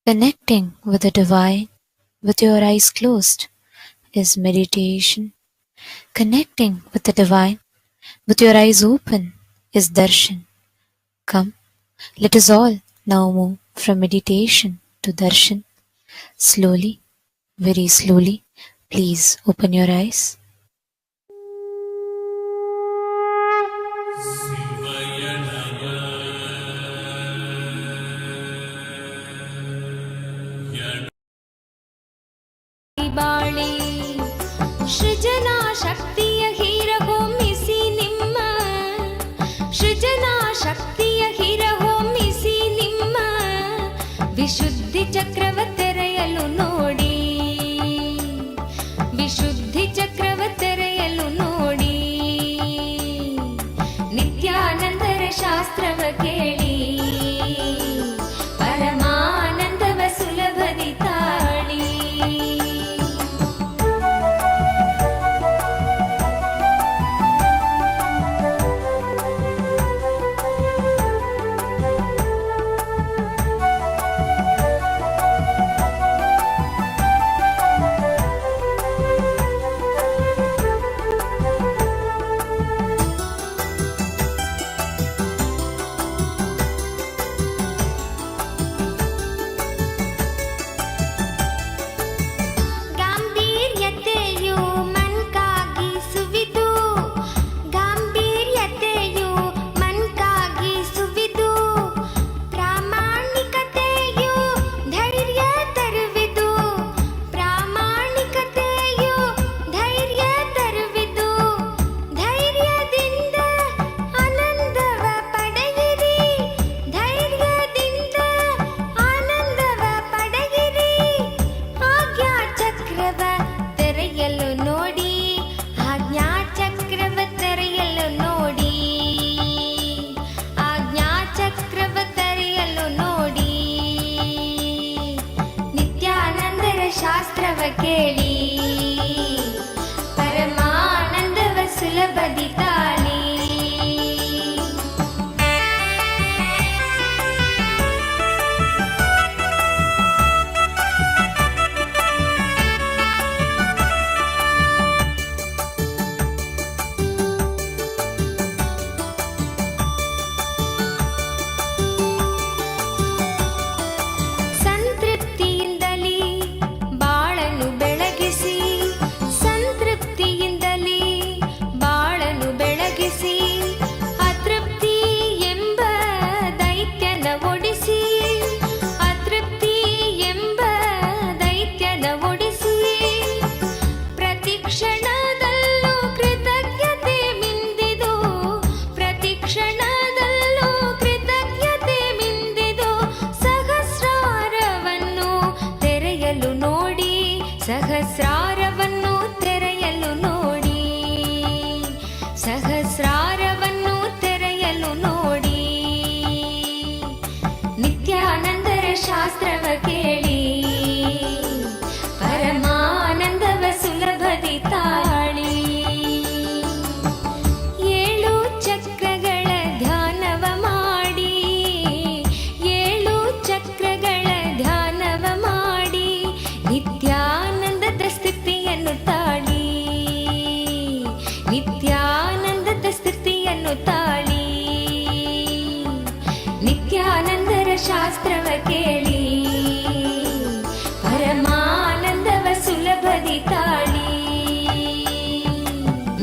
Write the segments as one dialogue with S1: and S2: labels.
S1: Connecting with the divine with your eyes closed is meditation. Connecting with the divine with your eyes open is darshan. Come, let us all now move from meditation to darshan. Slowly, very slowly, please open your eyes.
S2: ಬಾಳಿ ಸೃಜನಾ ಶಕ್ತಿಯ ಹೀರಹೊಮ್ಮಿಸಿ ನಿಮ್ಮ ಸೃಜನಾ ಶಕ್ತಿಯ ಹೀರಹೊಮ್ಮಿಸಿ ನಿಮ್ಮ ವಿಶುದ್ಧಿ ಚಕ್ರವ ತೆರೆಯಲು ನೋಡಿ, ವಿಶುದ್ಧಿ ಚಕ್ರವ ತೆರೆಯಲು ನೋಡಿ. ನಿತ್ಯಾನಂದರ ಶಾಸ್ತ್ರವ ಕೇಳಿ ಪರಮಾನಂದವ ಸುಲಭದಿ ತಾಳಿ. ಶಾಸ್ತ್ರವ ಕೇಳಿ ಪರಮಾನಂದವ ಸುಲಭದಿ ತಾಳಿ. ಸಹಸ್ರಾರವನ್ನು ತೆರೆಯಲು ನೋಡಿ, ಸಹಸ್ರಾರವನ್ನು ತೆರೆಯಲು ನೋಡಿ. ನಿತ್ಯಾನಂದರ ಶಾಸ್ತ್ರವ ಕೇಳಿ ಪರಮಾನಂದವ ಸುಲಭದಿ ತಾಳಿ. ಏಳು ಚಕ್ರಗಳ ಧ್ಯಾನವ ಮಾಡಿ, ಏಳು ಚಕ್ರಗಳ ಧ್ಯಾನವ ಮಾಡಿ ನಿತ್ಯಾನಂದದ ಸ್ಥಿತಿಯನ್ನು ತಾಳಿ, ನಿತ್ಯಾನಂದದ ಸ್ಥಿತಿಯನ್ನು ತಾಳಿ. ನಿತ್ಯಾನಂದರ ಶಾಸ್ತ್ರವ ಕೇಳಿ ಪರಮಾನಂದವ ಸುಲಭದಿ ತಾಳಿ.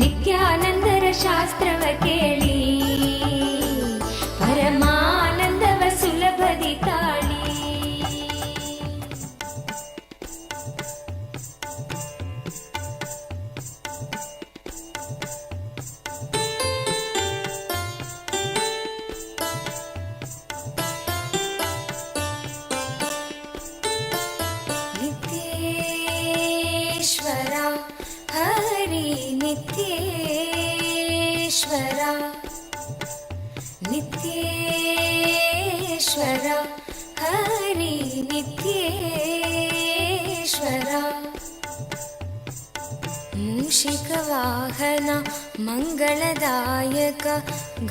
S2: ನಿತ್ಯಾನಂದರ ಶಾಸ್ತ್ರವ ಕೇಳಿ ಪರಮಾನಂದವ ಸುಲಭದಿ ತಾಳಿ. ನಿತ್ಯೇಶ್ವರ ಹರಿ ನಿತ್ಯೇಶ್ವರ, ನಿತ್ಯೇಶ್ವರ ಹರಿ ನಿತ್ಯೇಶ್ವರ. ಮೂಷಿಕ ವಾಹನ ಮಂಗಳದಾಯಕ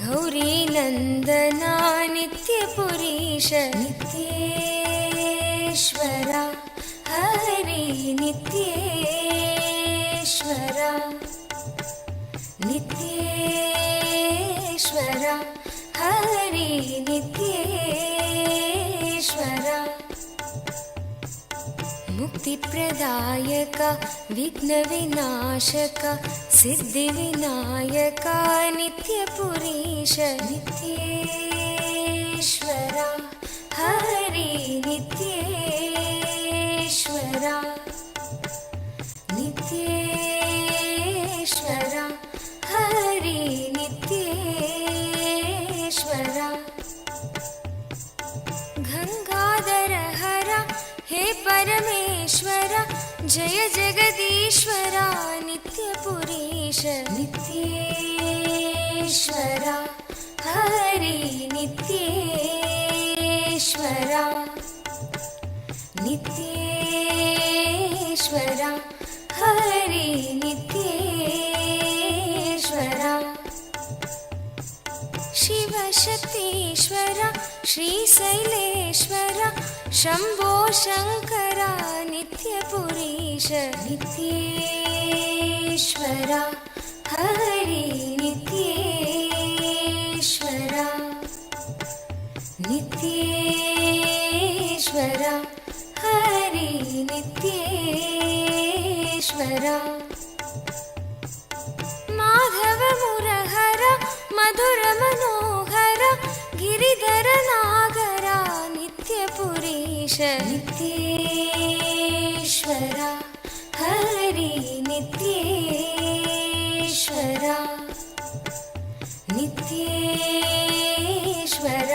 S2: ಗೌರಿ ನಂದನ ನಿತ್ಯ ಪುರೀಶ ನಿತ್ಯೇಶ್ವರ. हरि नित्येश्वर नित्येश्वर हरि नित्येश्वर मुक्तिप्रदायक विघ्नविनाशक सिद्धिविनायक नित्यपुरीश नित्येश्वर हरि नित्येश्वर नित्येश्वर हरि नित्येश्वर गंगाधर हर हे परमेश्वर जय जगदीश्वर नित्यपुरीश नित्येश्वर हरि नित्येश्वर नित्येश्वर हरि नित्येश्वर शिवशक्तीश्वर श्रीशैलेश्वर शम्भो शङ्कर नित्यपुरीश नित्येश्वर हरि नित्येश्वर नित्येश्वर हरि नित्येश्वर माधव मुरहर मधुर मनोहर गिरिधर नागर नित्यपुरीश नित्येश्वर हरि नित्येश्वर नित्येश्वर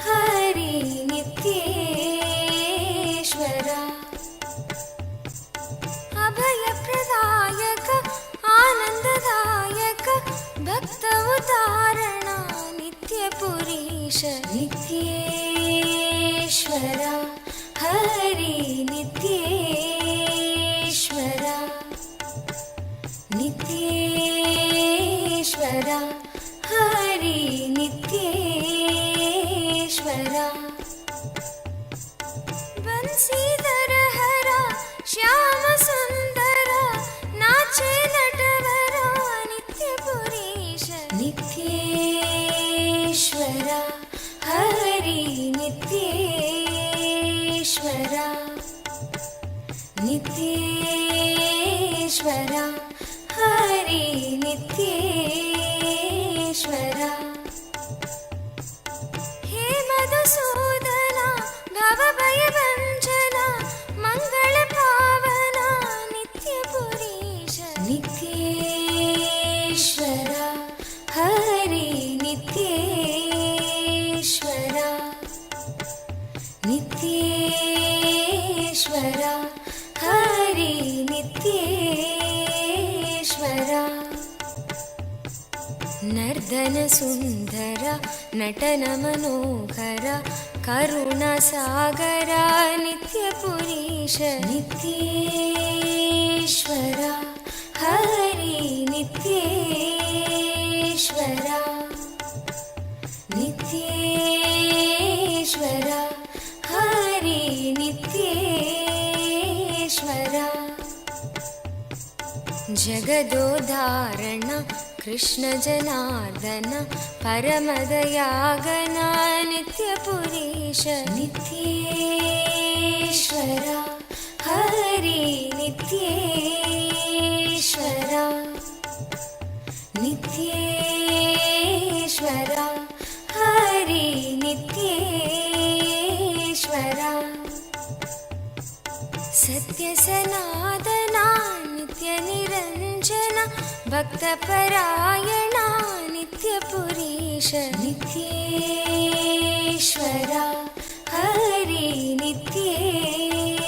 S2: हरि नित्येश्वर अभयप्रदायक आनन्ददायक भक्त उदाहरण नित्यपुरीश नित्येश्वर हरि नित्येश्वर नित्येश्वर हरि नित्येश्वर बंसीधर हर श्याम सुंदर नाचे नटवर नित्यपुरीश नित्येश्वर हरि नित्येश्वर नित्येश्वर हरि नित्येश्वर हे मधुसूदन भवभयभञ्जन मङ्गलपावन नित्यपुरीश नित्येश्वर हरि नित्येश्वर नित्येश्वर हरि नित्येश्वर नर्दन सुंदर नटन मनोहर करुण सागर नित्यपुरीश नित्येश्वर हरि नित्येश्वर नित्येश्वर हरि नित्येश्वर जगदोदाहरण कृष्ण जनार्दन परमदयागन नित्यपुरीश नित्येश्वर हरि नित्येश्वर नित्येश्वर हरि नित्येश्वर सत्य सनातन नित्य निरंजन भक्तपरायण नित्यपुरीश नित्येश्वर हरि नित्येश्वर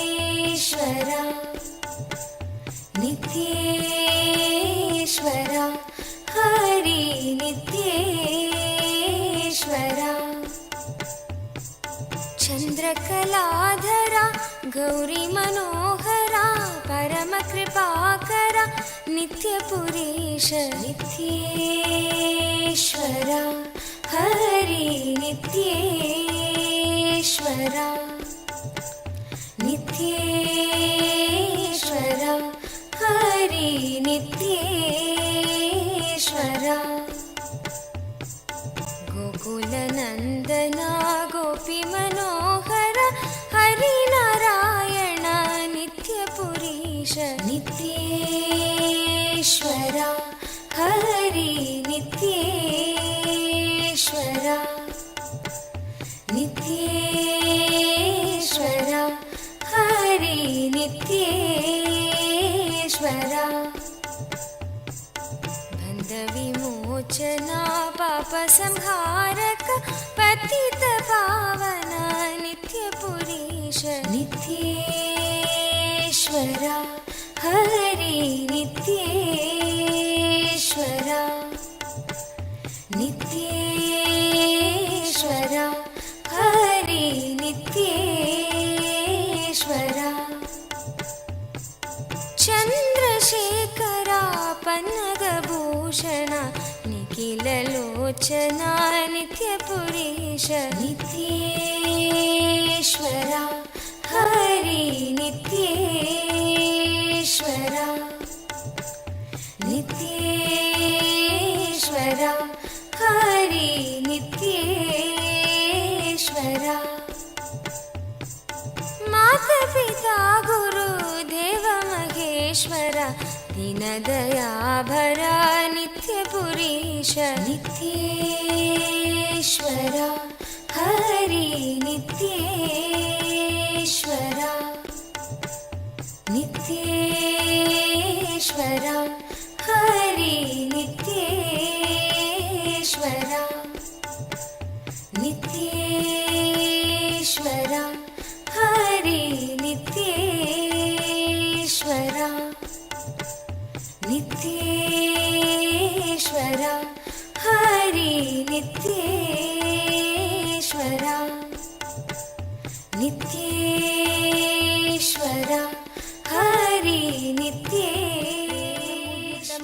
S2: नित्येश्वर हरि नित्येश्वर चंद्रकलाधर गौरी मनोहरा परम कृपाकर नित्यपुरीश नित्येश्वर हरि नित्येश्वर गोकुलनन्दना गोपीमनोहर हरिनारायण नित्यपुरीश नित्येश्वरा हरि नित्येश्वरा नित्येश्वरा हरि नित्येश्वरा बन्धविमोचना पापसंहारक पतितपावन नित्यपुरीश नित्येश्वरा हरि नित्येश्वरा नित्येश्वरा हरि नित्येश्वरा चन्द्रशेखरा पन्नगभूषण निखिललोचना नित्यपुरीश नित्येश्वरा हरि नित्येश्वरा नित्येश्वरा हरि नित्येश्वरा मातापिता गुरुदेव महेश्वर दीनदयाभरा नित्यपुरीश नित्येश्वरा हरि नित्येश्वरा नित्येश्वरा हरि नित्येश्वरा नित्येश्वरा हरि नित्येश्वरा नित्येश्वरा हरि नित्येश्वरा नित्येश्वरा हरि नित्येश्वरा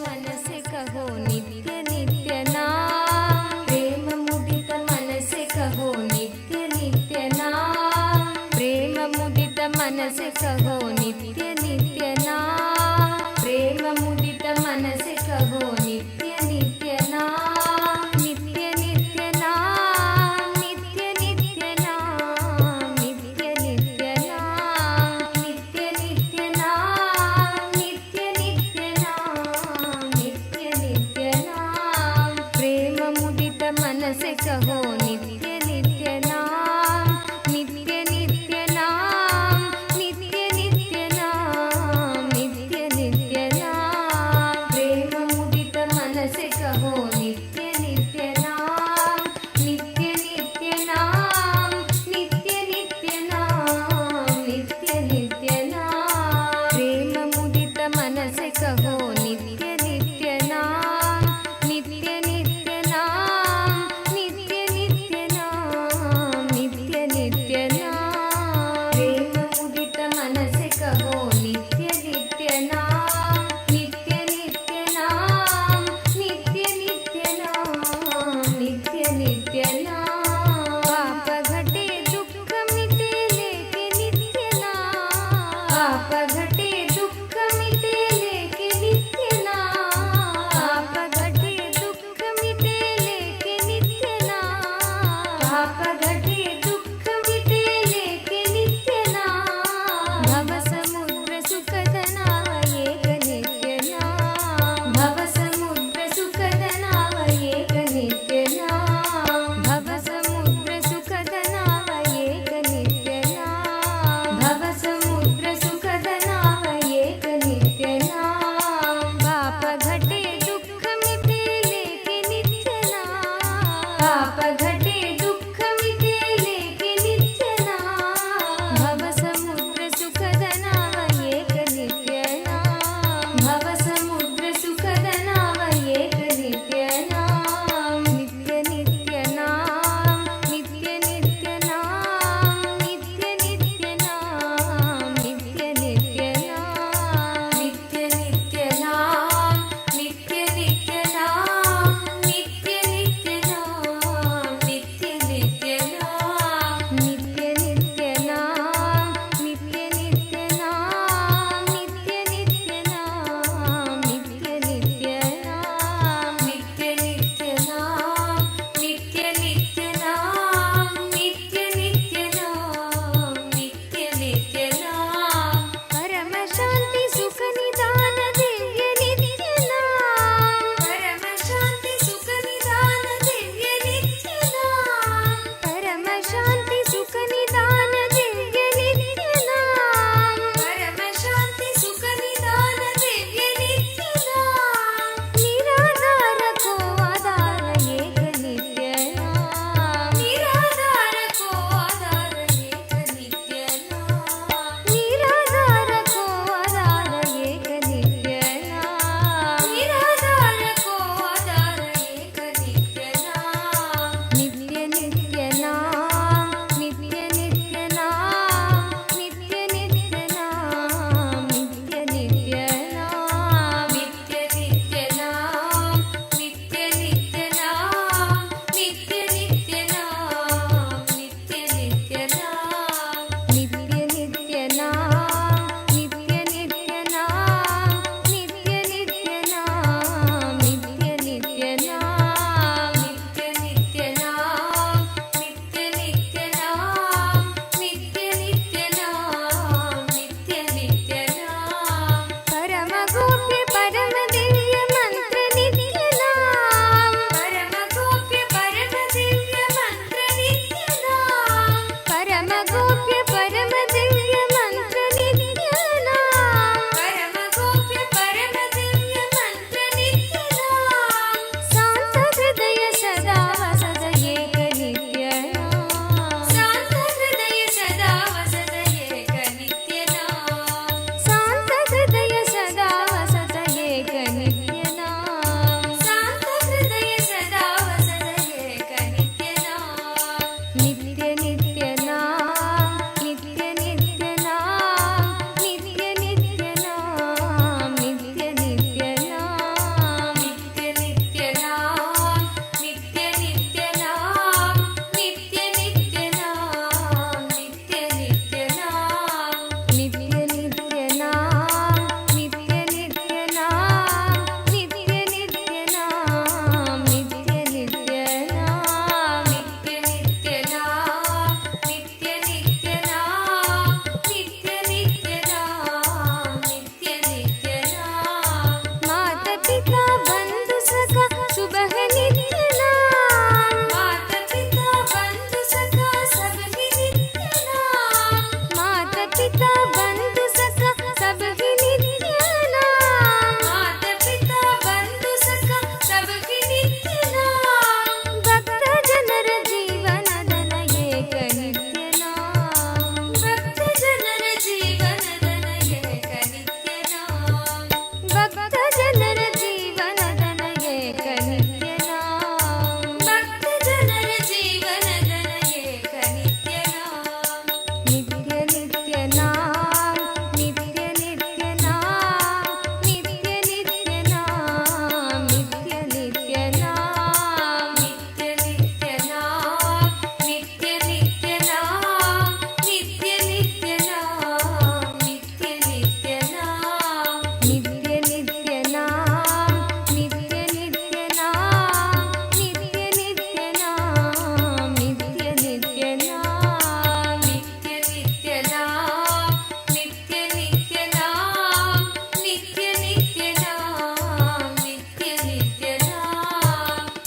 S2: मनसे कहो नित्य नित्य नाम प्रेम मुदित मनसे कहो नित्य नित्य नाम प्रेम मुदित मनसे कहो नित्य नित्य नाम प्रेम मुदित मनसे कहो नित्य नित्य नाम नित्य नित्य नाम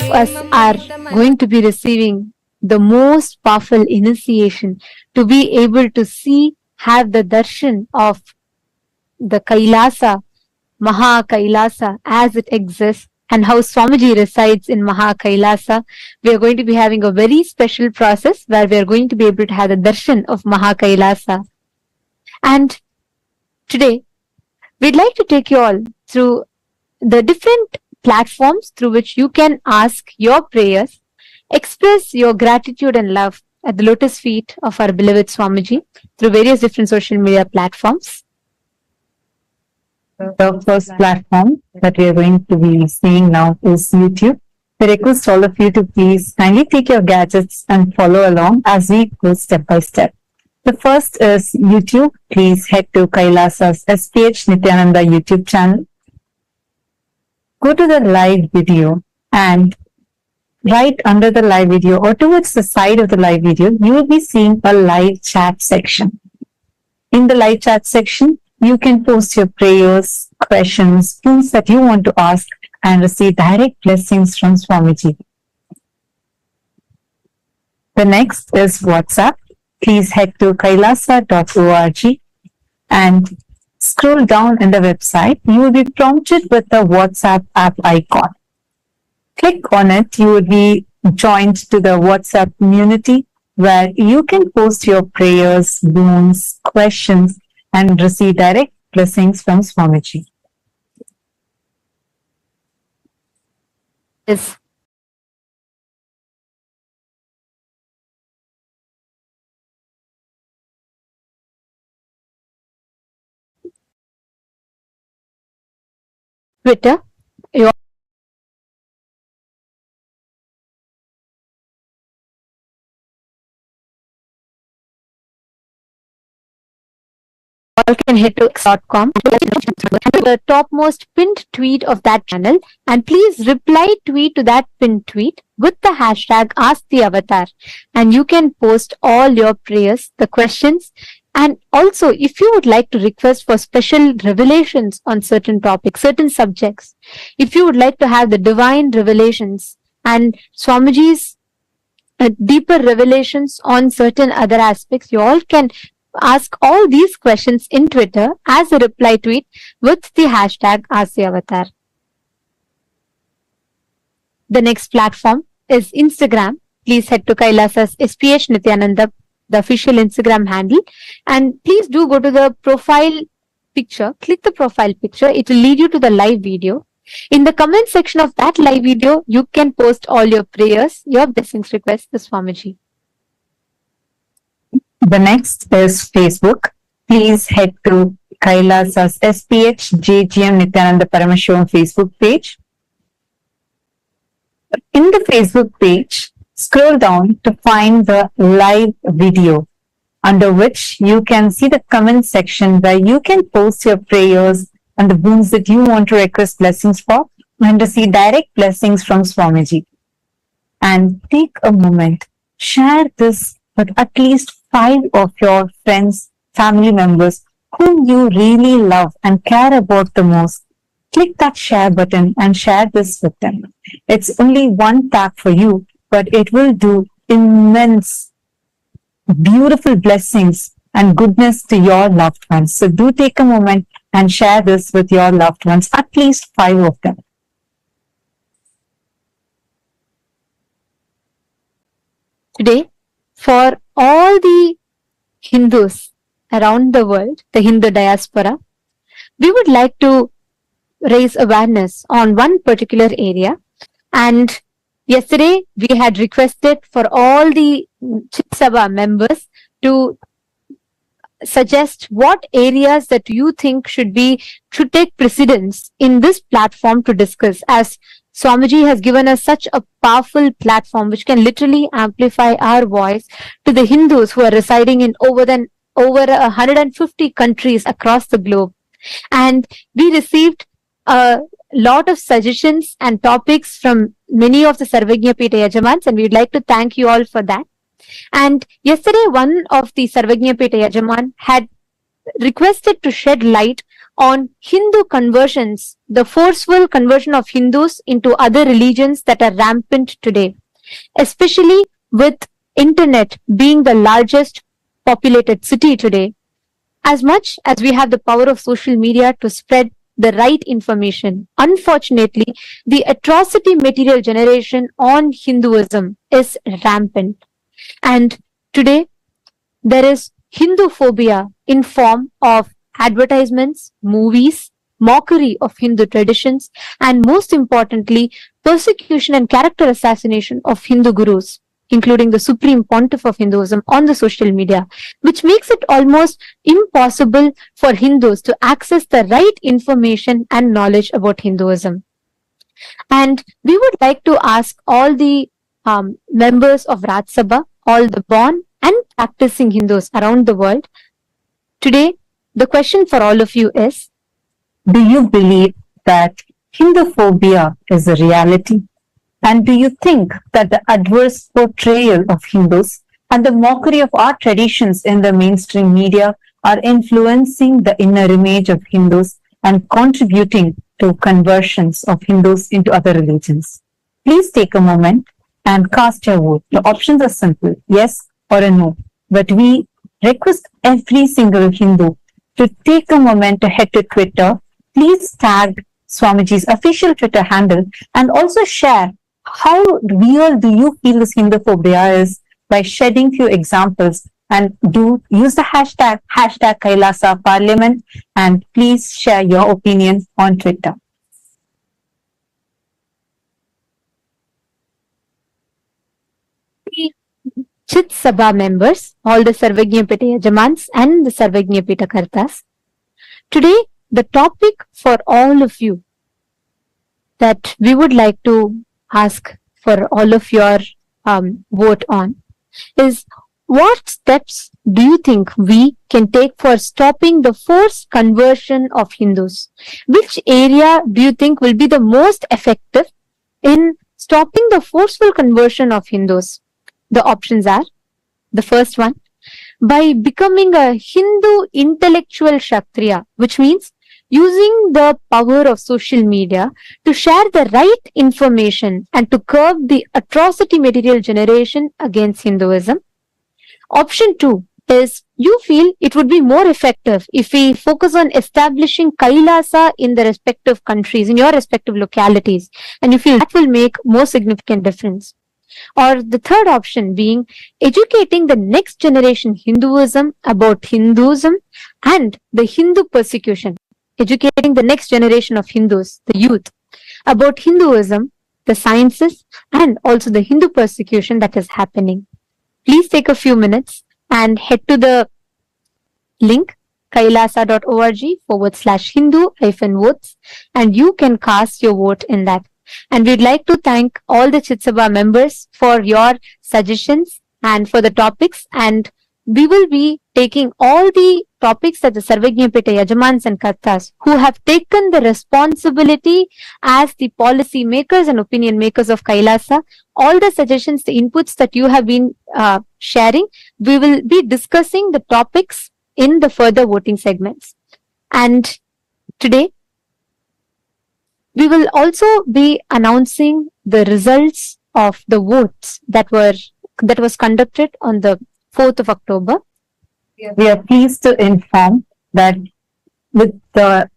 S3: us are going to be receiving the most powerful initiation to be able to see, have the darshan of the Kailasa, Maha Kailasa as it exists, and how Swamiji resides in Maha Kailasa. We are going to be having a very special process where we are going to be able to have the darshan of Maha Kailasa. And today, we'd like to take you all through the different platforms through which you can ask your prayers, express your gratitude and love at the lotus feet of our beloved Swamiji through various different social media platforms.
S4: The first platform that we are going to be seeing now is YouTube. We request all of you to please kindly take your gadgets and follow along as we go step by step. The first is YouTube. Please head to Kailasa's SPH Nityananda YouTube channel. Go to the live video, and right under the live video or towards the side of the live video, you will be seeing a live chat section. In the live chat section, you can post your prayers, questions, things that you want to ask and receive direct blessings from Swamiji. The next is WhatsApp. Please head to kailasa.org and scroll down in the website. You will be prompted with the WhatsApp app icon. Click on it. You will be joined to the WhatsApp community where you can post your prayers, boons, questions, and receive direct blessings from Swamiji.
S3: Yes. Twitter. You all can head to x.com, the topmost pinned tweet of that channel, and please reply tweet to that pinned tweet with the hashtag #AskTheAvatar, and you can post all your prayers, the questions, and also if you would like to request for special revelations on certain topics, certain subjects, if you would like to have the divine revelations and Swamiji's deeper revelations on certain other aspects, you all can ask all these questions in Twitter as a reply tweet with the hashtag #AskTheAvatar. The next platform is Instagram. Please head to Kailasa's SPH Nityananda, the official Instagram handle, and please do go to the profile picture. Click the profile picture. It will lead you to the live video. In the comment section of that live video, you can post all your prayers, your blessings requests to Swamiji.
S4: The next is Facebook. Please head to Kailasa's SPH JGM Nityananda Paramashivam Facebook page. In the Facebook page, scroll down to find the live video, under which you can see the comment section where you can post your prayers and the boons that you want to request blessings for and receive direct blessings from Swamiji. And take a moment, share this with at least 5 of your friends, family members whom you really love and care about the most. Click that share button and share this with them. It's only one tap for you, but it will do immense, beautiful blessings and goodness to your loved ones. So do take a moment and share this with your loved ones, at least 5 of them.
S3: Today, for all the Hindus around the world, the Hindu diaspora, we would like to raise awareness on one particular area. And yesterday, we had requested for all the Chit Sabha members to suggest what areas that you think should take precedence in this platform to discuss, as Swamiji has given us such a powerful platform which can literally amplify our voice to the Hindus who are residing in over 150 countries across the globe. And we received a lot of suggestions and topics from many of the Sarvagnya Pita Yajamans, and we would like to thank you all for that. And yesterday, one of the Sarvagnya Pita Yajaman had requested to shed light on Hindu conversions, the forceful conversion of Hindus into other religions that are rampant today, especially with internet being the largest populated city today. As much as we have the power of social media to spread the right information, unfortunately, the atrocity material generation on Hinduism is rampant. And today, there is Hinduphobia in form of advertisements, movies, mockery of Hindu traditions, and most importantly, persecution and character assassination of Hindu gurus, including the supreme pontiff of Hinduism on the social media, which makes it almost impossible for Hindus to access the right information and knowledge about Hinduism. And we would like to ask all the members of Raj Sabha, all the born and practicing Hindus around the world. Today, the question for all of you is,
S4: Do you believe that Hinduphobia is a reality? And do you think that the adverse portrayal of Hindus and the mockery of our traditions in the mainstream media are influencing the inner image of Hindus and contributing to conversions of Hindus into other religions? Please take a moment and cast your vote. The options are simple, yes or a no. But we request every single Hindu to take a moment to head to Twitter. Please tag Swamiji's official Twitter handle and also share how real do you feel this Hinduphobia is by shedding few examples, and do use the hashtag Kailasa Parliament, and please share your opinion on Twitter.
S3: Chit Sabha members, all the Sarvajñapita Yajamans and the Sarvajñapita Kartas. Today, the topic for all of you that we would like to ask for all of your vote on is, what steps do you think we can take for stopping the forced conversion of Hindus? Which area do you think will be the most effective in stopping the forceful conversion of Hindus? The options are, the first one, by becoming a Hindu intellectual Kshatriya, which means using the power of social media to share the right information and to curb the atrocity material generation against Hinduism. Option 2 is, you feel it would be more effective if we focus on establishing Kailasa in the respective countries, in your respective localities, and you feel that will make more significant difference. Or the third option being educating the next generation Hinduism about Hinduism and the Hindu persecution. Educating the next generation of Hindus, the youth, about Hinduism, the sciences, and also the Hindu persecution that is happening. Please take a few minutes and head to the link kailasa.org/Hindu-votes, and you can cast your vote in that. And we'd like to thank all the Chit Sabha members for your suggestions and for the topics. And we will be taking all the topics that the Sarvajñapita Yajamans and Kartas, who have taken the responsibility as the policy makers and opinion makers of Kailasa, all the suggestions, the inputs that you have been sharing, we will be discussing the topics in the further voting segments. And today, we will also be announcing the results of the votes that was conducted on the 4th of October.
S4: We are pleased to inform that with the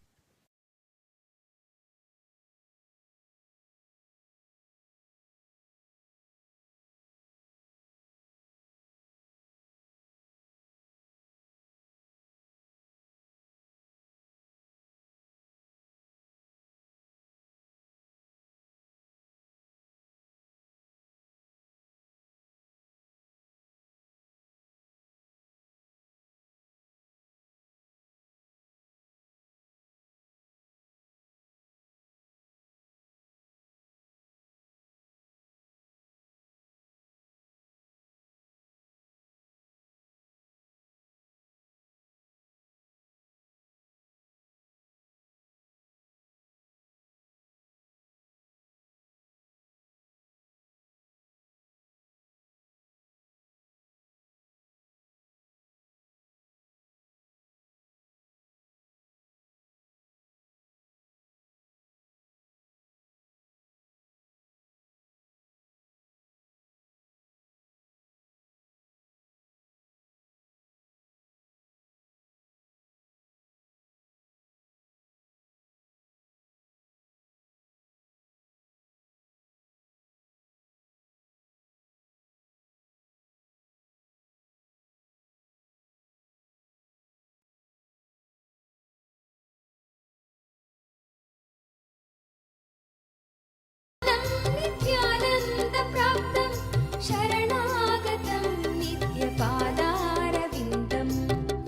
S2: शरणागतं नित्यपादारविन्दम्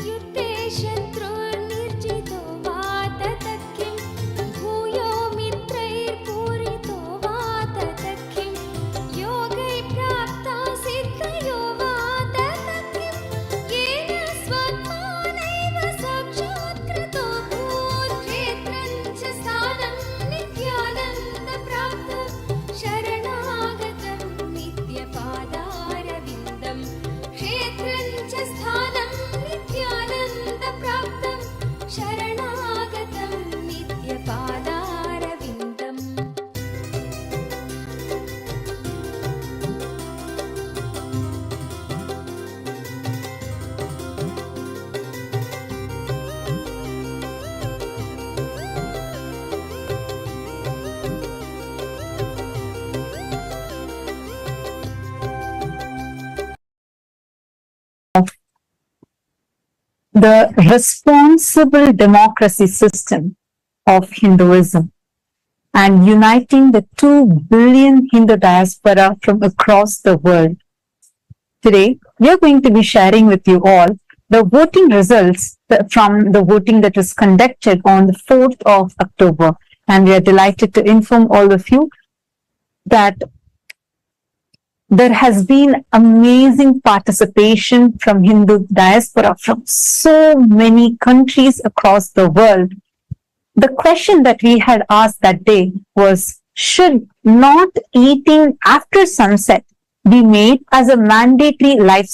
S2: युद्धे शत्रुर्निर्जितो वा ततः किं भूयो मित्रैर्पूरितो वा ततः किं योगैः प्राप्ता सिद्धयो वा ततः किं येन स्वात्मानैव साक्षात्कृतो भूत् क्षेत्रं च स्थानं नित्यानन्दप्राप्तं शरणागतं नित्यपादारविन्दं क्षेत्रं च स्थानं नित्यानन्दप्राप्तं शरणागतं नित्यपादारविन्दम्
S4: The responsible democracy system of Hinduism and uniting the 2 billion Hindu diaspora from across the world. Today, we are going to be sharing with you all the voting results from the voting that was conducted on the 4th of October. And we are delighted to inform all of you that there has been amazing participation from Hindu diaspora from so many countries across the world. The question that we had asked that day was, should not eating after sunset be made as a mandatory life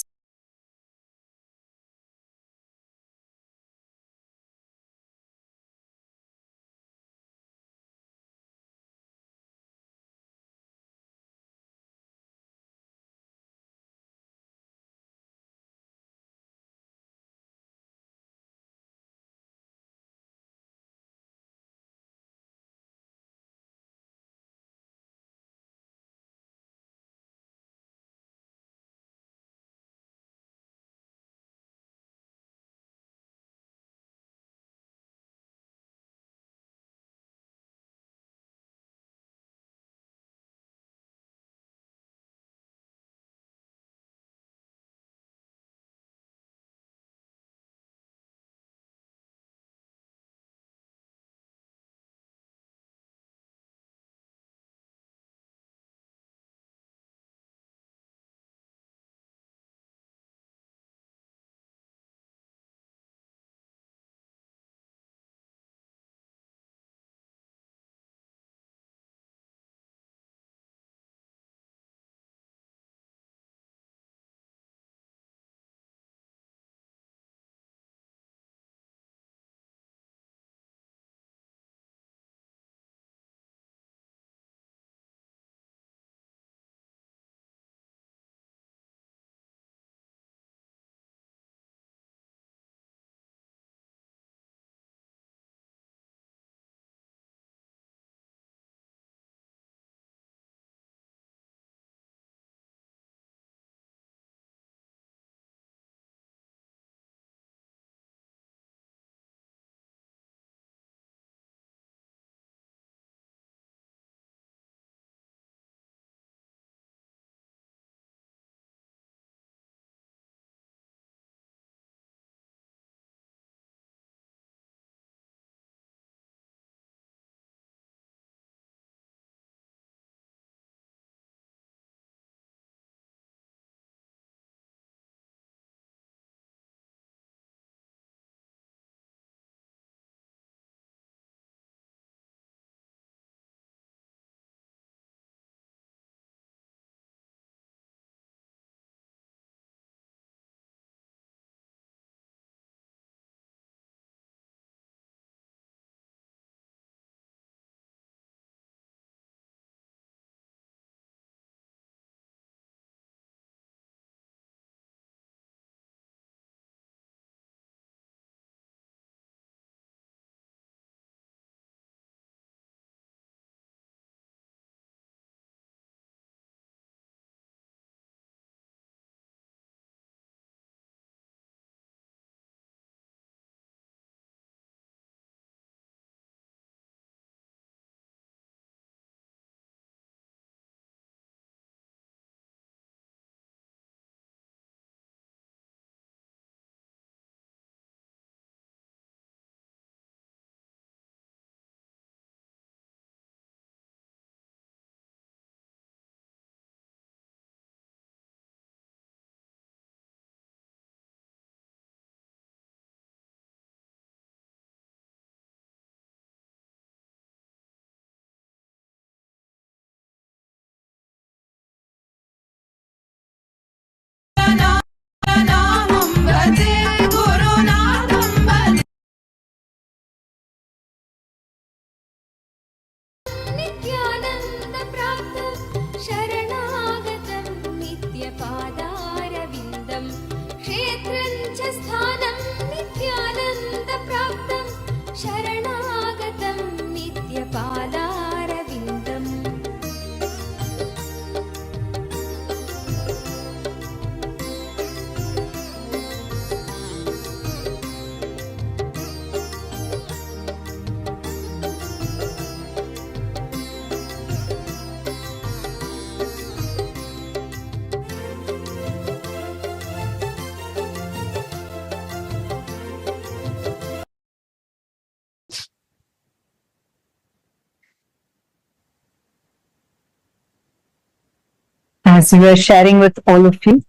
S4: as we were sharing with all of you,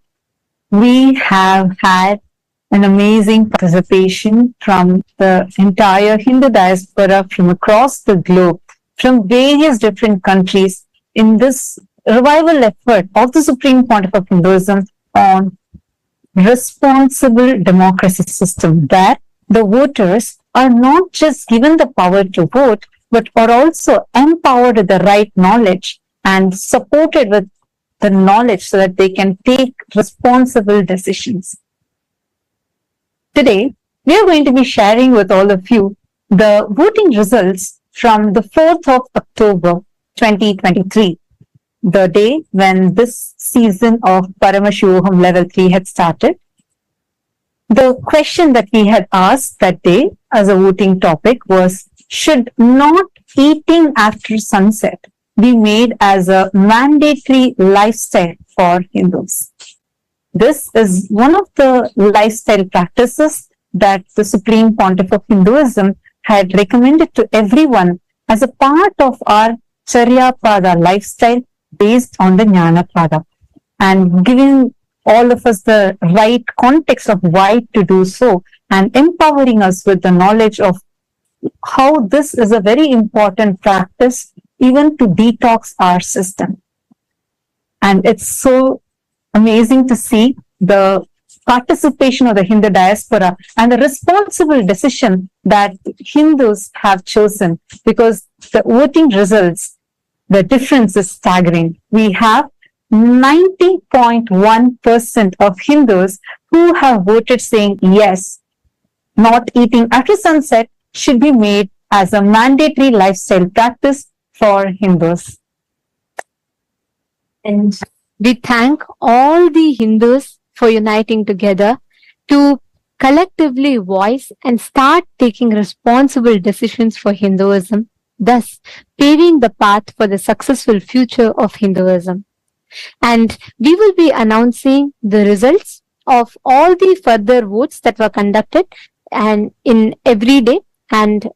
S4: we have had an amazing participation from the entire Hindu diaspora from across the globe, from various different countries in this revival effort of the Supreme Pontiff of Hinduism on responsible democracy system, where the voters are not just given the power to vote, but are also empowered with the right knowledge and supported with the knowledge so that they can take responsible decisions. Today, we are going to be sharing with all of you the voting results from the 4th of October 2023, the day when this season of Paramashivoham Level 3 had started. The question that we had asked that day as a voting topic was, should not eating after sunset be made as a mandatory lifestyle for Hindus? This is one of the lifestyle practices that the Supreme Pontiff of Hinduism had recommended to everyone as a part of our Charya Pada lifestyle based on the Jnana Pada, and giving all of us the right context of why to do so, and empowering us with the knowledge of how this is a very important practice even to detox our system. And it's so amazing to see the participation of the Hindu diaspora and the responsible decision that Hindus have chosen, because the voting results, the difference is staggering. We have 90.1% of Hindus who have voted saying yes, not eating after sunset should be made as a mandatory lifestyle practice for Hindus.
S3: And we thank all the Hindus for uniting together to collectively voice and start taking responsible decisions for Hinduism, thus paving the path for the successful future of Hinduism. And we will be announcing the results of all the further votes that were conducted and in every day, and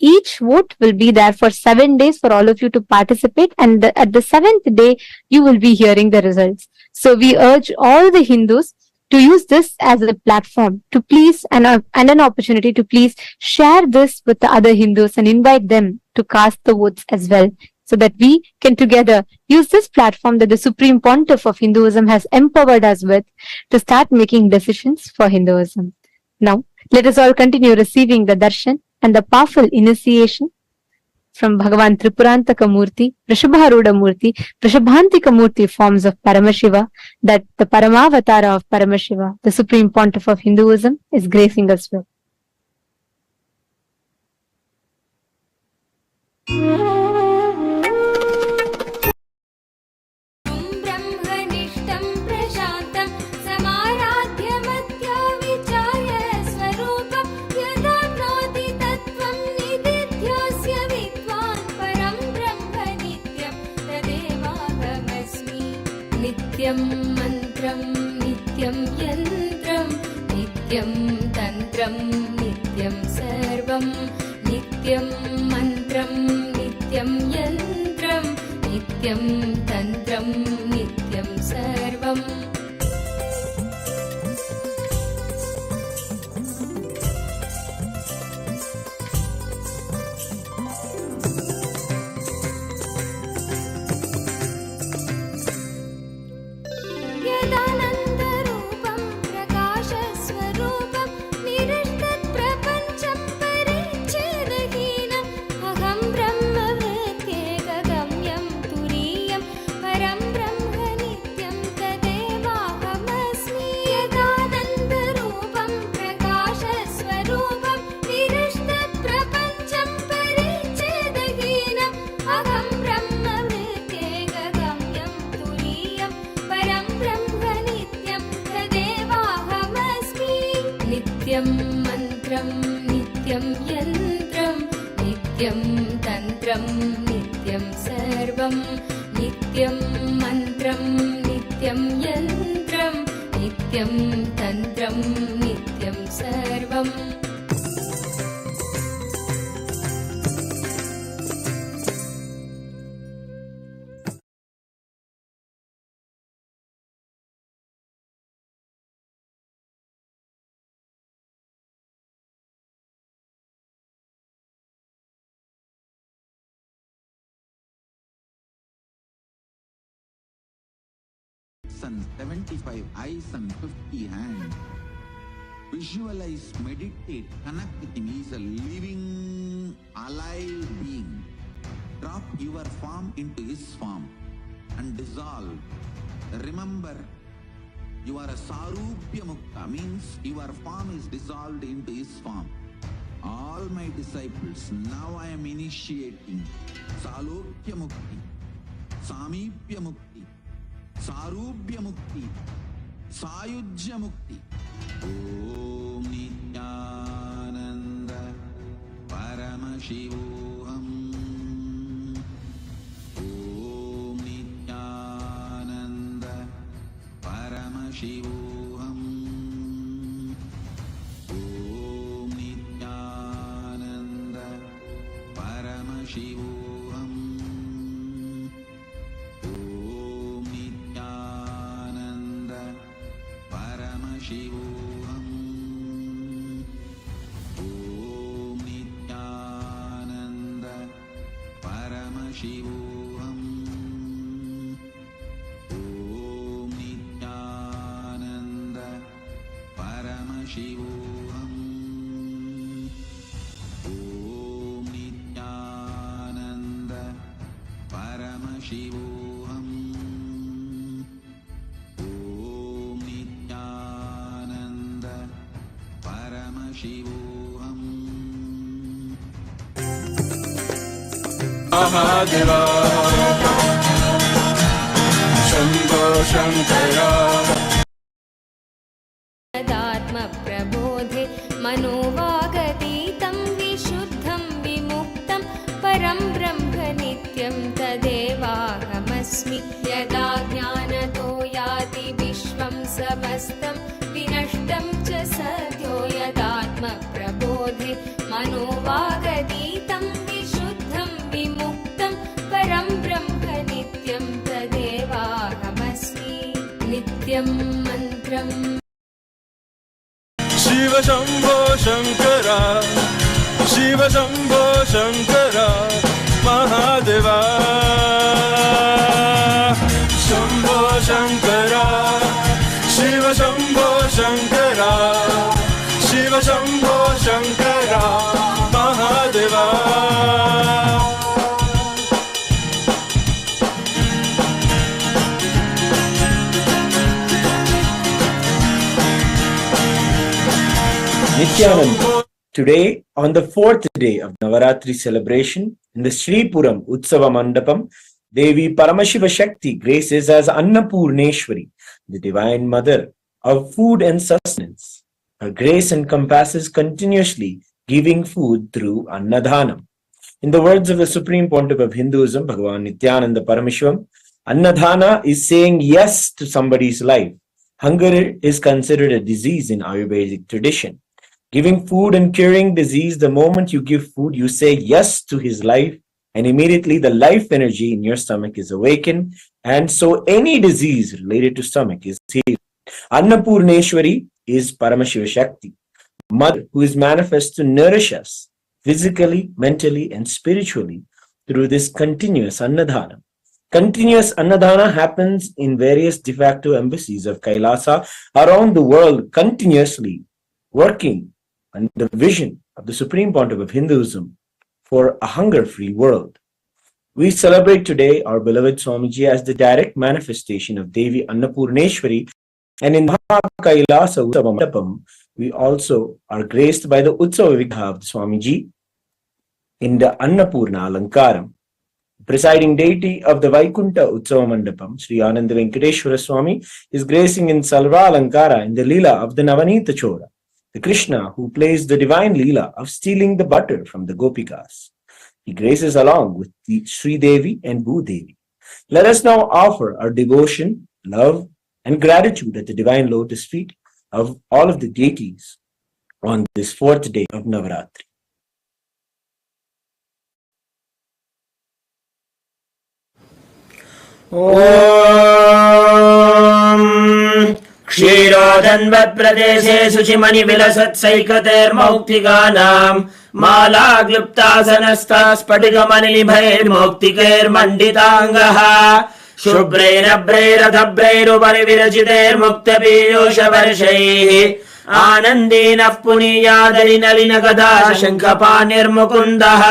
S3: each vote will be there for 7 days for all of you to participate, and at the 7th day you will be hearing the results. So we urge all the Hindus to use this as a platform to please and an opportunity to please share this with the other Hindus and invite them to cast the votes as well, so that we can together use this platform that the Supreme Pontiff of Hinduism has empowered us with to start making decisions for Hinduism. Now, let us all continue receiving the darshan and the powerful initiation from Bhagavan Tripurantaka Murthy, Vrishabharuda Murthy, Vrishabhantika Murthy forms of Paramashiva, that the Paramavatara of Paramashiva, the Supreme Pontiff of Hinduism, is gracing us with.
S2: ब्रह्मनिष्ठं प्रशान्तं समाराध्यमत्या विचार्य स्वरूपं यदाप्नोति तत्त्वं निदिध्योऽस्य विद्वान् परं ब्रह्म नित्यं तदेवाहमस्मि। नित्यं मन्त्रं नित्यं यन्त्रं नित्यं तन्त्रं नित्यं सर्वं नित्यं मन्त्रं नित्यं यन्त्रं नित्यं तन्त्रं नित्यं सर्वम्। यदानन्दरूपं प्रकाशस्वरूपं निरस्तत्प्रपञ्चं परिच्छेदहीनम् अहं ब्रह्मवृत्तेकगम्यं तुरीयं परं ब्रह्म नित्यं तदेवाहमस्मि। यदानन्दरूपं प्रकाशस्वरूपं निरस्तत्प्रपञ्चं परिच्छेदहीनम् अहं ब्रह्मवृत्तेकगम्यं तुरीयं परं ब्रह्म नित्यं तदेवाहमस्मि। नित्यं मन्त्रं नित्यं यन्त्रं नित्यं तन्त्रं नित्यं सर्वं नित्यं मन्त्रं नित्यं यन्त्रं नित्यं तन्त्रं नित्यं सर्वम्।
S5: and 75 eyes and 50 hands. Visualize, meditate, connect with him. He is a living, alive being. Drop your form into his form and dissolve. Remember, you are a Sarupya Mukta, means your form is dissolved into his form. All my disciples, now I am initiating Salokya Mukti, Samipya Mukti, Sarupya Mukti, Sayujya Mukti. Om Nityananda Paramashivoham. Om Nityananda Paramashivoham. Om Nityananda Paramashivoham. Om Nityananda Paramashivoham. Om Nityananda Paramashivoham. Om Nityananda Paramashivoham. Om Nityananda Paramashivoham. Om Nityananda Paramashivoham.
S6: Mahadeva Shambho Shankara
S2: तदात्मप्रबोधे मनोवागतीतं विशुद्धं विमुक्तं परं ब्रह्म नित्यं तदेवाहमस्मि यदा ज्ञानतो याति विश्वं समस्तं विनष्टं च सद्यो यदात्मप्रबोधे मनोवागतीतं विशुद्धं विमुक्तं परं ब्रह्म नित्यं तदेवाहमस्मि नित्यं मन्त्रम्
S6: Shiva Shambho Shankara Shiva Shambho Shankara Mahadeva Shambho Shankara Shiva Shambho Shankara Shiva Shambho Shankara Mahadeva
S7: Nityananda. Today, on the fourth day of Navaratri celebration, in the Sripuram Utsava Mandapam, Devi Paramashiva Shakti graces as Annapurneshwari, the Divine Mother of food and sustenance. Her grace encompasses continuously giving food through Annadhanam. In the words of the Supreme Pontiff of Hinduism, Bhagavan Nityananda Parameshwaram, Annadhana is saying yes to somebody's life. Hunger is considered a disease in Ayurvedic tradition. Giving food and curing disease, the moment you give food, you say yes to his life, and immediately the life energy in your stomach is awakened, and so any disease related to stomach is healed. Annapurneshwari is Paramashiva Shakti, Mother who is manifest to nourish us physically, mentally, and spiritually through this continuous Annadhana. Continuous Annadhana happens in various de facto embassies of Kailasa around the world, continuously working on the vision of the Supreme Pontiff of Hinduism for a hunger-free world. We celebrate today our beloved Swamiji as the direct manifestation of Devi Annapurneshwari, and in Kailasa Utsava Mandapam, we also are graced by the Utsava Vigha of Swamiji in the Annapurna Alankaram. Presiding deity of the Vaikunta Utsava Mandapam, Sri Ananda Venkateshwara Swami, is gracing in Salva Alankara in the Leela of the Navanita Chora, the Krishna who plays the divine Leela of stealing the butter from the Gopikas. He graces along with the Sri Devi and Bhu Devi. Let us now offer our devotion, love, and gratitude at the divine lotus feet of all of the deities on this fourth day of Navaratri.
S8: ॐ क्षीरोदन्वत्प्रदेशे शुचिमणिविलसत्सैकतैर्मौक्तिकानाम् मालाक्लुप्तासनस्था स्फटिकमणिनिभैर्मौक्तिकैर्मण्डिताङ्गः शुभ्रैरभ्रैरधभ्रैरुपरि विरचितैर्मुक्तपीयूषवर्षैः आनन्दीनः पुनीयादलिनलिनगदा शङ्खपाणिर्मुकुन्दः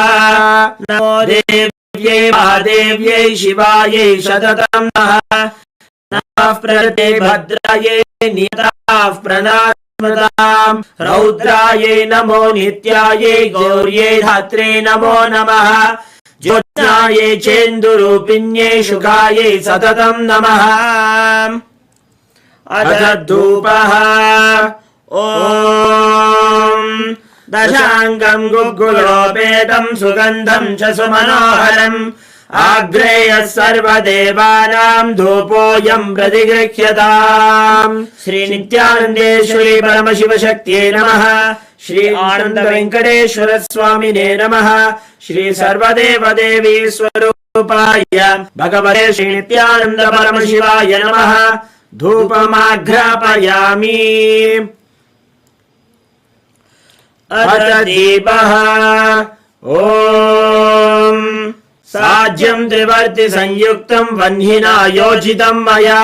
S8: नमो देव्यै महादेव्यै शिवायै सततं नमः प्रकृते भद्रायै नियताः प्रणास्मताम् रौद्रायै नमो नित्यायै गौर्यै धात्रे नमो नमः ज्योत्स्नायै चेन्दुरूपिण्यै शुकायै सततं नमः अथ धूपः ॐ दशाङ्गं गुग्गुलोपेतं सुगन्धं च सुमनोहरम् आग्रेयः सर्वदेवानां धूपोऽयं प्रतिगृह्यताम् श्री नित्यानन्देश्वरी परमशिवशक्त्यै नमः श्री आनन्द वेङ्कटेश्वर स्वामिने नमः श्री सर्वदेवदेवी स्वरूपाय भगवते श्री नित्यानन्द परमशिवाय नमः धूपमाघ्रापयामि अथ दीपः ॐ साज्यं त्रिवर्ति संयुक्तं वह्निना योजितं मया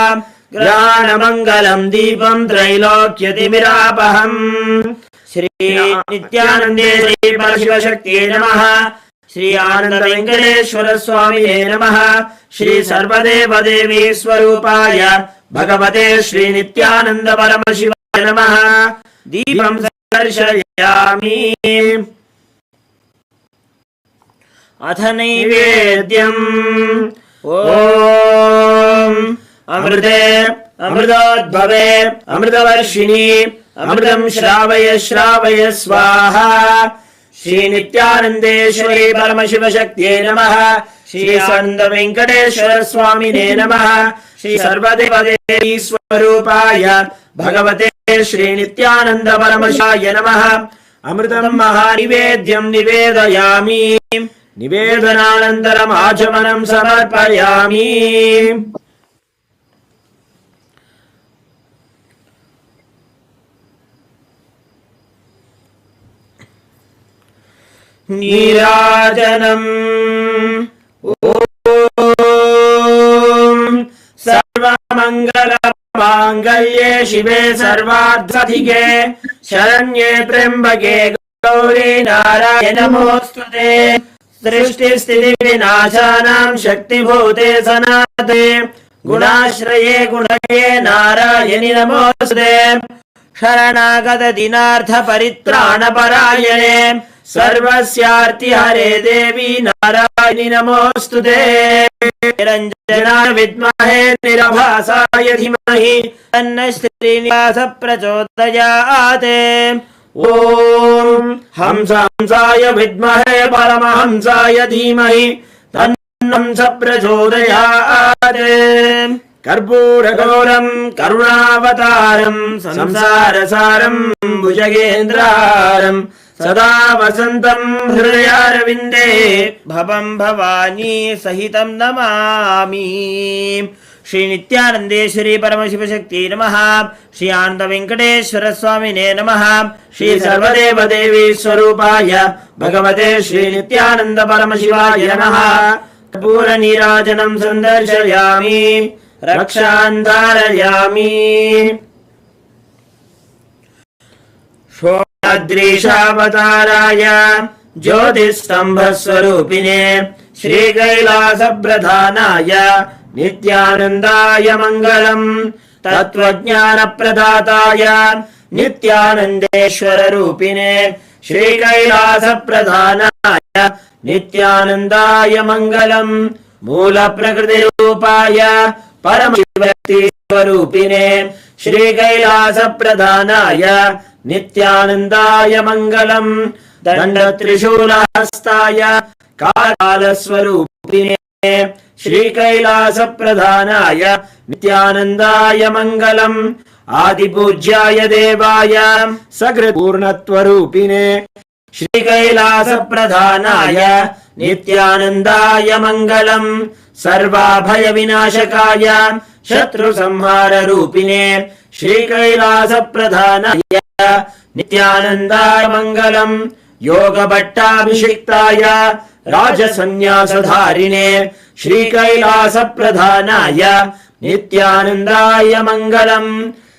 S8: ग्रहाणमङ्गलं दीपं त्रैलोक्यतिमिरापहम् श्री नित्यानन्देश्वरी परमशिवशक्त्यै नमः श्री आनन्द वेङ्कटेश्वर स्वामिने नमः श्री सर्वदेवदेवी स्वरूपाय भगवते श्री नित्यानन्द परमशिवाय नमः दीपं दर्शयामि अथ नैवेद्यम् ॐ अमृते अमृतोद्भवे अमृतवर्षिणि अमृतं श्रावय श्रावय स्वाहा श्री नित्यानन्देश्वरी परमशिवशक्त्यै नमः श्री आनन्द वेङ्कटेश्वर स्वामिने नमः श्री सर्वदेवदेवी स्वरूपाय भगवते श्री नित्यानन्द परमशिवाय नमः अमृतं महानिवेद्यं निवेदयामि निवेदनानन्तरम् आचमनं समर्पयामि नीराजनम् ॐ सर्वमङ्गलमाङ्गल्ये शिवे सर्वार्थसाधिके शरण्ये त्र्यम्बके गौरी नारायणि नमोऽस्तुते सृष्टिस्थितिविनाशानां शक्तिभूते सनातने गुणाश्रये गुणये नारायणि नमोऽस्तुते शरणागत दिनार्थ परित्राणपरायणे सर्वस्यार्ति हरे देवी नारायणि नमोऽस्तुते निरञ्जनाय विद्महे निरभासाय धीमहि तन्नः श्रीनिवास प्रचोदयात् ॐ हंसाय विद्महे परमहंसाय धीमहि तन्नः प्रचोदयात् कर्पूरगौरं करुणावतारं संसारसारं भुजगेन्द्रहारं सदा वसन्तं हृदयारविन्दे भवं भवानी सहितं नमामि श्री नित्यानन्देश्वरी परमशिवशक्त्यै नमः श्री आनन्द वेङ्कटेश्वर स्वामिने नमः श्री सर्वदेवदेवी स्वरूपाय भगवते श्री नित्यानन्द परमशिवाय नमः कर्पूरनीराजनं सन्दर्शयामि रक्षान् धारयामि षोडदृशावताराय ज्योतिस्तम्भस्वरूपिणे श्रीकैलासप्रधानाय नित्यानन्दाय मङ्गलम् तत्त्वज्ञानप्रदाताय नित्यानन्देश्वररूपिणे श्रीकैलासप्रधानाय नित्यानन्दाय मङ्गलम् मूलप्रकृतिरूपाय परमशिवशक्तिस्वरूपिणे श्रीकैलासप्रधानाय नित्यानन्दाय मङ्गलम् दण्डत्रिशूलहस्ताय कालस्वरूपिणे श्रीकैलासप्रधानाय नित्यानन्दाय मङ्गलम् आदिपूज्याय देवाय सकृत्पूर्णत्वरूपिणे श्रीकैलासप्रधानाय नित्यानन्दाय मङ्गलम् सर्वाभयविनाशकाय शत्रुसंहाररूपिणे श्रीकैलासप्रधानाय नित्यानन्दाय मङ्गलम् योगभट्टाभिषिक्ताय राजसन्न्यासधारिणे श्रीकैलासप्रधानाय नित्यानन्दाय मङ्गलम्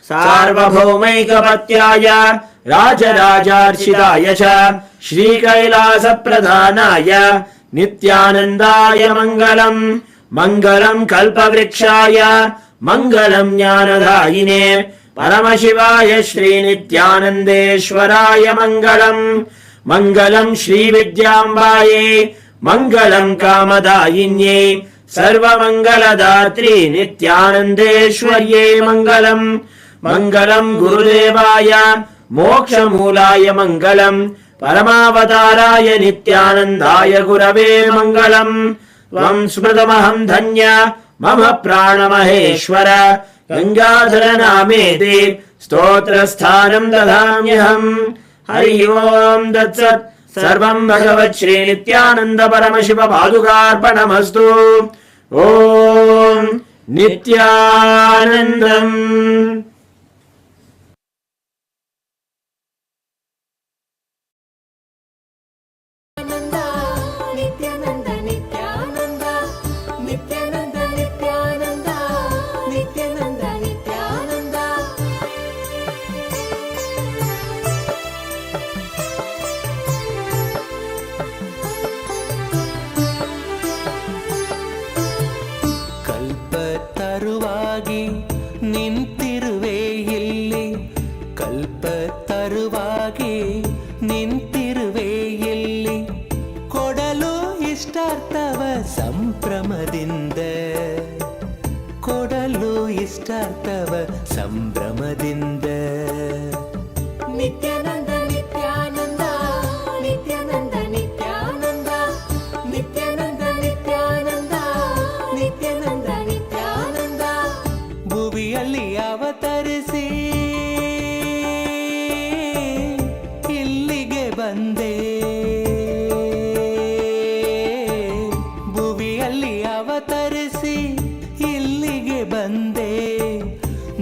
S8: सार्वभौमैकपत्याय राजराजार्चिताय च श्रीकैलासप्रधानाय नित्यानन्दाय मङ्गलम् मङ्गलम् कल्पवृक्षाय मङ्गलम् ज्ञानदायिने परमशिवाय श्रीनित्यानन्देश्वराय मङ्गलम् मङ्गलम् श्रीविद्याम्बायै मङ्गलम् कामदायिन्यै सर्वमङ्गलदात्री नित्यानन्देश्वर्यै मङ्गलम् मङ्गलम् गुरुदेवाय मोक्षमूलाय मङ्गलम् परमावताराय नित्यानन्दाय गुरवे मङ्गलम् त्वम् स्मृतमहम् धन्य मम प्राणमहेश्वर गङ्गाधर नामेति स्तोत्रस्थानम् ददाम्यहम् हरि ओम् तत्सत् सर्वम् भगवत् श्री नित्यानन्द परमशिव पादुकार्पणमस्तु ओम् नित्यानन्दम्
S2: नित्यानन्द नित्यानन्द नित्यानन्द नित्यानन्द नित्यानन्द नित्यानन्द
S9: ಕಲ್ಪತರುವಾಗಿ ನಿಂತಿರುವೆ ಇಲ್ಲಿ ಕಲ್ಪತರುವಾಗಿ ನಿಂತಿರುವೆ ಇಲ್ಲಿ ಕೊಡಲು ಇಷ್ಟಾರ್ಥವ ಸಂಭ್ರಮದಿಂದ ಕೊಡಲು ಇಷ್ಟಾರ್ಥವ ಸಂಭ್ರಮದಿಂದ
S2: ನಿತ್ಯಾನಂದ ನಿತ್ಯಾನಂದ ನಿತ್ಯಾನಂದ ನಿತ್ಯಾನಂದ ನಿತ್ಯಾನಂದ ನಿತ್ಯಾನಂದ ನಿತ್ಯಾನಂದ ನಿತ್ಯಾನಂದ
S9: ಭುವಿಯಲ್ಲಿ ಅವತರಿಸಿ ಇಲ್ಲಿಗೆ ಬಂದೆ ಭುವಿಯಲ್ಲಿ ಅವತರಿಸಿ ಇಲ್ಲಿಗೆ ಬಂದೆ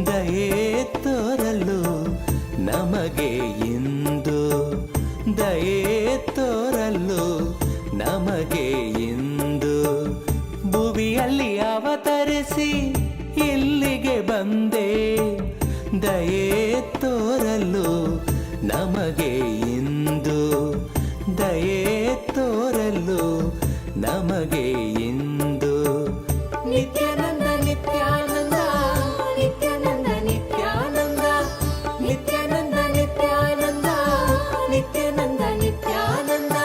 S9: ದಯೆ ತೋರಲು ನಮಗೆ ಇಂದು ದಯೆ ತೋರಲು ನಮಗೆ ಇಂದು ಭುವಿಯಲ್ಲಿ ಅವತರಿಸಿ ಇಲ್ಲಿಗೆ ಬಂದೆ ದಯೆ ತೋರಲು ನಮಗೆ ಇಂದು ದಯೆ ತೋರಲು ನಮಗೆ ಇಂದು
S2: Nithyananda Nithyananda Nithyananda Nithyananda Nithyananda Nithyananda Nithyananda Nithyananda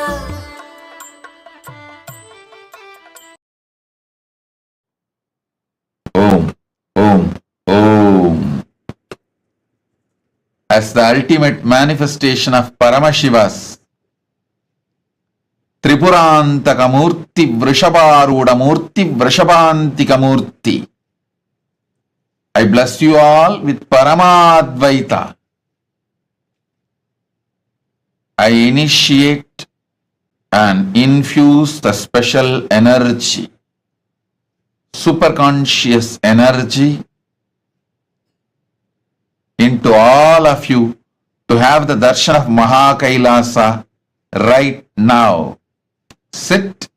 S10: Om, Om, Om. As the ultimate manifestation of Paramashiva's Tripurantaka Murthy Vrishabharuda Murthy Vrishabhantika Murthy, I bless you all with Paramadvaita. I initiate and infuse the special energy, superconscious energy, into all of you to have the darshan of Mahakailasa right now. Sit,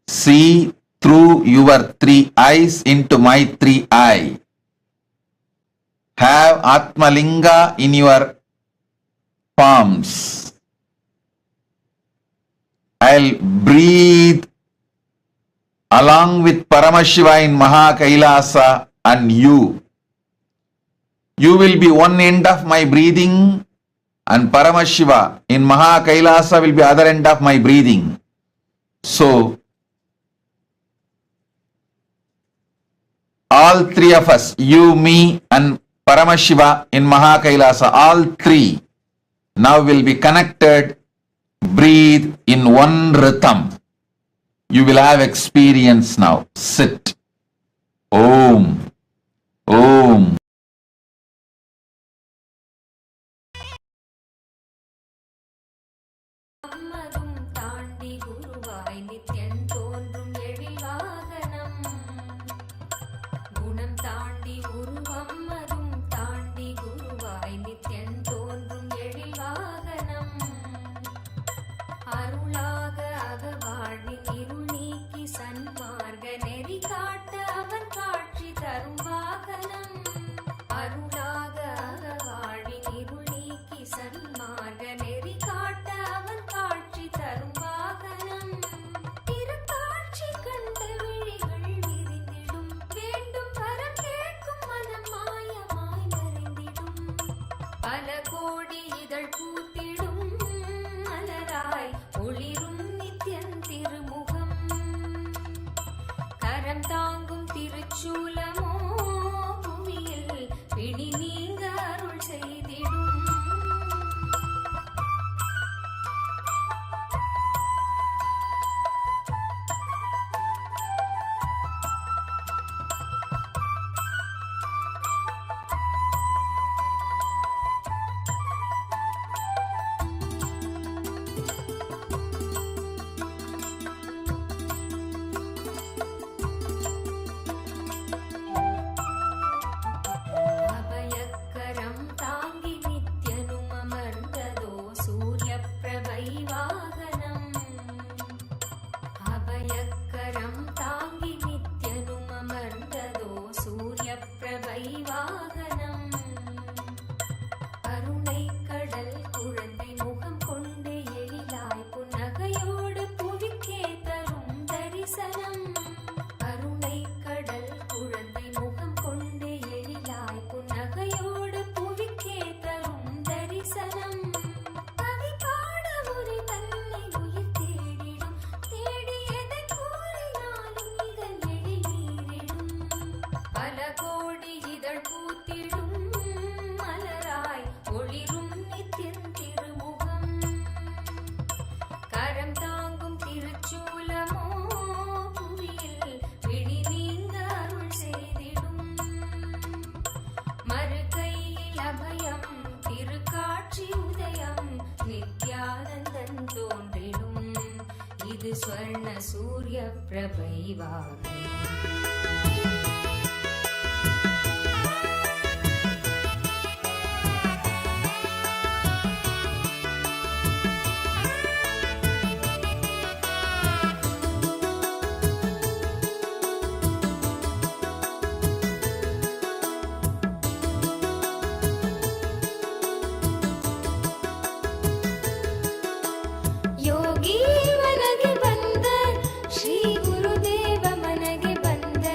S10: see through your three eyes into my three eyes. Have Atmalinga in your palms. I'll breathe along with Paramashiva in Mahakailasa and you. You will be one end of my breathing and Paramashiva in Mahakailasa will be other end of my breathing. So, all three of us, you, me and Paramashiva in Mahakailasa, all three now will be connected, breathe in one rhythm. You will have experience now. Sit. Om. Om.
S2: அம்மதும் தாண்டி குருவாய் நித்யன் தோன்றும் எழில் வாகனம் குணம் தாண்டி உருவம்மதும் தாண்டி குருவாய் நித்யன் தோன்றும் எழில் வாகனம் அருளாக அகவாழ்வின் இருள் நீக்கி வாகனம். கருணை கடல் குழந்தை முகம் கொண்டு எழிலாய் புன்னகையோடு புவிக்கே தரும் தரிசனம். கருணை கடல் குழந்தை முகம் கொண்டு எழிலாய் புன்னகையோடு புவிக்கே தரும் தரிசனம். கவி பாட முறை தன்னை உயிர் தேடிடும், தேடியதை கூறினாலும் இதன் எழில் நீரிடும். பல கோடி இதழ் பூத்திடும் மலராய் ஒளிரும் நித்தியன் திருமுகம். கரம் தாங்கும் திருச்சூலமோ புவியில் விழி நீங்க அருள் செய்திடும். மறுகையில் அபயம் திருக்காட்சி உதயம் நித்யானந்தன் தோன்றிடும். இது ஸ்வர்ண சூரிய பிரபை வாகனம். ಯೋಗಿ ಮನಗೆ ಬಂದ ಶ್ರೀ ಗುರುದೇವ ಮನಗೆ ಬಂದ.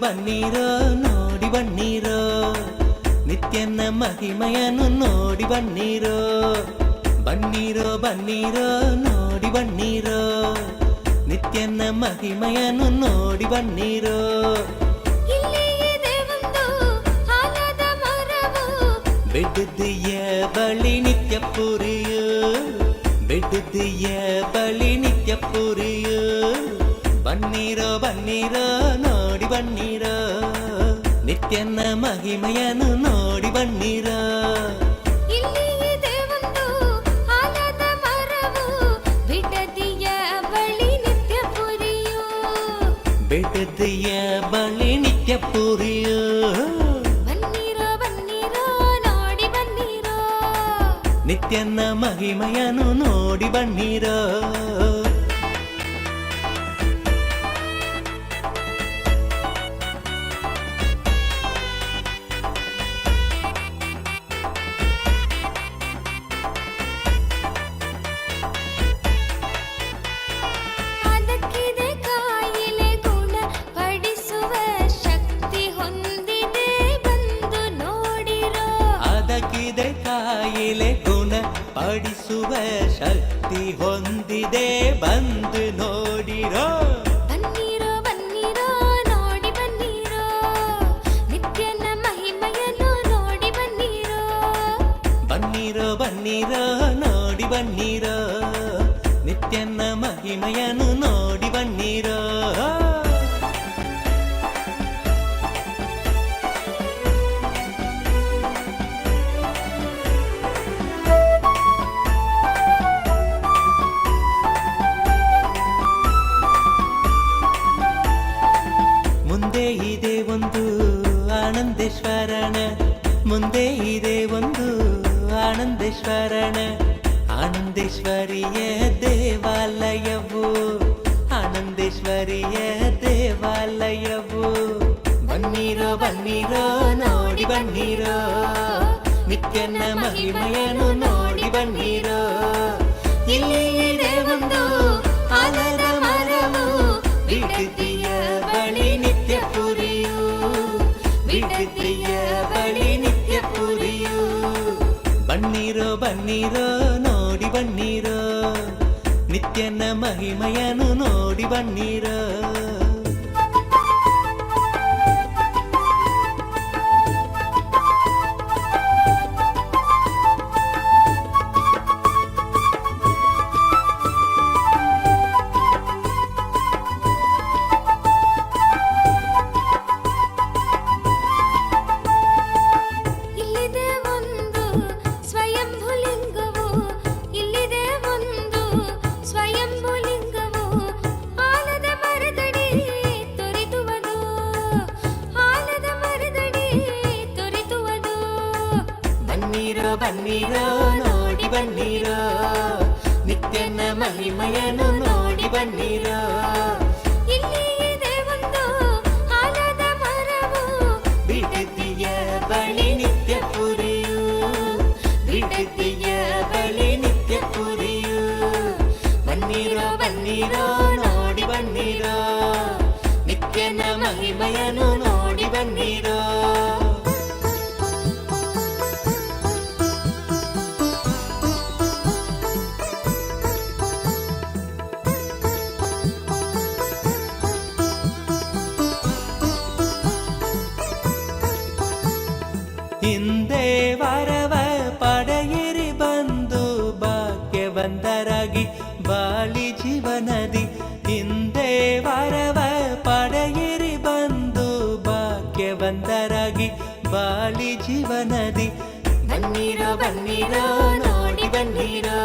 S9: ಬನ್ನಿರೋ ನೋಡಿ ಬನ್ನಿರೋ ನಿತ್ಯನ ಮಹಿಮೆಯನ್ನು ನೋಡಿ ಬನ್ನಿರೋ ಬನ್ನಿರೋ ಬನ್ನಿರೋ ನೋಡಿ ಬನ್ನಿರೋ ನಿತ್ಯನ ಮಹಿಮೆಯನ್ನು ನೋಡಿ ಬನ್ನಿರೋ ಬಿಡುದಿಯ ಬಳಿ ನಿತ್ಯ ಪುರಿಯು ಬಿಡುದಿಯ ಬಳಿ ನಿತ್ಯ ಪುರಿಯು ಬನ್ನಿರೋ ಬನ್ನಿರೋ ನೋಡಿ ಬನ್ನಿರೋ ನಿತ್ಯನ ಮಹಿಮೆಯನ್ನು ನೋಡಿ ಬನ್ನಿರೋ ಬಿಡುದಿಯ ಬಳಿ ನಿತ್ಯ ಪುರಿಯು ನಿತ್ಯನ ಮಹಿಮೆಯನ್ನು ನೋಡಿ ಬನ್ನಿರೋ ಕಾಯಿಲೆ ಗುಣ ಪಡಿಸುವ ಶಕ್ತಿ ಹೊಂದಿದೆ ಬಂದು ನೋಡಿರೋ
S2: ಬನ್ನಿರೋ ಬನ್ನಿರೋ ನೋಡಿ ಬನ್ನಿರೋ ನಿತ್ಯನ ಮಹಿಮೆಯನ್ನು ನೋಡಿ ಬನ್ನಿರೋ
S9: ಬನ್ನಿರೋ ಬನ್ನಿರೋ ನೋಡಿ ಬನ್ನಿರೋ ನಿತ್ಯನ ಮಹಿಮೆಯನ್ನು ನೋಡಿ ಬನ್ನಿರೋ ಮುಂದೆ ಇದೆ ಒಂದು ಆನಂದೇಶ್ವರನ ಮುಂದೆ ಇದೆ ಒಂದು ಆನಂದೇಶ್ವರನ ಆನಂದೇಶ್ವರಿಯ ದೇವಾಲಯವು ಆನಂದೇಶ್ವರಿಯ ದೇವಾಲಯವು ಬನ್ನಿರೋ ಬನ್ನಿರೋ ನೋಡಿ ಬನ್ನಿರೋ ನಿತ್ಯನ ಮಹಿಮೆಯನ್ನು ನೋಡಿ ಬನ್ನಿರೋ ಇಲ್ಲಿ ಇದೆ ಒಂದು ಆಲದ ಮರವು ಬಿಡುದಿಯ ಬಳಿ ನಿತ್ಯ ಪುರಿಯು ಬಿಡುದಿಯ ಬಳಿ ನಿತ್ಯ ಪುರಿಯು ಬನ್ನಿರೋ ಬನ್ನಿರೋ ನೋಡಿ ಬನ್ನಿರೋ ನಿತ್ಯನ ಮಹಿಮೆಯನ್ನು ನೋಡಿ ಬನ್ನಿರೋ ಬನ್ನಿರೋ ನೋಡಿ ಬನ್ನಿರೋ ನಿತ್ಯನ ಮಹಿಮೆಯನ್ನು ನೋಡಿ ಬನ್ನಿರೋ
S2: ಇಲ್ಲಿ ಇದೆ ಒಂದು ಆಲದ ಮರವು
S9: ಬಿಡುದಿಯ ಬಳಿ ನಿತ್ಯ ಪುರಿಯು ಬಿಡುದಿಯ ಬಳಿ ನಿತ್ಯ ಪುರಿಯು ಬನ್ನಿರೋ ಬನ್ನಿರೋ ನೋಡಿ ಬನ್ನಿರೋ ನಿತ್ಯನ ಮಹಿಮೆಯನ್ನು ನೋಡಿ ಬನ್ನಿರೋ ಹಿಂದೆ ವರವ ಪಡೆಯಿರಿ ಬಂದು ಭಾಗ್ಯವಂತರಾಗಿ ಬಾಳಿ ಜೀವನದಿ ಹಿಂದೆ ವರವ ಪಡೆಯಿರಿ ಬಂದು ಭಾಗ್ಯವಂತರಾಗಿ ಬಾಳಿ ಜೀವನದಿ ಬನ್ನಿರೋ ಬನ್ನಿರೋ ನೋಡಿ ಬನ್ನಿರೋ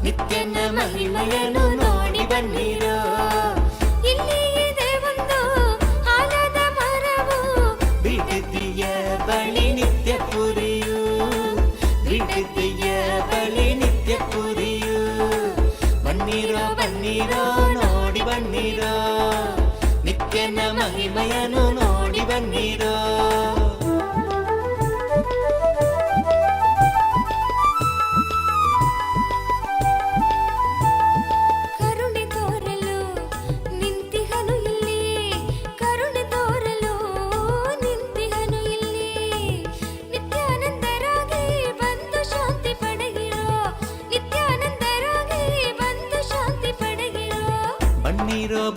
S9: ನಿತ್ಯನ ಮಹಿಮೆಯನ್ನು ನೋಡಿ ಬನ್ನಿರೋ
S2: ಇಲ್ಲಿ ಇದೆ ಒಂದು ಆಲದ ಮರವು
S9: ಬಿಡುದಿಯ ಬಳಿ ನಿತ್ಯ ಪುರಿಯು ಬಿಡುದಿಯ ಬಳಿ ನಿತ್ಯ ಪುರಿಯು ಬನ್ನಿರೋ ಬನ್ನಿರೋ ನೋಡಿ ಬನ್ನಿರೋ ನಿತ್ಯನ ಮಹಿಮೆಯನ್ನು ನೋಡಿ ಬನ್ನಿರೋ
S2: ಕರುಣೆ ತೋರಲು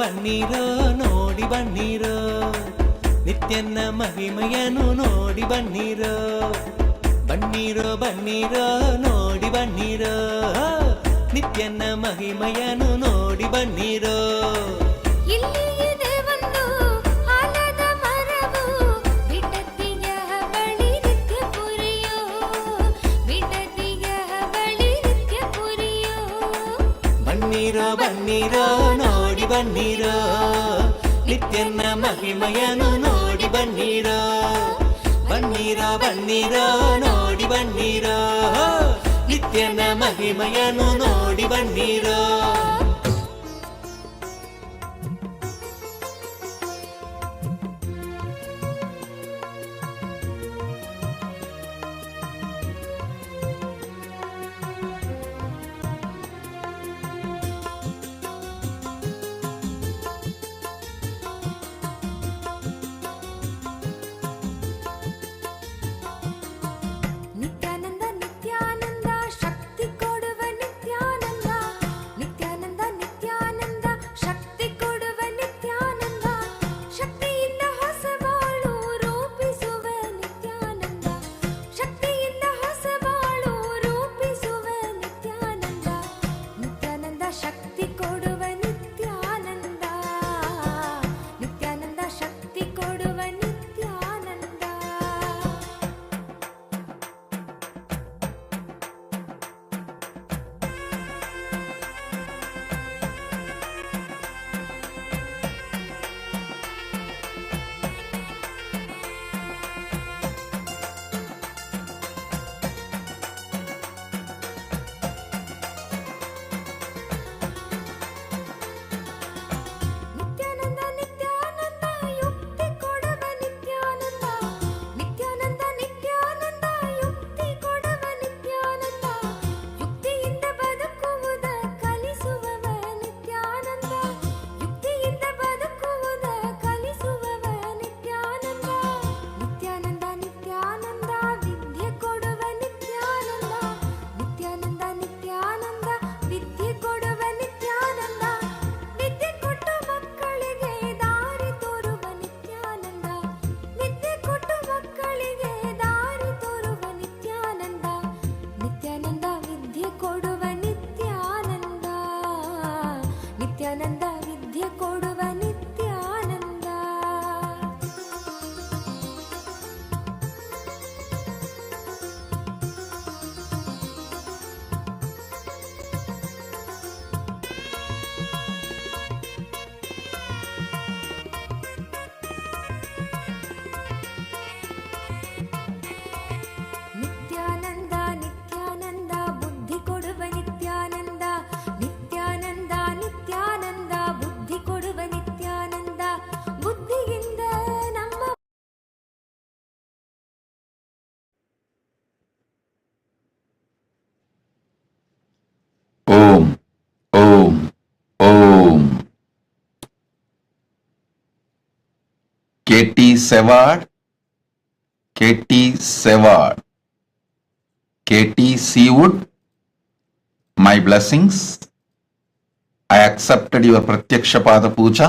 S9: ಬನ್ನಿರೋ ನೋಡಿ ಬನ್ನಿರೋ ನಿತ್ಯನ ಮಹಿಮೆಯನ್ನು ನೋಡಿ ಬನ್ನಿರೋ ಬನ್ನಿರೋ ಬನ್ನಿರೋ ನೋಡಿ ಬನ್ನಿರೋ ನಿತ್ಯನ ಮಹಿಮೆಯನ್ನು ನೋಡಿ ಬನ್ನಿರೋ
S2: ಇಲ್ಲಿ ಇದೆ ಒಂದು ಆಲದ ಮರವು ಬಿಡದಿಯ ಬಳಿ ನಿತ್ಯ ಪುರಿಯೋ ಬಿಡದಿಯ ಬಳಿ ನಿತ್ಯ ಪುರಿಯೋ
S9: ಬನ್ನಿರೋ ಬನ್ನಿರೋ ನೋಡಿ ಬನ್ನಿರೋ ನಿತ್ಯನ ಮಹಿಮೆಯನ್ನು ನೋಡಿ ಬನ್ನಿರೋ ಬನ್ನಿರೋ ಬನ್ನಿರೋ ನೋಡಿ ಬನ್ನಿರೋ ನಿತ್ಯನ ಮಹಿಮೆಯನ್ನು ನೋಡಿ ಬನ್ನಿರೋ
S2: ನಿತ್ಯಾನಂದ ನಿತ್ಯಾನಂದ ಶಕ್ತಿ ಕೊಡುವ ನಿತ್ಯಾನಂದ ನಿತ್ಯಾನಂದ ನಿತ್ಯಾನಂದ ಶಕ್ತಿ ಕೊಡುವ ನಿತ್ಯಾನಂದ ಶಕ್ತಿಯಿಂದ ಹೊಸ ಬಾಳು ರೂಪಿಸುವ ನಿತ್ಯಾನಂದ ಶಕ್ತಿಯಿಂದ ಹೊಸ ಬಾಳು ರೂಪಿಸುವ ನಿತ್ಯಾನಂದ ನಿತ್ಯಾನಂದ ಶಕ್ತಿ ಕೊಡುವ ನಿತ್ಯಾನಂದ ನಿತ್ಯಾನಂದ ಶಕ್ತಿ ಕೊಡುವ ನಿತ್ಯಾನಂದ ನಿತ್ಯಾನಂದ ನಿತ್ಯಾನಂದ ಯುಕ್ತಿ ಕೊಡುವ ನಿತ್ಯಾನಂದ ನಿತ್ಯಾನಂದ ನಿತ್ಯಾನಂದ ಯುಕ್ತಿ ಕೊಡುವ ನಿತ್ಯಾನಂದ ಯುಕ್ತಿಯಿಂದ ಬದುಕುವುದ ಕಲಿಸುವವ ನಿತ್ಯಾನಂದ ಯುಕ್ತಿಯಿಂದ ಬದುಕುವುದ ಕಲಿಸುವವ ನಿತ್ಯಾನಂದ ನಿತ್ಯಾನಂದ ನಿತ್ಯಾನಂದ ವಿದ್ಯೆ ಕೊಡುವ ನಿತ್ಯಾನಂದ ನಿತ್ಯಾನಂದ ನಿತ್ಯಾನಂದ ವಿದ್ಯೆ ಕೊಡುವ ನಿತ್ಯಾನಂದ ವಿದ್ಯೆ ಕೊಟ್ಟು ಮಕ್ಕಳಿಗೆ ದಾರಿ ತೋರುವ ನಿತ್ಯಾನಂದ ವಿದ್ಯೆ ಕೊಟ್ಟು ಮಕ್ಕಳಿಗೆ ದಾರಿ ತೋರುವ ನಿತ್ಯಾನಂದ ನಿತ್ಯಾನಂದ ವಿದ್ಯೆ ಕೊಡುವ ನಿತ್ಯಾನಂದ ನಿತ್ಯಾನಂದ ವಿದ್ಯೆ ಕೊಡುವ ನಿತ್ಯಾನಂದ ನಿತ್ಯಾನಂದ ನಿತ್ಯಾನಂದ ಬುದ್ಧಿ ಕೊಡುವ ನಿತ್ಯಾನಂದ ನಿತ್ಯಾನಂದ ನಿತ್ಯಾನಂದ ಬುದ್ಧಿ ಕೊಡುವ ನಿತ್ಯಾನಂದ ಬುದ್ಧಿಯಿಂದ ನಮ್ಮ
S10: ಓಂ ಓಂ ಓಂ KT Sevard, KT Sevard, KT Seawood, my blessings. I accepted your Pratyaksha Pada Puja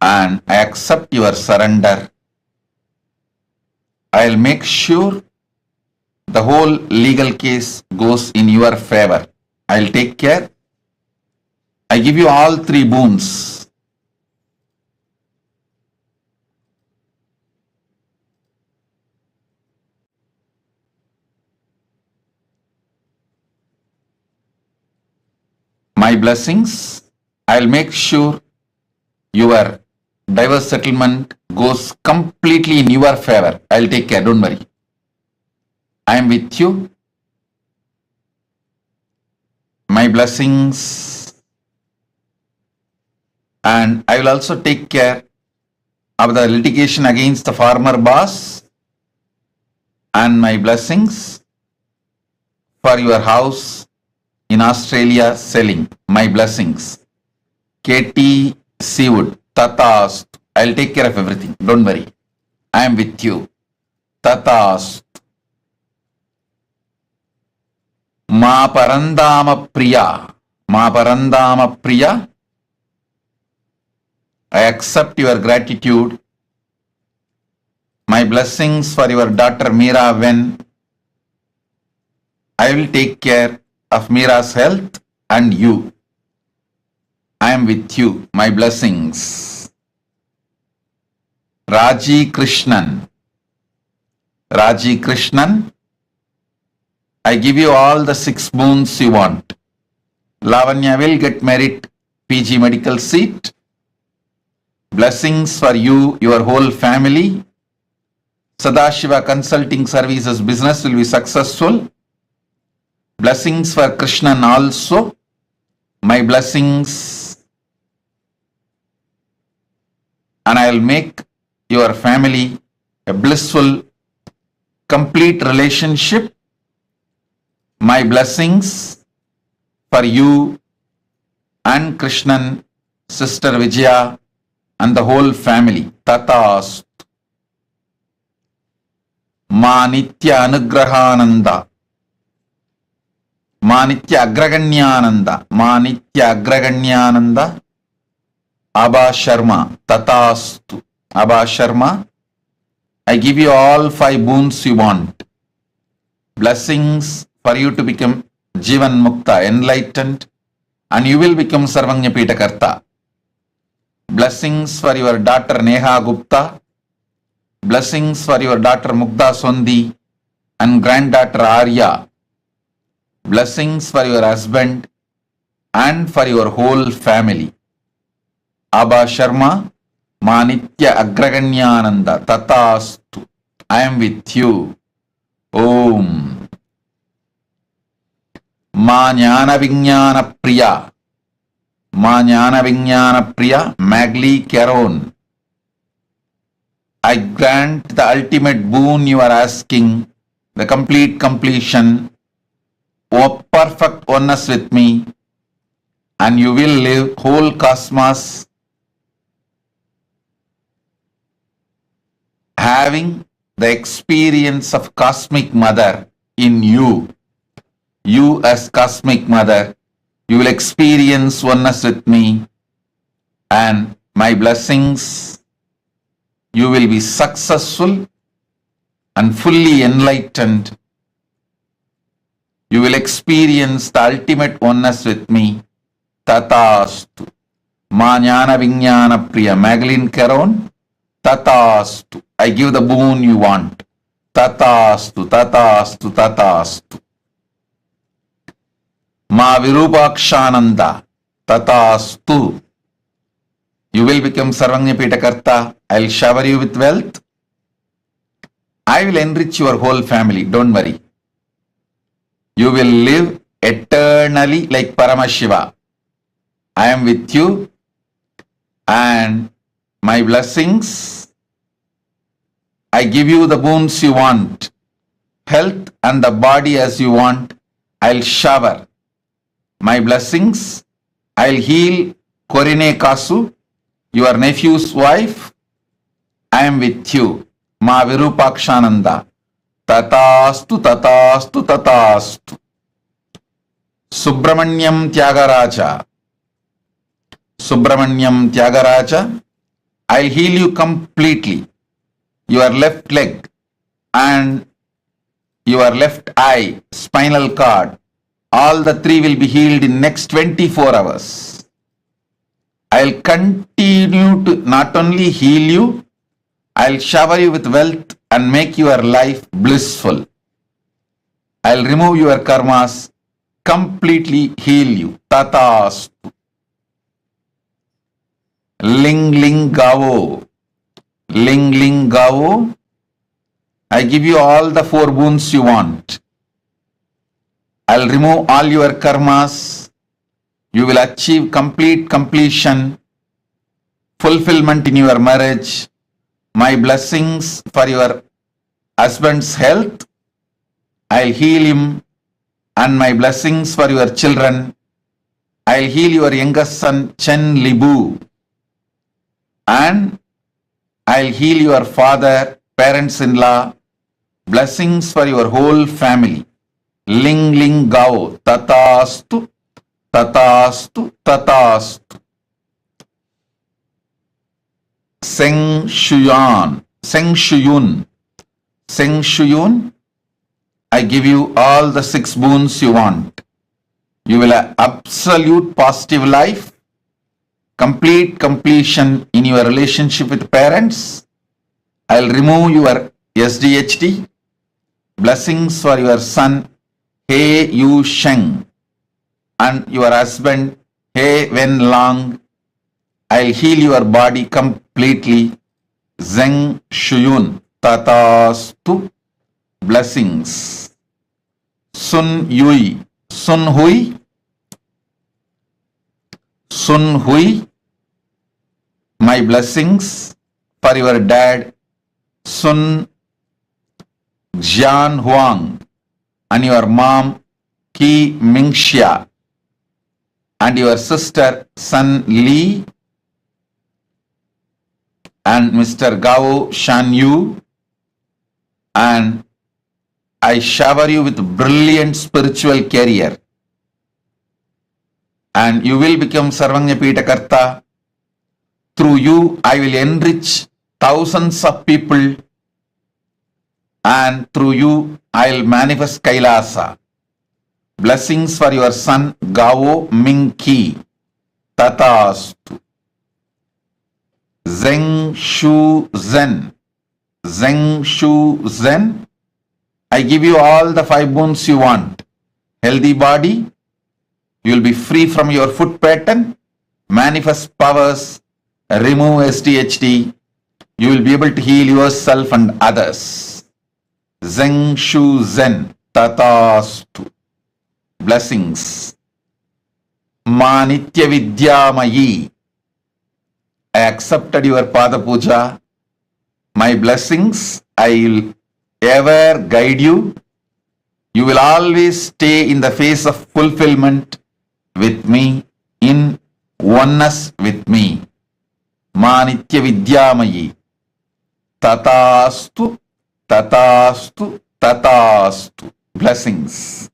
S10: and I accept your surrender. I'll make sure the whole legal case goes in your favor. I'll take care. I give you all three boons. My blessings, I'll make sure your divorce settlement goes completely in your favor. I'll take care, don't worry. I am with you. My blessings, and I will also take care of the litigation against the former boss, and my blessings for your house in Australia selling. My blessings. KT Seawood, Tatast. I'll take care of everything. Don't worry. I am with you. Tatast. Ma Parandama Priya. Ma Parandama Priya. I accept your gratitude. My blessings for your daughter Meera when I will take care of Meera's health and you. I am with you. My blessings. Raji Krishnan. Raji Krishnan, I give you all the 6 boons you want. Lavanya will get merit PG medical seat. Blessings for you, your whole family. Sadashiva Consulting Services business will be successful. Blessings for Krishnan also. My blessings. And I will make your family a blissful, complete relationship. My blessings for you and Krishnan, sister Vijaya, and the whole family. Tatast. Ma Nitya Anugrahananda. Ma Nitya Agraganyananda. Ma Nitya Agraganyananda. Abha Sharma. Tatastu. Abha Sharma, I give you all 5 boons you want. Blessings for you to become Jivan Mukta, enlightened, and you will become Sarvanya Pitakarta. Blessings for your daughter Neha Gupta. Blessings for your daughter Mukta Sondi and granddaughter Arya. Blessings for your husband and for your whole family. Abha Sharma, Ma Nitya Agraganyananda Tatastu. I am with you. Om. Ma Jnana Vijnana Priya. Ma Jnana Vijnana Priya Magli Caron. I grant the ultimate boon you are asking, the complete completion, O perfect oneness with me, and you will live whole cosmos having the experience of Cosmic Mother in you. You as Cosmic Mother, you will experience oneness with me, and my blessings, you will be successful and fully enlightened. You will experience the ultimate oneness with me. Tatastu. Ma Jnana Vijnana Priya Magdalene Caron. Tatastu. I give the boon you want. Tatastu, Tatastu, Tatastu. Ma Virupakshananda. Tatastu. You will become Sarvanya Pitakarta. I will shower you with wealth. I will enrich your whole family. Don't worry. You will live eternally like Paramashiva. I am with you, and my blessings, I give you the boons you want, health and the body as you want. I'll shower my blessings. I'll heal Korine Kasu, your nephew's wife. I am with you. Ma Virupakshananda. Tatastu, Tatastu, Tatastu. Subramanyam Tyagaraja. Subramanyam Tyagaraja. I'll heal you completely. Your left leg and your left eye, spinal cord, all the 3 will be healed in next 24 hours. I'll continue to not only heal you, I'll shower you with wealth and make your life blissful. I'll remove your karmas, completely heal you. Tatastu. Ling Ling Gavo. Ling Ling Gavo. I give you all the 4 boons you want. I'll remove all your karmas. You will achieve complete completion, fulfillment in your marriage. My blessings for your husband's health. I'll heal him, and my blessings for your children. I'll heal your youngest son Chen Libu, and I'll heal your father, parents-in-law. Blessings for your whole family. Ling Ling Gao. Tatastu, Tatastu, Tatastu. Seng Shuyun. Seng Shuyun. Seng Shuyun. I give you all the 6 boons you want. You will have absolute positive life, complete completion in your relationship with parents. I'll remove your SDHD. Blessings for your son, He Yu Sheng, and your husband, He Wen Lang. I'll heal your body completely. Zeng Shuyun. Tatastu. Blessings. Sun Yui. Sun Hui. Sun Hui. My blessings for your dad, Sun Jian Huang, and your mom, Ki Mingxia, and your sister, Sun Li, and Mr. Gao Shan Yu, and I shower you with brilliant spiritual career, and you will become Sarvanya Karta. Through you, I will enrich thousands of people, and through you, I'll manifest Kailasa. Blessings for your son, Gao Mingki. Tatastu. Zeng Shu Zen. Zeng Shu Zen. I give you all the 5 boons you want. Healthy body. You will be free from your foot pattern. Manifest powers. Remove SDHD. You will be able to heal yourself and others. Zeng Shu Zen. Tatastu. Blessings. Ma Nitya Vidyamayi. I accepted your Pada Puja. My blessings, I will ever guide you. You will always stay in the phase of fulfillment with me, in oneness with me. Ma Nitya Vidyamayi. Tatastu, Tatastu, Tatastu. Blessings.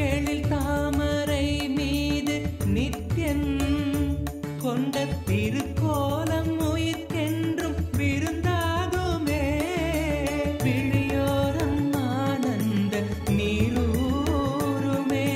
S9: எழில் தாமரை மீது நித்யன் கொண்ட திருக்கோலம் உயிர்க்கென்றும் விருந்தாகுமே. விழியோரம் ஆனந்த நீரூருமே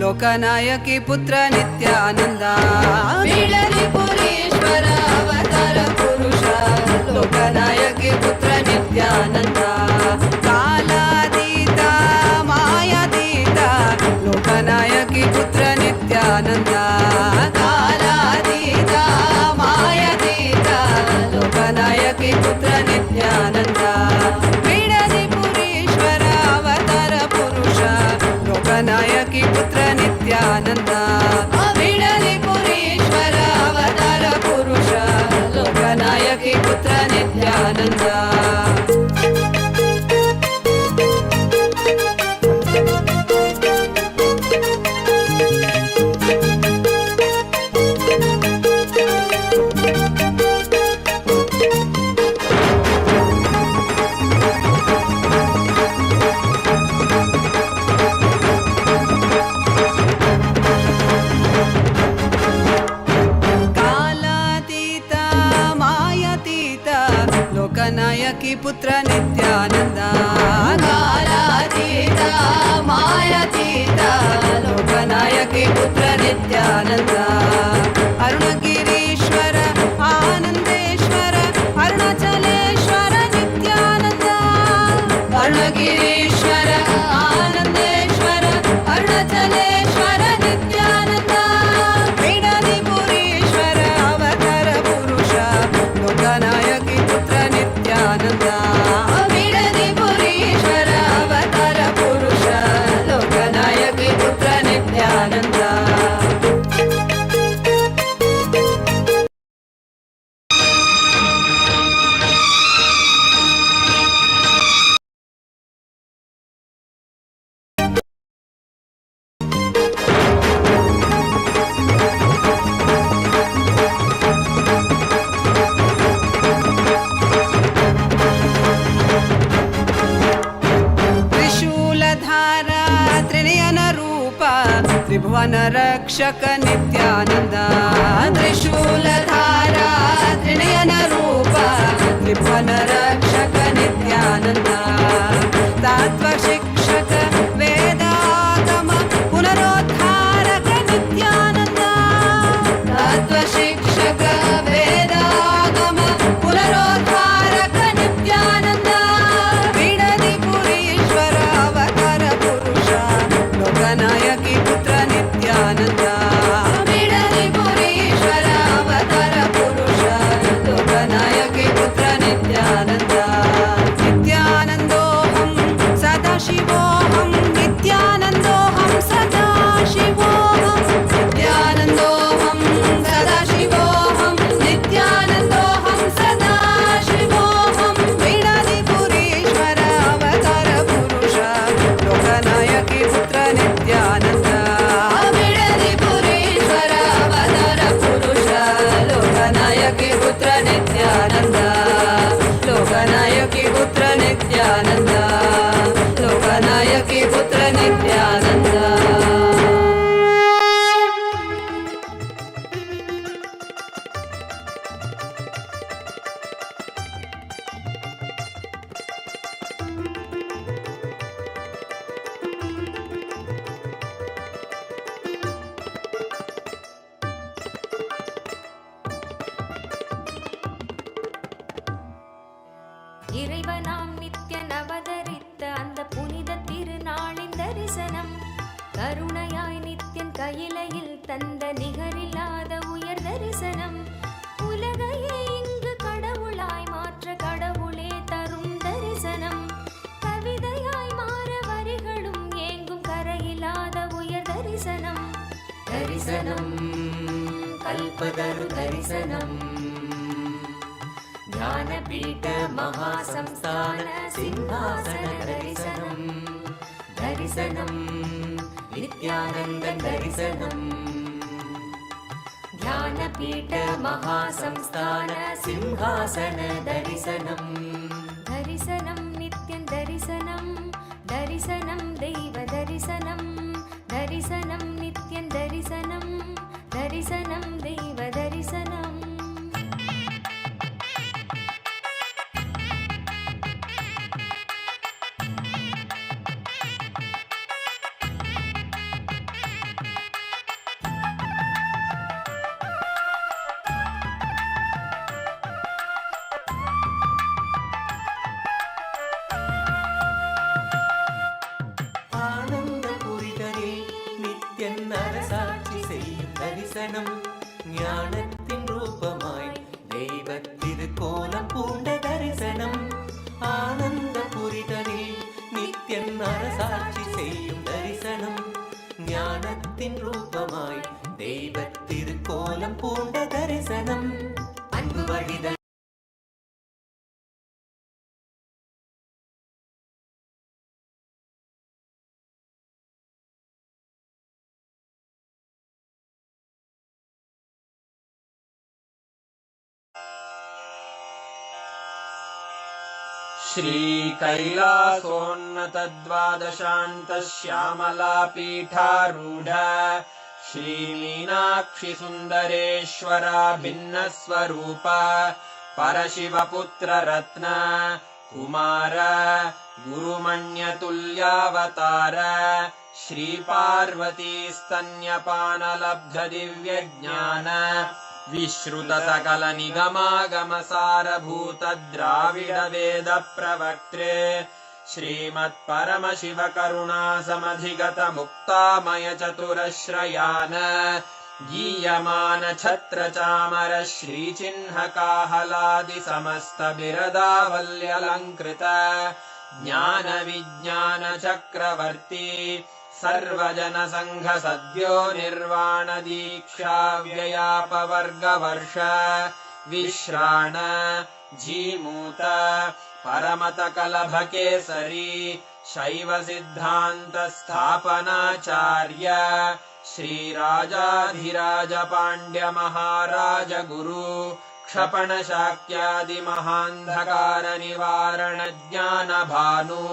S11: ಲೋಕನಾಯಕಿ ಪುತ್ರ ನಿತ್ಯಾನಂದ ಬಿಡಲಿ ಪುರೀಶ್ವರ ಅವತಾರ ಪುರುಷ ಲೋಕನಾಯಕಿ ಪುತ್ರ ನಿತ್ಯಾನಂದ ಕಾಲಾತೀತ ಮಾಯಾತೀತ ಲೋಕನಾಯಕಿ ಪುತ್ರ ನಿತ್ಯಾನಂದ ಕಾಲಾತೀತ ಮಾಯಾತೀತ ಲೋಕನಾಯಕಿ ಪುತ್ರ ನಿತ್ಯಾನಂದ ಬಿಡಲಿ ಪುರೀಶ್ವರ ಅವತಾರ ಪುರುಷ ಲೋಕನಾಯಕಿ ಪುತ್ರ ನಿತ್ಯಾನಂದ ಬಿಡಲಿ ಪುರೀಶ್ವರ ಅವತಾರ ಪುರುಷ ಲೋಕನಾಯಕಿ ಪುತ್ರ ನಿತ್ಯಾನಂದ ಲೋಕನಾಯಕಿ ಪುತ್ರ ನಿತ್ಯಾನಂದ ಕಾಲಾತೀತ ಮಾಯಾತೀತ ಲೋಕನಾಯಕಿ ಪುತ್ರ ನಿತ್ಯಾನಂದ ಅರುಣಗಿರೀಶ್ವರ ಆನಂದೇಶ್ವರ ಅರುಣಾಚಲೇಶ್ವರ ನಿತ್ಯಾನಂದ ಅರುಣಗಿರೀಶ್ವರ ಆನಂದೇಶ್ವರ ಅರುಣಾಚಲೇಶ್ವರ ನಿತ್ಯಾನಂದ ಬಿಡಲಿ ಪುರೀಶ್ವರ ಅವತಾರ ಪುರುಷ ಲೋಕನಾಯಕಿ ಪುತ್ರ ನಿತ್ಯಾನಂದ ಬಿಡಲಿ ಪುರೀಶ್ವರ ಅವತಾರ ಪುರುಷ ಲೋಕನಾಯಕಿ ಪುತ್ರ ನಿತ್ಯಾನಂದ ತ್ರಿಭುವನ ರಕ್ಷಕ ನಿತ್ಯಾನಂದ ತ್ರಿಶೂಲಧಾರ ತ್ರಿನಯನ ರೂಪ ತ್ರಿಭುವನ ರಕ್ಷಕ ನಿತ್ಯಾನಂದ ತತ್ವ ಶಿಕ್ಷಕ ವೇದಾಗಮ ಪುನರೋದ್ಧಾರಕ ನಿತ್ಯಾನಂದ ತತ್ವ ಶಿಕ್ಷಕ ವೇದಾಗಮ ಪುನರೋದ್ಧಾರಕ ನಿತ್ಯಾನಂದ ಬಿಡದಿ ಪುರೀಶ್ವರ ಅವತಾರ ಪುರುಷ ಲೋಕನಾಯಕಿ ಪುತ್ರ ನಿತ್ಯಾನಂದ ಬಿಡಲಿ ಪುರೀಶ್ವರ ಅವತಾರ ಪುರುಷ ಲೋಕನಾಯಕಿ ಪುತ್ರ ನಿತ್ಯಾನಂದ ನಿತ್ಯಾನಂದೋಹಂ ಸದಾಶಿವೋಹಂ ನಿತ್ಯಾನಂದೋಹಂ ಸದಾಶಿವೋಹಂ ನಿತ್ಯಾನಂದೋಹಂ ಸದಾಶಿವೋಹಂ ನಿತ್ಯಾನಂದೋಹಂ ಸದಾಶಿವೋಹಂ ಬಿಡಲಿ ಪುರೀಶ್ವರ ಅವತಾರ ಪುರುಷ ಲೋಕನಾಯಕಿ ಪುತ್ರ ನಿತ್ಯಾನಂದ ಬಿಡಲಿ ಪುರೀಶ್ವರ ಅವತಾರ ಪುರುಷ ಲೋಕನಾಯಕಿ ಪುತ್ರ ನಿತ್ಯಾನಂದ ಲೋಕನಾಯಕಿ ಪುತ್ರ ನಿತ್ಯಾನಂದ ಲೋಕನಾಯಕಿ ಪುತ್ರ ನಿತ್ಯಾನಂದ
S2: இறைவனாம் நித்யன் அவதரித்த அந்த புனித திருநாளின் தரிசனம் கருணையாய் நித்யன் கையிலையில் தந்த நிகரில்லாத உயர் தரிசனம் உலகையே இங்கு கடவுளாய் மாற்ற கடவுளே தரும் தரிசனம் கவிதையாய் மாற வரிகளும் ஏங்கும் கரையில்லாத உயர் தரிசனம் தரிசனம் கல்பதரு தரிசனம் ಜ್ಞಾನಪೀಠ ಮಹಾಸಂಸ್ಥಾನ ಸಿಂಹಾಸನ ದರ್ಶನಂ ದರ್ಶನಂ ನಿತ್ಯಾನಂದ ದರ್ಶನಂ ಜ್ಞಾನಪೀಠ ಮಹಾಸಂಸ್ಥಾನ ಸಿಂಹಾಸನ ದರ್ಶನಂ ದರ್ಶನಂ ನಿತ್ಯಂ ದರ್ಶನಂ ದರ್ಶನಂ ದೈವ ದರ್ಶನಂ ದರ್ಶನಂ ನಿತ್ಯಂ ದರ್ಶನಂ ದರ್ಶನಂ ದೈವ ದರ್ಶನಂ
S9: தரிசனம் ஞானத்தின் ரூபமாய் தெய்வத்திருக்கோலம் பூண்ட தரிசனம் ஆனந்த புரிதலில் நித்தியன் அரசாட்சி செய்யும் தரிசனம் ஞானத்தின் ரூபமாய் தெய்வத்திருக்கோலம் பூண்ட தரிசனம் அன்பு வழிதல்
S8: श्रीकैलासोन्नतद्वादशान्तश्यामलापीठारूढ श्रीमीनाक्षि सुन्दरेश्वरा भिन्नस्वरूप परशिवपुत्ररत्न कुमार गुरुमण्यतुल्यावतार श्रीपार्वतीस्तन्यपानलब्धदिव्यज्ञान विश्रुत सकल निगमागमसारभूत द्राविड वेद प्रवक्त्रे श्रीमत्परमशिव करुणा समधिगत मुक्तामय चतुरश्रयान गीयमान छत्र चामर श्रीचिह्न काहलादि समस्त बिरदावल्यलङ्कृत ज्ञान विज्ञान चक्रवर्ती सर्वजन संघ सद्यो निर्वाण दीक्षा व्ययापवर्गवर्ष विश्राण जीमूत परमत कलभ केसरी शैव सिद्धांत स्थापनाचार्य श्रीराजाधिराज पांड्य महाराज गुरु क्षपण शाक्यादि महान्धकार निवारण ज्ञान भानु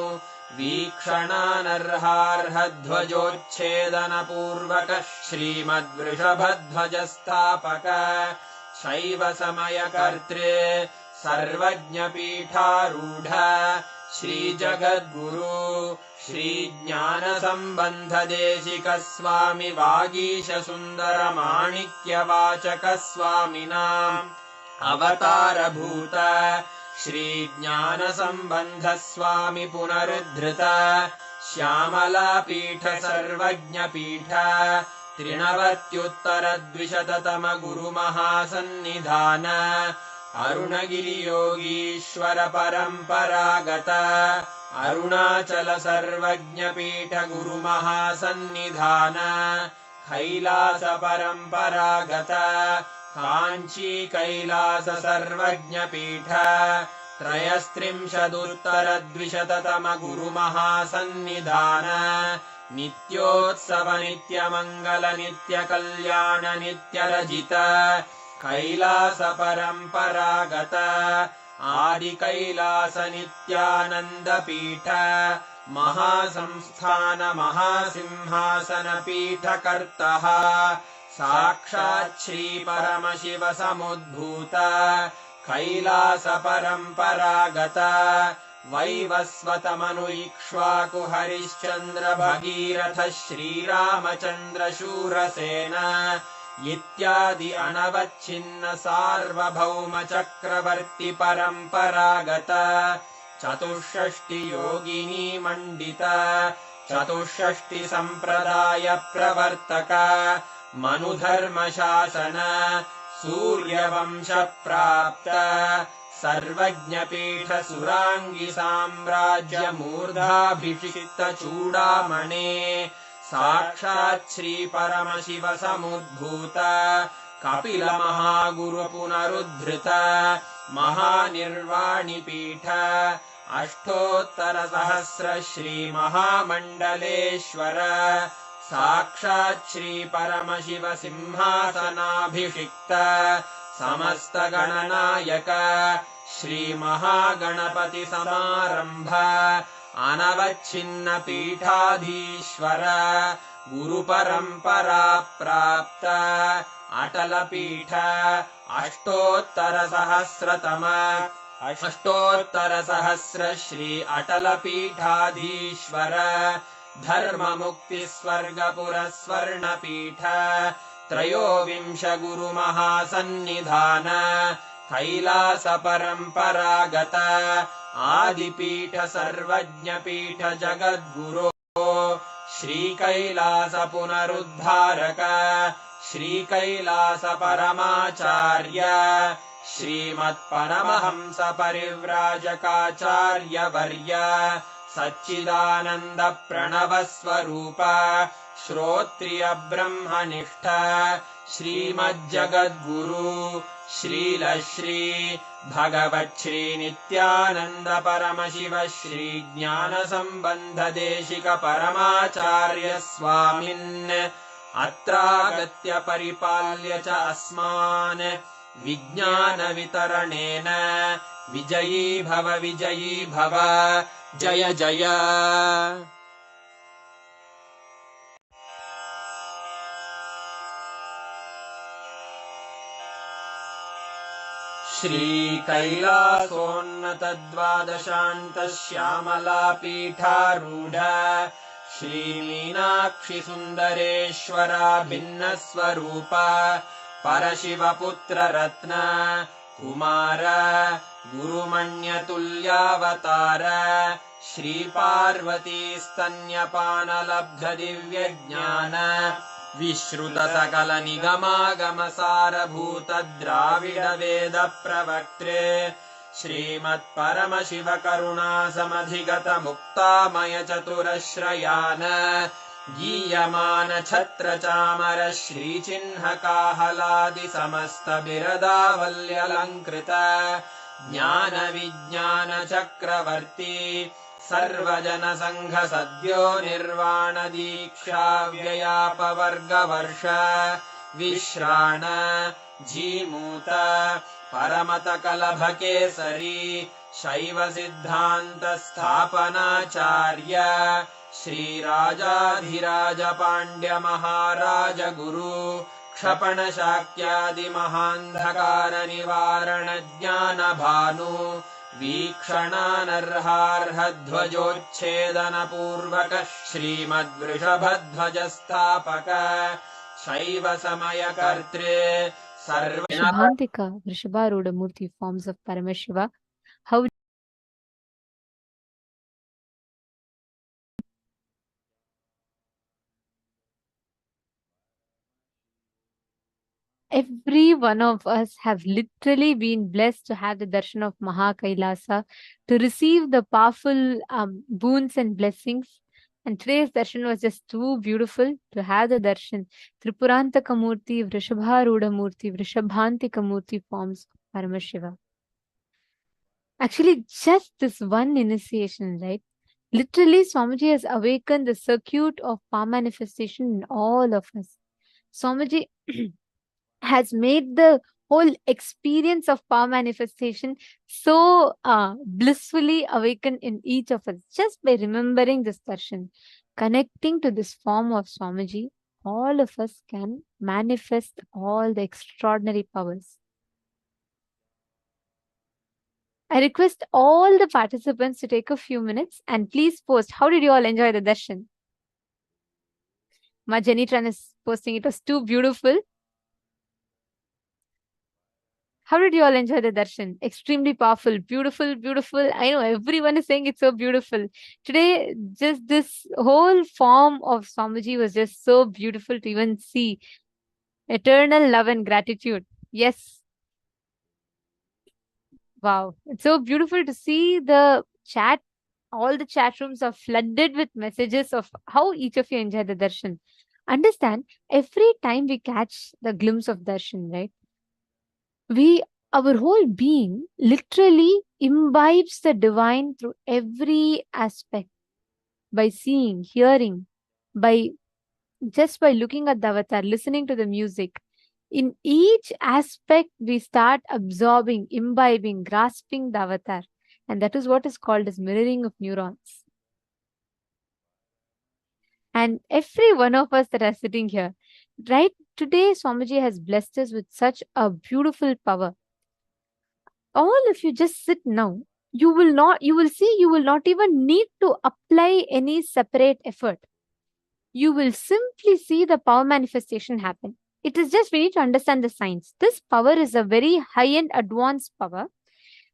S8: वीक्षणानर्हार्हध्वजोच्छेदन पूर्वक श्रीमद्वृषभध्वज स्थापक शैव समय कर्त्रे सर्वज्ञ पीठारूढ़ श्री जगद्गुरु श्री ज्ञान संबंध देशिक स्वामी वागीश सुंदर माणिक्य वाचक स्वामिनाम् अवतार भूत श्री ज्ञान संबंध स्वामी पुनरुद्धृत श्यामला पीठ सर्वज्ञ पीठ त्रिनवत्युत्तर द्विशततम गुरु महासन्निधान अरुणगिरि योगीश्वर परंपरागत अरुणाचल सर्वज्ञ पीठ गुरु महासन्निधान कैलास परंपरागत कांची कैलास सर्वज्ञ पीठ त्रयस्त्रिंशदुत्तर द्विशततम गुरु महासन्निधान नित्योत्सव नित्य मंगल नित्य कल्याण नित्य रजित कैलास परंपरागत आदि कैलास नित्यानंद पीठ महासंस्थान महासिंहासन पीठ कर्तः साक्षात् श्री परमशिव समुद्भूत कैलास परंपरागत वैवस्वत मनु इक्ष्वाकु हरिश्चंद्र भगीरथ श्रीरामचंद्र शूरसेन इत्यादि अनवच्छिन्न सार्वभौम चक्रवर्ती परंपरागत चतुष्षष्टि योगिनी मंडित चतुष्षष्टि संप्रदाय प्रवर्तक मनुधर्म शासन सूर्यवंश प्राप्त सर्वज्ञ पीठ सुरांगी साम्राज्य मूर्धाभिषिक्त चूड़ामणे साक्षात् श्री परमशिव समुद्भूत कपिल महागुरु पुनरुद्धृत महानिर्वाणि पीठ अष्टोत्तर सहस्र श्री महामंडलेश्वर साक्षात् श्री परमशिव सिंहासनाभिषिक्त समस्त गणनायक श्री महागणपति समारंभ अनवच्छिन्न पीठाधीश्वर गुरु परंपरा प्राप्त अटल पीठ अष्टोत्तर सहस्र श्री अटल पीठाधीश्वर धर्म मुक्ति स्वर्गपुर स्वर्ण पीठ त्रयोविंश गुरु महासन्निधान कैलास परंपरागत आदिपीठ सर्वज्ञ पीठ जगद्गुरो श्रीकैलासपुनरुद्धारक श्रीकैलासपरमाचार्य श्रीमत्परमहंसपरिव्राजकाचार्यवर्य सच्चिदानन्दप्रणवस्वरूप श्रोत्रियब्रह्मनिष्ठ श्रीमज्जगद्गुरु श्रीलश्री भगवच्छ्री नित्यानन्द परमशिव श्री ज्ञानसम्बन्धदेशिक परमाचार्य स्वामिन् अत्रागत्य परिपाल्य च अस्मान् विज्ञानवितरणेन विजयी भव जय जय। श्रीकैलासोन्नतद्वादशान्तश्यामलापीठारूढ श्रीमीनाक्षिसुन्दरेश्वरा भिन्नस्वरूप परशिवपुत्ररत्न कुमार गुरुमण्यतुल्यावतार श्रीपार्वतीस्तन्यपानलब्धदिव्यज्ञान विश्रुतसकलनिगमागमसारभूतद्राविडवेदप्रवक्त्रे श्रीमत्परमशिवकरुणासमधिगतमुक्तामयचतुरश्रयान् गीयमानछत्रचामर श्रीचिह्नकाहलादिसमस्तबिरदावल्यलङ्कृत ज्ञानविज्ञानचक्रवर्ती सर्वजनसङ्घसद्यो निर्वाणदीक्षाव्ययापवर्गवर्ष विश्राण जीमूत परमतकलभकेसरी शैवसिद्धान्तस्थापनाचार्य श्रीराजाधिराजपाण्ड्यमहाराजगुरु क्षपणशाक्यादिमहान्धकारनिवारणज्ञानभानु वीक्षणानर्हार्हध्वजोच्छेदनपूर्वक श्रीमद्वृषभध्वजस्थापक शैवसमयकर्त्रे सर्व
S3: Shubhantika, Vrishabharuda Murthy, forms of Paramashiva. How every one of us have literally been blessed to have the darshan of Mahakailasa, to receive the powerful boons and blessings. And today's darshan was just too beautiful to have the darshan. Tripurantaka Murthy, Vrishabharuda Murthy, Vrishabhantika Murthy forms of Paramashiva. Actually, just this one initiation, right? Literally, Swamiji has awakened the circuit of power manifestation in all of us. Swamiji has made the whole experience of power manifestation so blissfully awakened in each of us just by remembering this darshan. Connecting to this form of Swamiji, all of us can manifest all the extraordinary powers. I request all the participants to take a few minutes and please post, how did you all enjoy the darshan? Ma Jenitran is posting, it was too beautiful. How did you all enjoy the darshan? Extremely powerful, beautiful, beautiful. I know everyone is saying it's so beautiful. Today, just this whole form of Swamiji was just so beautiful to even see. Eternal love and gratitude. Yes. Wow. It's so beautiful to see the chat. All the chat rooms are flooded with messages of how each of you enjoy the darshan. Understand, every time we catch the glimpse of darshan, right? Our whole being literally imbibes the divine through every aspect by seeing, hearing, just by looking at the avatar, listening to the music. In each aspect, we start absorbing, imbibing, grasping the avatar. And that is what is called as mirroring of neurons. And every one of us that are sitting here, right today, Swamiji has blessed us with such a beautiful power. All of you just sit now. You will not even need to apply any separate effort. You will simply see the power manifestation happen. It is just we need to understand the science. This power is a very high-end advanced power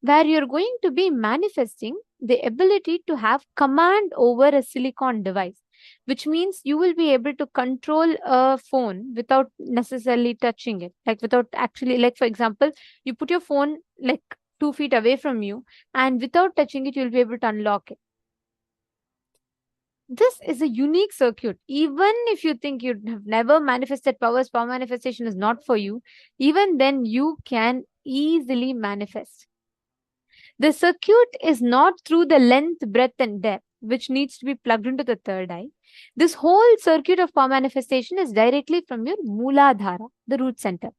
S3: where you're going to be manifesting the ability to have command over a silicon device. which means you will be able to control a phone without necessarily touching it. Like without actually, like for example, you put your phone like 2 feet away from you, and without touching it, you'll be able to unlock it. This is a unique circuit. Even if you think you have never manifested powers, power manifestation is not for you, even then you can easily manifest. The circuit is not through the length, breadth, and depth, which needs to be plugged into the third eye. This whole circuit of power manifestation is directly from your Mooladhara, the root center.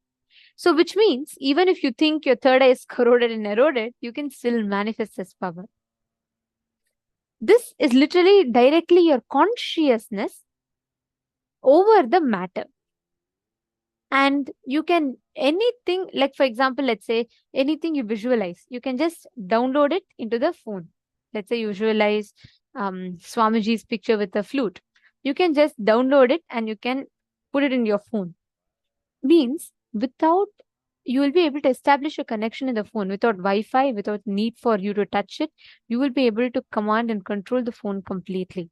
S3: So, which means even if you think your third eye is corroded and eroded, you can still manifest this power. This is literally directly your consciousness over the matter. And you can, anything, like for example, let's say anything you visualize, you can just download it into the phone. Let's say you visualize Swamiji's picture with a flute. You can just download it and you can put it in your phone. Means without, you will be able to establish a connection in the phone without Wi-Fi, without need for you to touch it. You will be able to command and control the phone completely.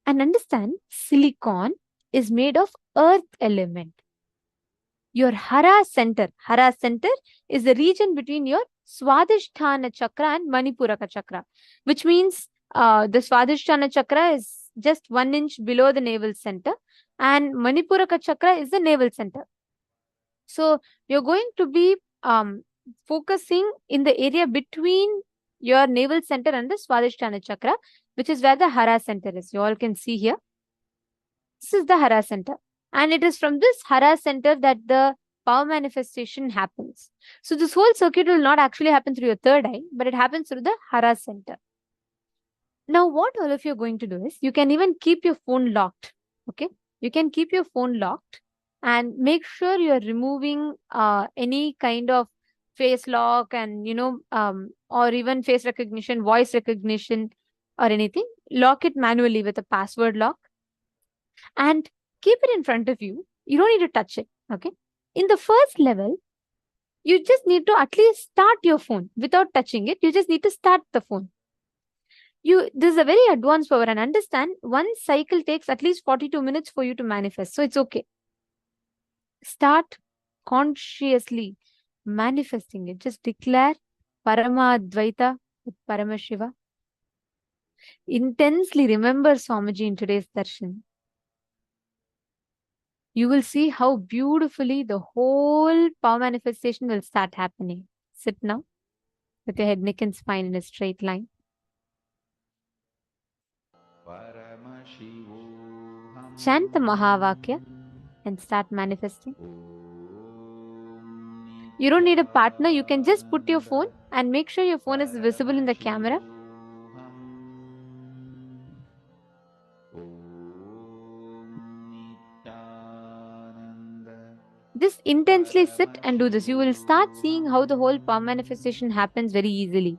S3: And understand, silicon is made of earth element. Your Hara center is the region between your Swadhisthana chakra and Manipuraka chakra, which means the Swadhisthana chakra is just 1 inch below the navel center, and Manipuraka chakra is the navel center. So you're going to be focusing in the area between your navel center and the Swadhisthana chakra, which is where the Hara center is. You all can see here. This is the Hara center. And it is from this Hara center that the power manifestation happens. So this whole circuit will not actually happen through your third eye, but it happens through the Hara center. Now, what all of you are going to do is, you can even keep your phone locked. Okay, you can keep your phone locked and make sure you're removing any kind of face lock and, or even face recognition, voice recognition or anything. Lock it manually with a password lock and keep it in front of you. You don't need to touch it. Okay. In the first level, you just need to at least start your phone without touching it. You just need to start the phone. This is a very advanced power, and understand, one cycle takes at least 42 minutes for you to manifest. So it's okay. Start consciously manifesting it. Just declare Parama Advaita with Paramashiva. Intensely remember Swamiji in today's darshan. You will see how beautifully the whole power manifestation will start happening. Sit now with your head, neck and spine in a straight line. Chant the Mahavakya and start manifesting. You don't need a partner. You can just put your phone and make sure your phone is visible in the camera. Just intensely sit and do this. You will start seeing how the whole power manifestation happens very easily.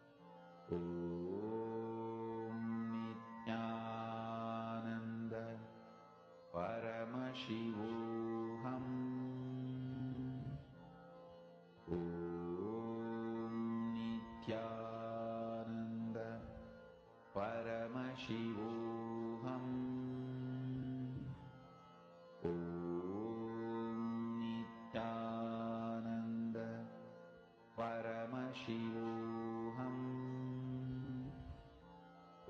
S10: Shivoham.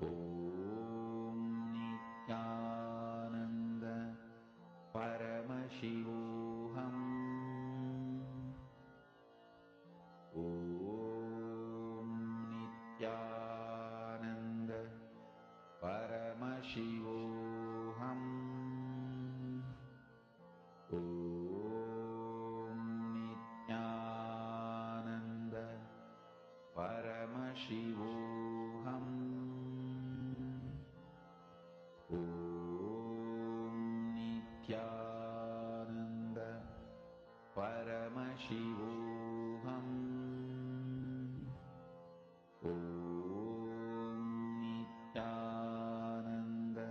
S10: Om Nityananda Paramashivoham. Om Nityananda Paramashivoham. Om Nityananda Paramashivoham. Om Nityananda Paramashivoham. Om Nityananda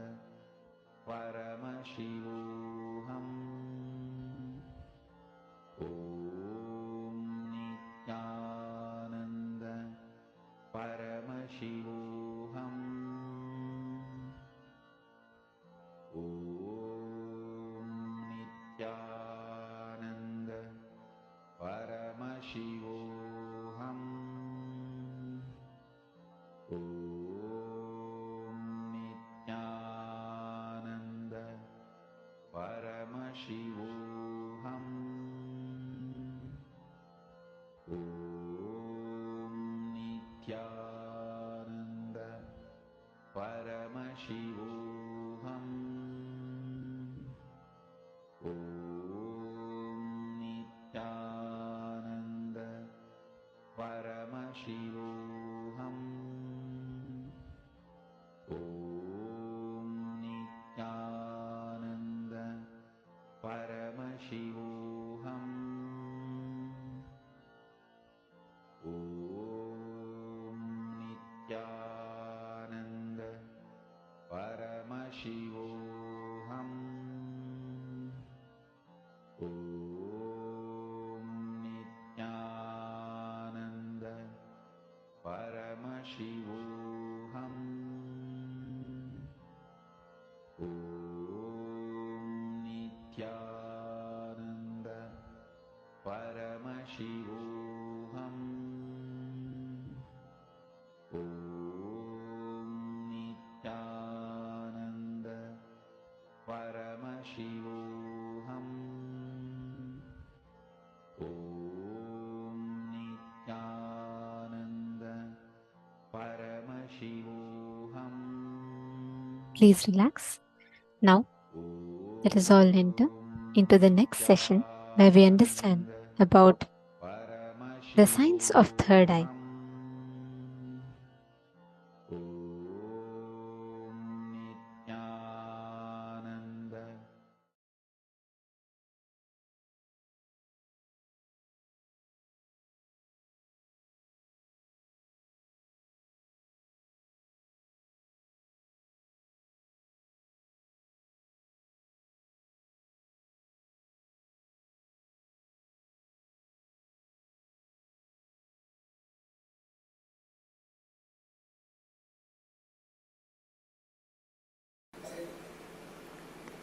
S10: Paramashivoham. Om Nityananda Paramashivoham. Om Nityananda Paramashivoham. Om Nityananda Paramashivoham. Om Nityananda Paramashivoham. Om Nityananda Paramashivoham. Om Nityananda Paramashivoham. Om Nityananda Paramashivoham. Om Nityananda Paramashivoham. Om Nityananda Paramashivoham. Om Nityananda Paramashivoham. Om Nityananda Paramashivoham.
S3: Please relax. Now, let us all enter into the next session where we understand about the science of third eye.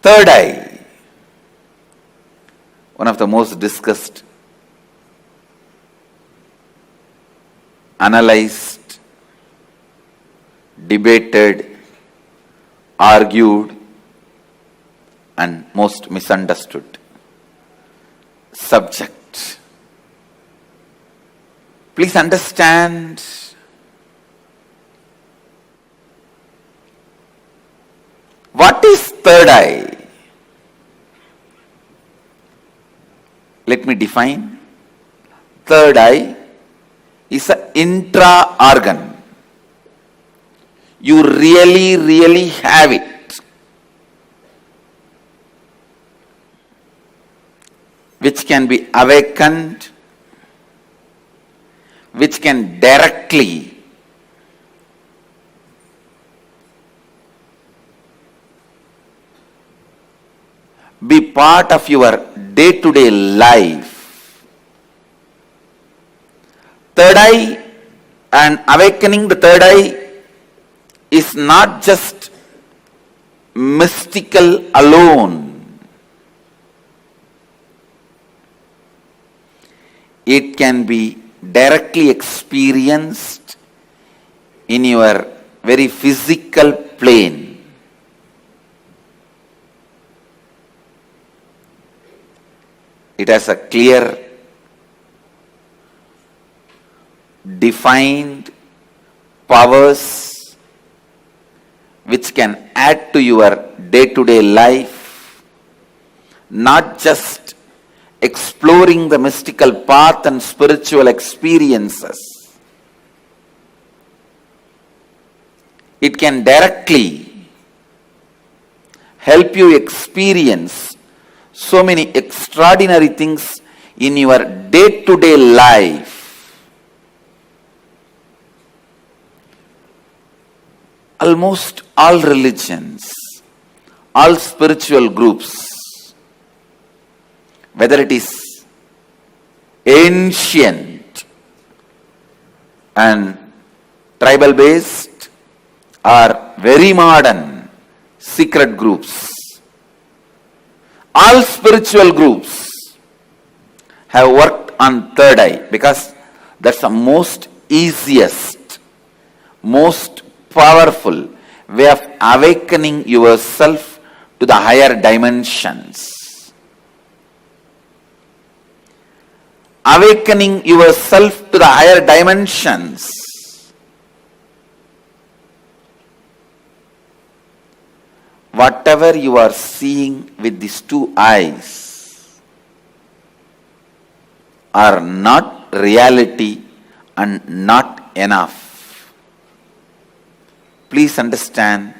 S10: Third eye, one of the most discussed, analyzed, debated, argued, and most misunderstood subject. Please understand, what is third eye? Let me define. Third eye is an intra-organ. You really have it, which can be awakened, which can directly be part of your day-to-day life. Third eye and awakening the third eye is not just mystical alone. It can be directly experienced in your very physical plane. It has a clear, defined powers which can add to your day-to-day life, not just exploring the mystical path and spiritual experiences. It can directly help you experience so many extraordinary things in your day-to-day life. Almost all religions, all spiritual groups, whether it is ancient and tribal based or very modern secret groups, all spiritual groups have worked on third eye because that's the most easiest, most powerful way of awakening yourself to the higher dimensions. Awakening yourself to the higher dimensions. Whatever you are seeing with these two eyes are not reality and not enough. Please understand,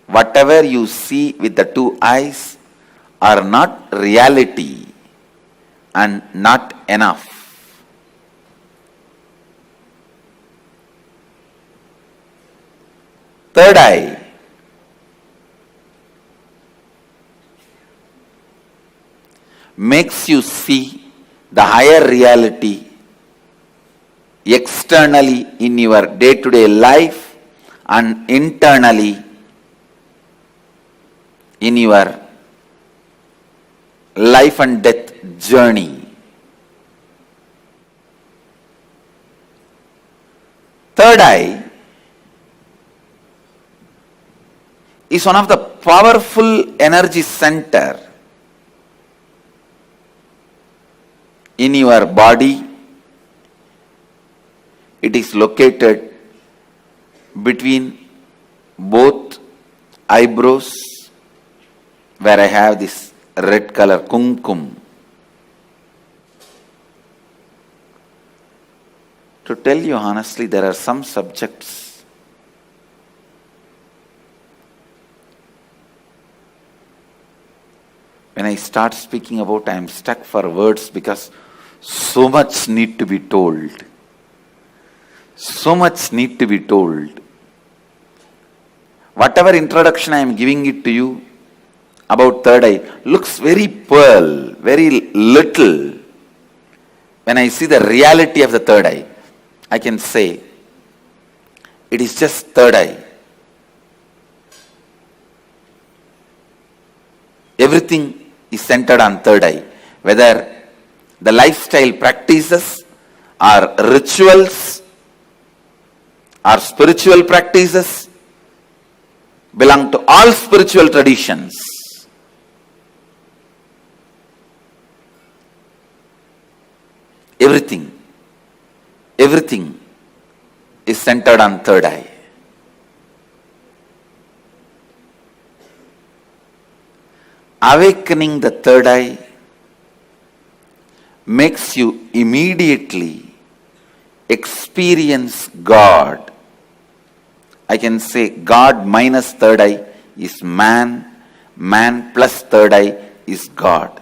S10: whatever you see with the two eyes are not reality and not enough. Third eye makes you see the higher reality externally in your day-to-day life and internally in your life and death journey. Third eye is one of the powerful energy center in your body. It is located between both eyebrows, where I have this red color kumkum. To tell you honestly, there are some subjects when I start speaking about, I am stuck for words because so much need to be told. So much need to be told. Whatever introduction I am giving it to you about third eye looks very pearl, very little. When I see the reality of the third eye, I can say it is just third eye. Everything is centered on third eye. Whether the lifestyle practices or rituals or spiritual practices belong to all spiritual traditions. Everything is centered on third eye. Awakening the third eye makes you immediately experience God. I can say God minus third eye is man, man plus third eye is God.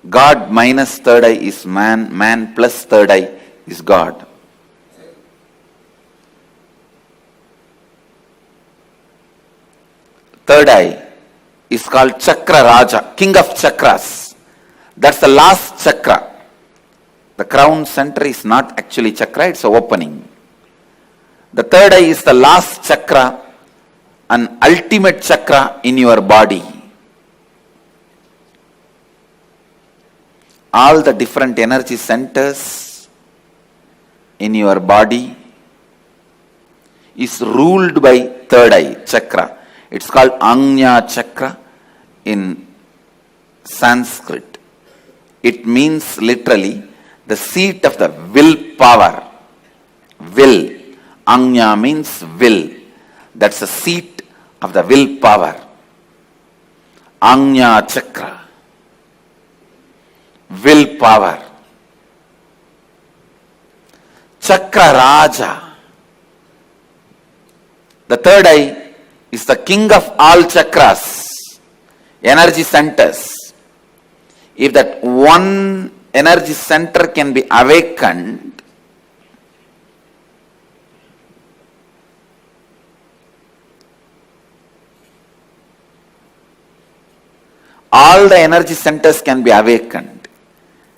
S10: God minus third eye is man, man plus third eye is God. Third eye is called Chakra Raja, King of Chakras. That's the last chakra. The crown center is not actually chakra, it's an opening. The third eye is the last chakra, an ultimate chakra in your body. all the different energy centers in your body is ruled by third eye chakra. It's called Anya chakra in Sanskrit. It means literally the seat of the willpower. Will. Anya means will. That's the seat of the willpower. Anya chakra. Willpower. Chakra Raja. The third eye is the king of all chakras, energy centers. If that one energy center can be awakened, all the energy centers can be awakened.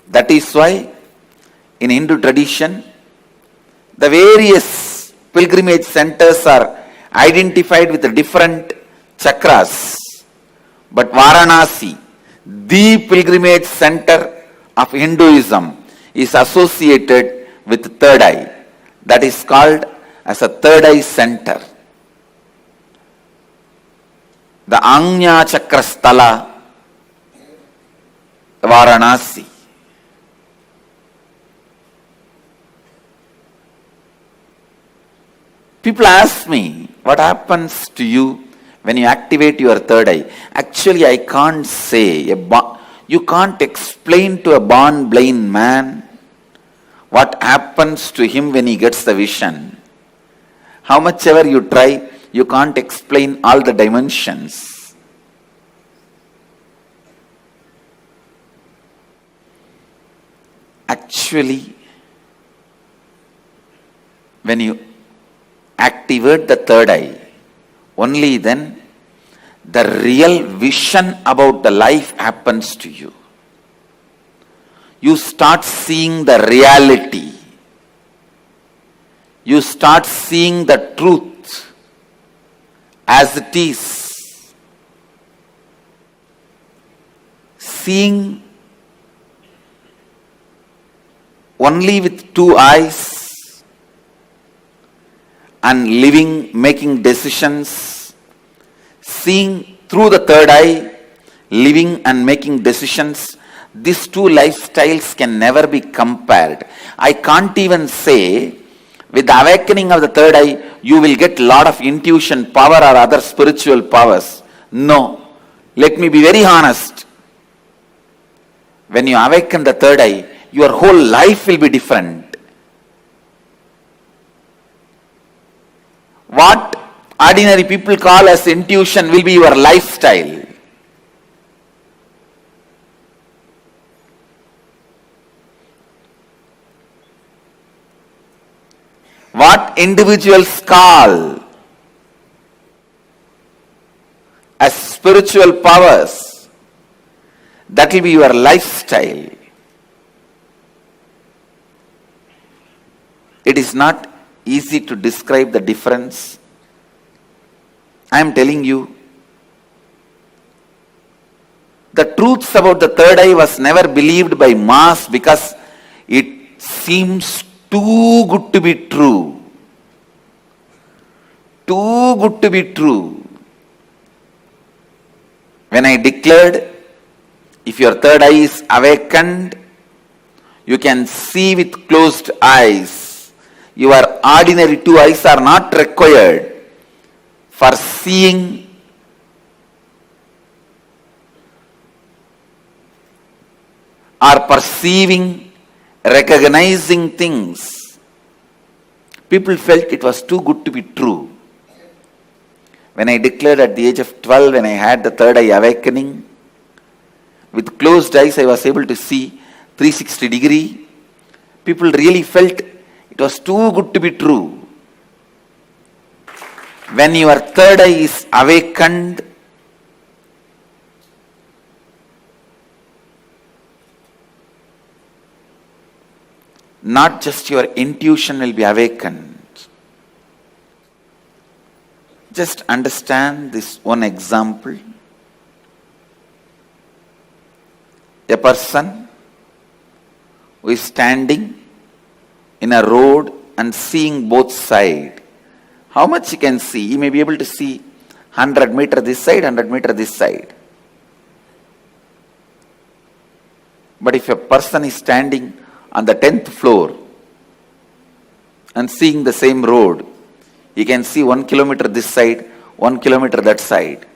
S10: That is why in Hindu tradition, the various pilgrimage centers are identified with the different chakras. But Varanasi, the pilgrimage center of Hinduism, is associated with third eye. That is called as a third eye center. The Anya Chakra Sthala, Varanasi. People ask me, what happens to you when you activate your third eye? Actually, I can't say. You can't explain to a born blind man what happens to him when he gets the vision. How much ever you try, you can't explain all the dimensions. Actually, when you activate the third eye, only then the real vision about the life happens to you. You start seeing the reality. You start seeing the truth as it is. Seeing only with two eyes and living, making decisions, seeing through the third eye, living and making decisions, these two lifestyles can never be compared. I can't even say with the awakening of the third eye, you will get a lot of intuition power or other spiritual powers. No. Let me be very honest. When you awaken the third eye, your whole life will be different. What ordinary people call as intuition will be your lifestyle. What individuals call as spiritual powers, that will be your lifestyle. It is not easy to describe the difference. I am telling you, the truths about the third eye was never believed by mass because it seems too good to be true. Too good to be true. When I declared, if your third eye is awakened, you can see with closed eyes. Your ordinary two eyes are not required for seeing or perceiving, recognizing things. People felt it was too good to be true. When I declared at the age of 12, when I had the third eye awakening, with closed eyes I was able to see 360 degree. People really felt it was too good to be true. When your third eye is awakened, not just your intuition will be awakened. Just understand this one example. A person who is standing in a road and seeing both sides, how much he can see? He may be able to see 100 meter this side, 100 meter this side. But if a person is standing on the 10th floor and seeing the same road, he can see 1 kilometer this side, 1 kilometer that side.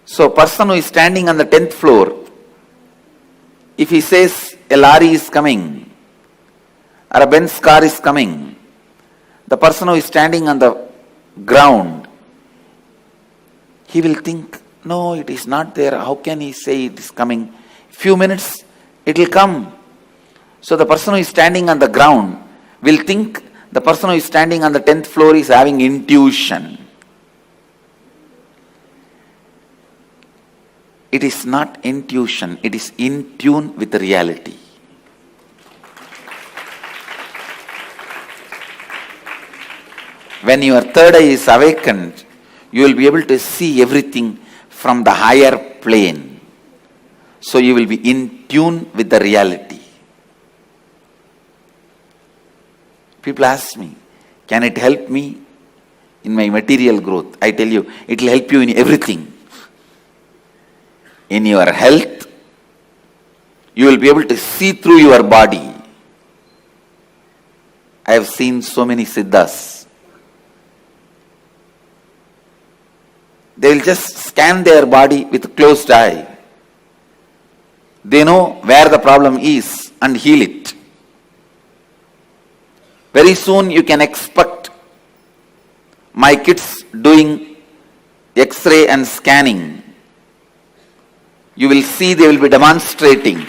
S10: So a person who is standing on the 10th floor, if he says a lorry is coming or a Benz car is coming, the person who is standing on the ground, he will think, no, it is not there. How can he say it is coming? Few minutes, it will come. So the person who is standing on the ground will think the person who is standing on the 10th floor is having intuition. It is not intuition, it is in tune with the reality. When your third eye is awakened, you will be able to see everything from the higher plane. So you will be in tune with the reality. People ask me, can it help me in my material growth? I tell you, it will help you in everything. In your health, you will be able to see through your body. I have seen so many siddhas. They will just scan their body with closed eye. They know where the problem is and heal it. Very soon you can expect my kids doing X-ray and scanning. You will see they will be demonstrating.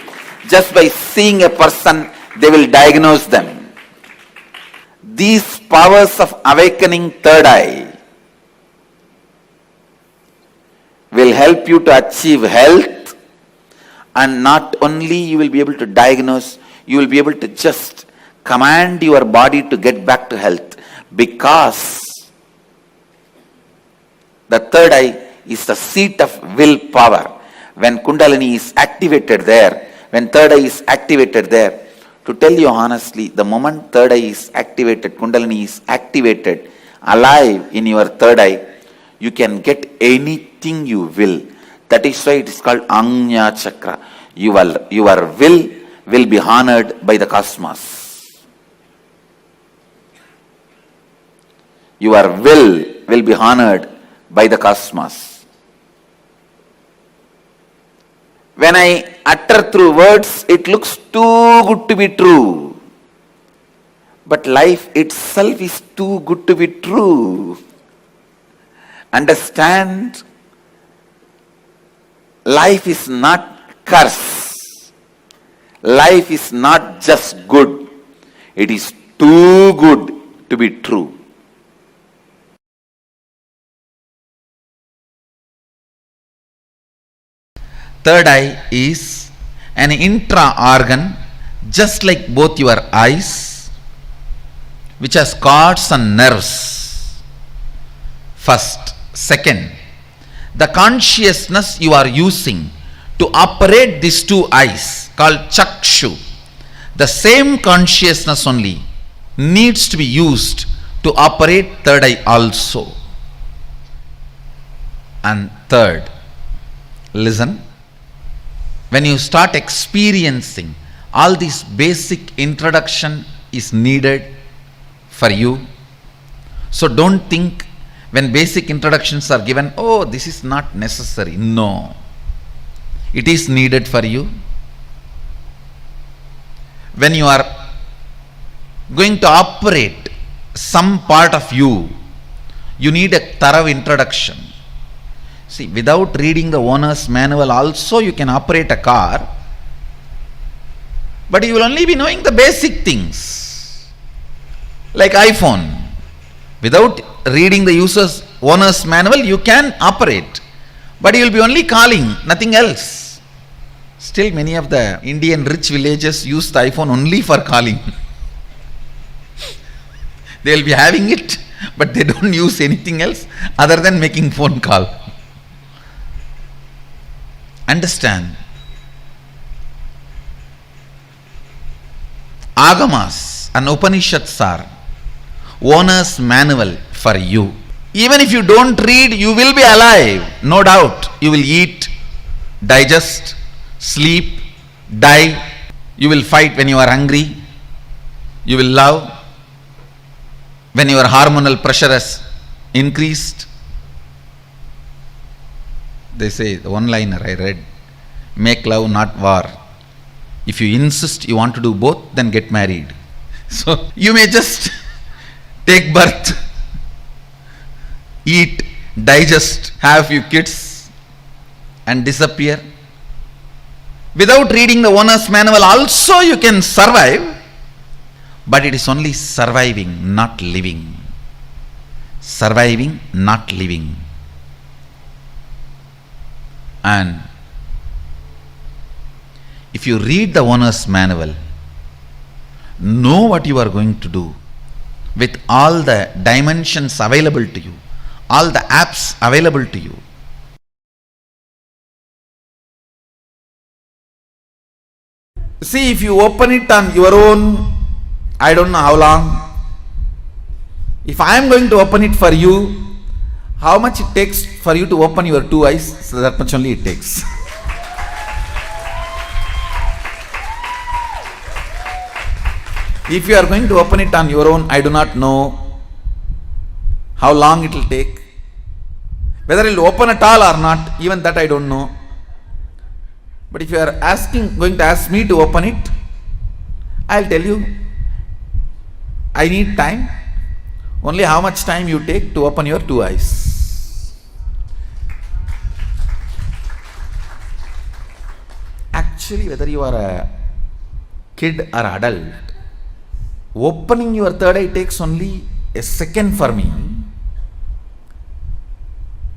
S10: Just by seeing a person, they will diagnose them. These powers of awakening third eye will help you to achieve health, and not only you will be able to diagnose, you will be able to just command your body to get back to health, because the third eye is the seat of willpower. When Kundalini is activated there, when third eye is activated there, to tell you honestly, the moment third eye is activated, Kundalini is activated, alive in your third eye, you can get anything you will. That is why it is called Anya Chakra. Your will be honored by the cosmos. Your will be honored by the cosmos. When I utter through words, it looks too good to be true. But life itself is too good to be true. Understand, life is not curse. Life is not just good. It is too good to be true. Third eye is an intra-organ, just like both your eyes, which has cords and nerves. First. Second, the consciousness you are using to operate these two eyes, called chakshu, the same consciousness only needs to be used to operate third eye also. And third, listen, when you start experiencing, all this basic introduction is needed for you. So don't think when basic introductions are given, oh, this is not necessary. No, it is needed for you. When you are going to operate some part of you, you need a thorough introduction. See, without reading the owner's manual also you can operate a car, but you will only be knowing the basic things. Like iPhone, without reading the owner's manual you can operate, but you will be only calling, nothing else. Still many of the Indian rich villages use the iPhone only for calling. They will be having it, but they don't use anything else other than making phone call. Understand, Agamas and Upanishads are owner's manual for you. Even if you don't read, you will be alive, no doubt. You will eat, digest, sleep, die. You will fight when you are hungry. You will love when your hormonal pressure has increased. They say, the one-liner I read, make love, not war. If you insist you want to do both, then get married. So you may just take birth, eat, digest, have a few kids and disappear. Without reading the owner's manual also you can survive, but it is only surviving, not living. Surviving, not living. And if you read the owner's manual, know what you are going to do with all the dimensions available to you, all the apps available to you. See, if you open it on your own, I don't know how long. If I am going to open it for you, how much it takes for you to open your two eyes? So that much only it takes. If you are going to open it on your own, I do not know how long it will take. Whether it will open at all or not, even that I don't know. But if you are going to ask me to open it, I will tell you, I need time. Only how much time you take to open your two eyes. Actually, whether you are a kid or adult, opening your third eye takes only a second for me.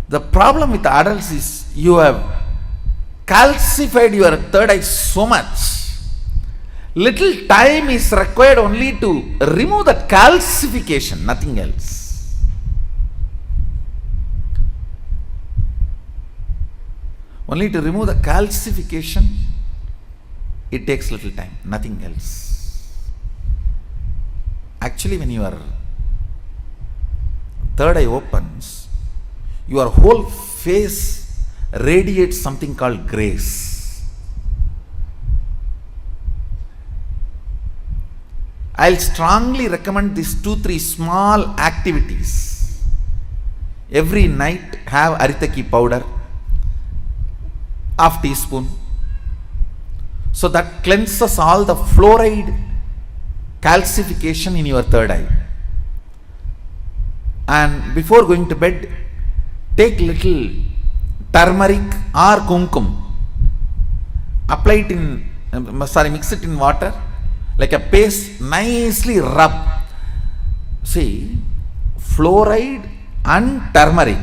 S10: The problem with adults is you have calcified your third eye so much. Little time is required only to remove that calcification, nothing else. Only to remove the calcification, it takes little time, nothing else. Actually, when your third eye opens, your whole face radiates something called grace. I'll strongly recommend these 2-3 small activities. Every night have aritaki powder, half teaspoon. So that cleanses all the fluoride calcification in your third eye. And before going to bed, take little turmeric or kumkum. Apply it mix it in water. Like a paste, nicely rub. See, fluoride and turmeric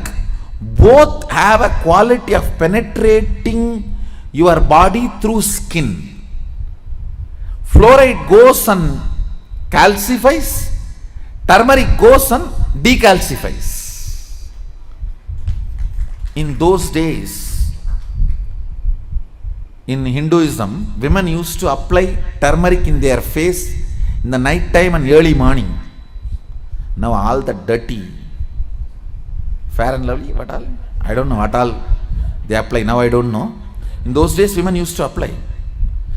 S10: both have a quality of penetrating your body through skin. Fluoride goes and calcifies, turmeric goes and decalcifies. In those days, in Hinduism, women used to apply turmeric in their face in the night time and early morning. Now all the dirty, Fair and Lovely, what all? I don't know what all they apply, now I don't know. In those days, women used to apply.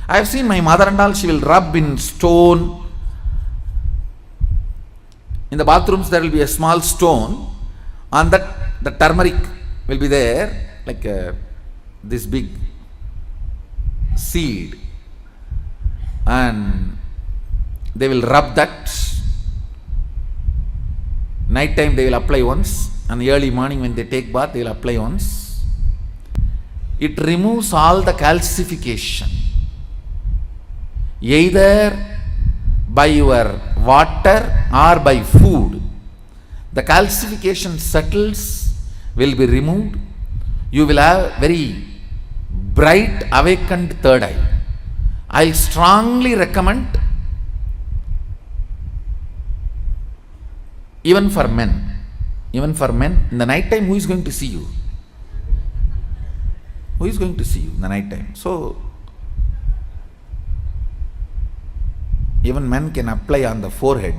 S10: I have seen my mother and all, she will rub in stone. In the bathrooms, there will be a small stone. On that, the turmeric will be there, like this big seed, and they will rub that. Night time they will apply once, and early morning when they take bath they will apply once. It removes all the calcification, either by your water or by food. The calcification settles, will be removed. You will have very bright awakened third eye. I strongly recommend, even for men, in the night time, who is going to see you? Who is going to see you in the night time? So Even men can apply on the forehead.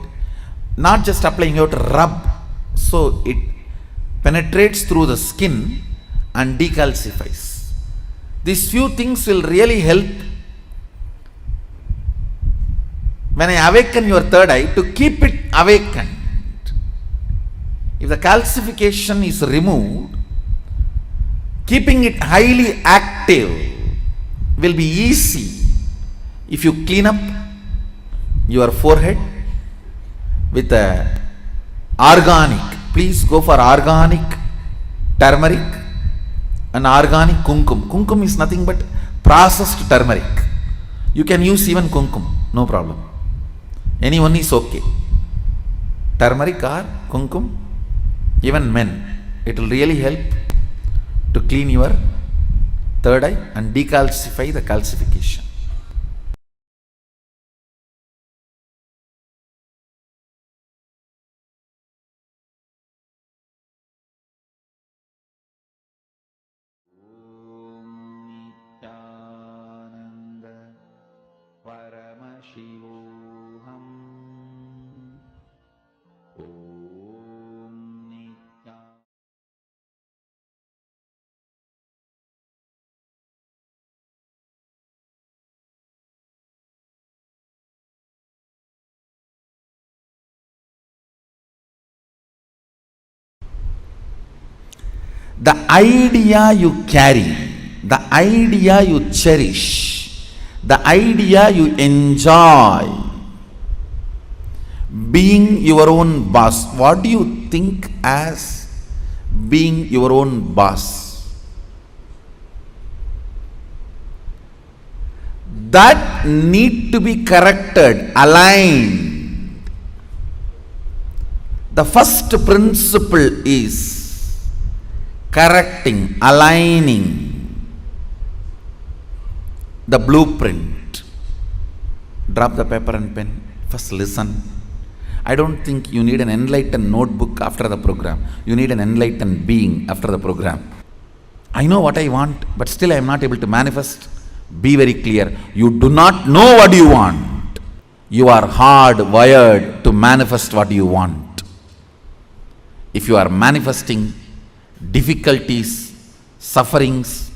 S10: Not just applying, you have to rub. So it penetrates through the skin and decalcifies. These few things will really help when I awaken your third eye to keep it awakened. If the calcification is removed, keeping it highly active will be easy if you clean up your forehead with a organic. Please go for organic turmeric and organic kumkum. Kumkum is nothing but processed turmeric. You can use even kumkum, no problem. Anyone is okay. Turmeric or kumkum, even men, it will really help to clean your third eye and decalcify the calcification. The idea you carry, the idea you cherish, the idea you enjoy, being your own boss. What do you think as being your own boss? That need to be corrected, aligned. The first principle is correcting, aligning the blueprint. Drop the paper and pen. First listen. I don't think you need an enlightened notebook after the program. You need an enlightened being after the program. I know what I want, but still I am not able to manifest. Be very clear. You do not know what you want. You are hardwired to manifest what you want. If you are manifesting difficulties, sufferings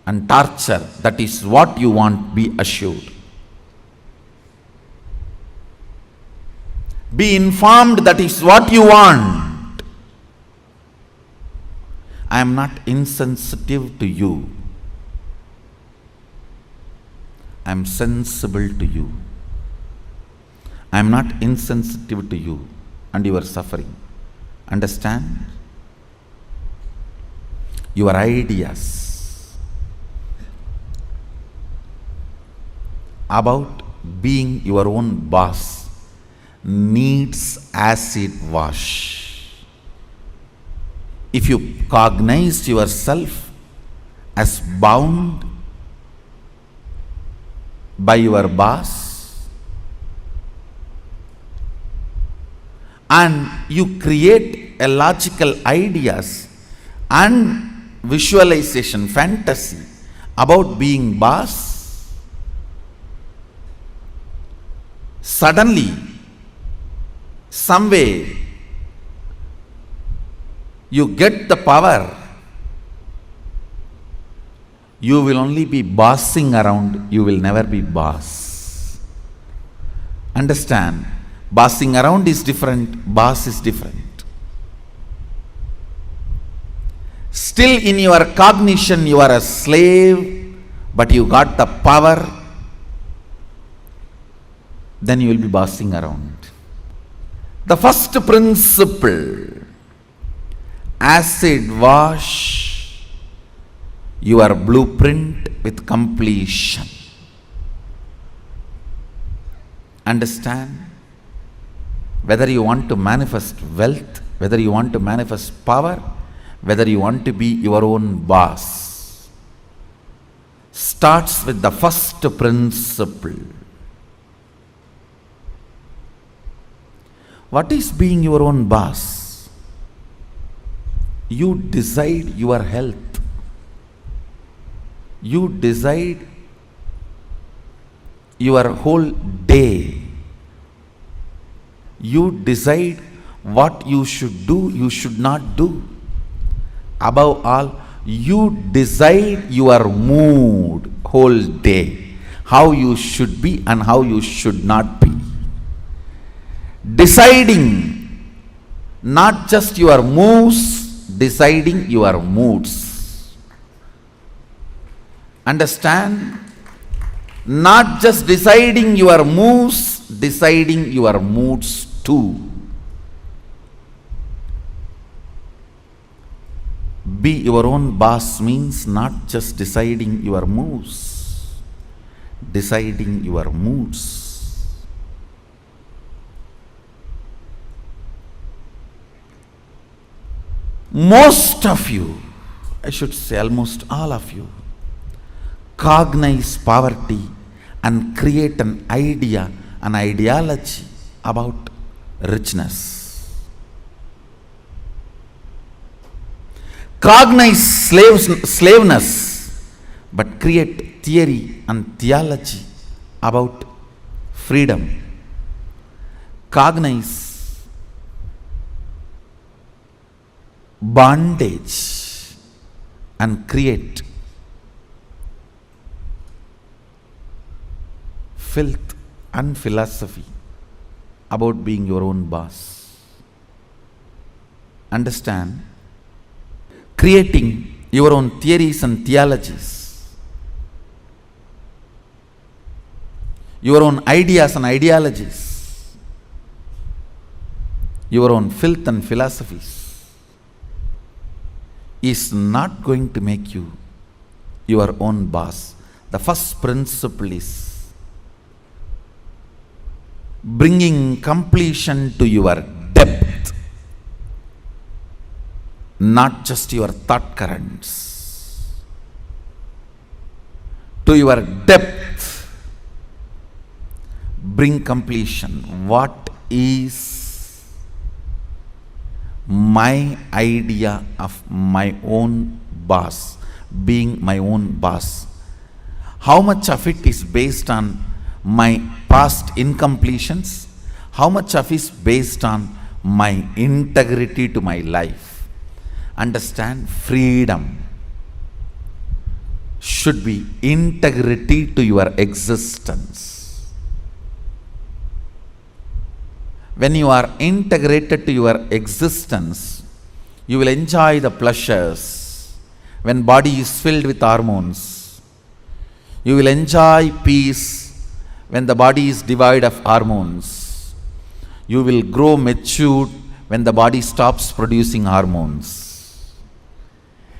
S10: and torture, that is what you want, be assured. Be informed that is what you want. I am not insensitive to you. I am sensible to you. I am not insensitive to you and your suffering. Understand? Your ideas about being your own boss needs acid wash. If you cognize yourself as bound by your boss and you create a logical ideas and visualization, fantasy about being boss, suddenly, some way, you get the power. You will only be bossing around, you will never be boss. Understand? Bossing around is different, boss is different. Still in your cognition you are a slave, but you got the power, then you will be bossing around. The first principle, acid wash your blueprint with completion. Understand? Whether you want to manifest wealth, whether you want to manifest power, whether you want to be your own boss, starts with the first principle. What is being your own boss? You decide your health. You decide your whole day. You decide what you should do, you should not do. Above all, you decide your mood whole day, how you should be and how you should not be. Deciding not just your moves, deciding your moods. Understand? Not just deciding your moves, deciding your moods too. Be your own boss means not just deciding your moves, deciding your moods. Most of you, I should say almost all of you, cognize poverty and create an idea, an ideology about richness. Cognize slaveness, but create theory and theology about freedom. Cognize bondage and create filth and philosophy about being your own boss. Understand? Creating your own theories and theologies, your own ideas and ideologies, your own filth and philosophies is not going to make you your own boss. The first principle is bringing completion to your depth, not just your thought currents. To your depth, bring completion. What is my idea of my own boss, being my own boss? How much of it is based on my past incompletions? How much of it is based on my integrity to my life? Understand, freedom should be integrity to your existence. When you are integrated to your existence, you will enjoy the pleasures. When body is filled with hormones, you will enjoy peace. When the body is devoid of hormones, you will grow matured when the body stops producing hormones.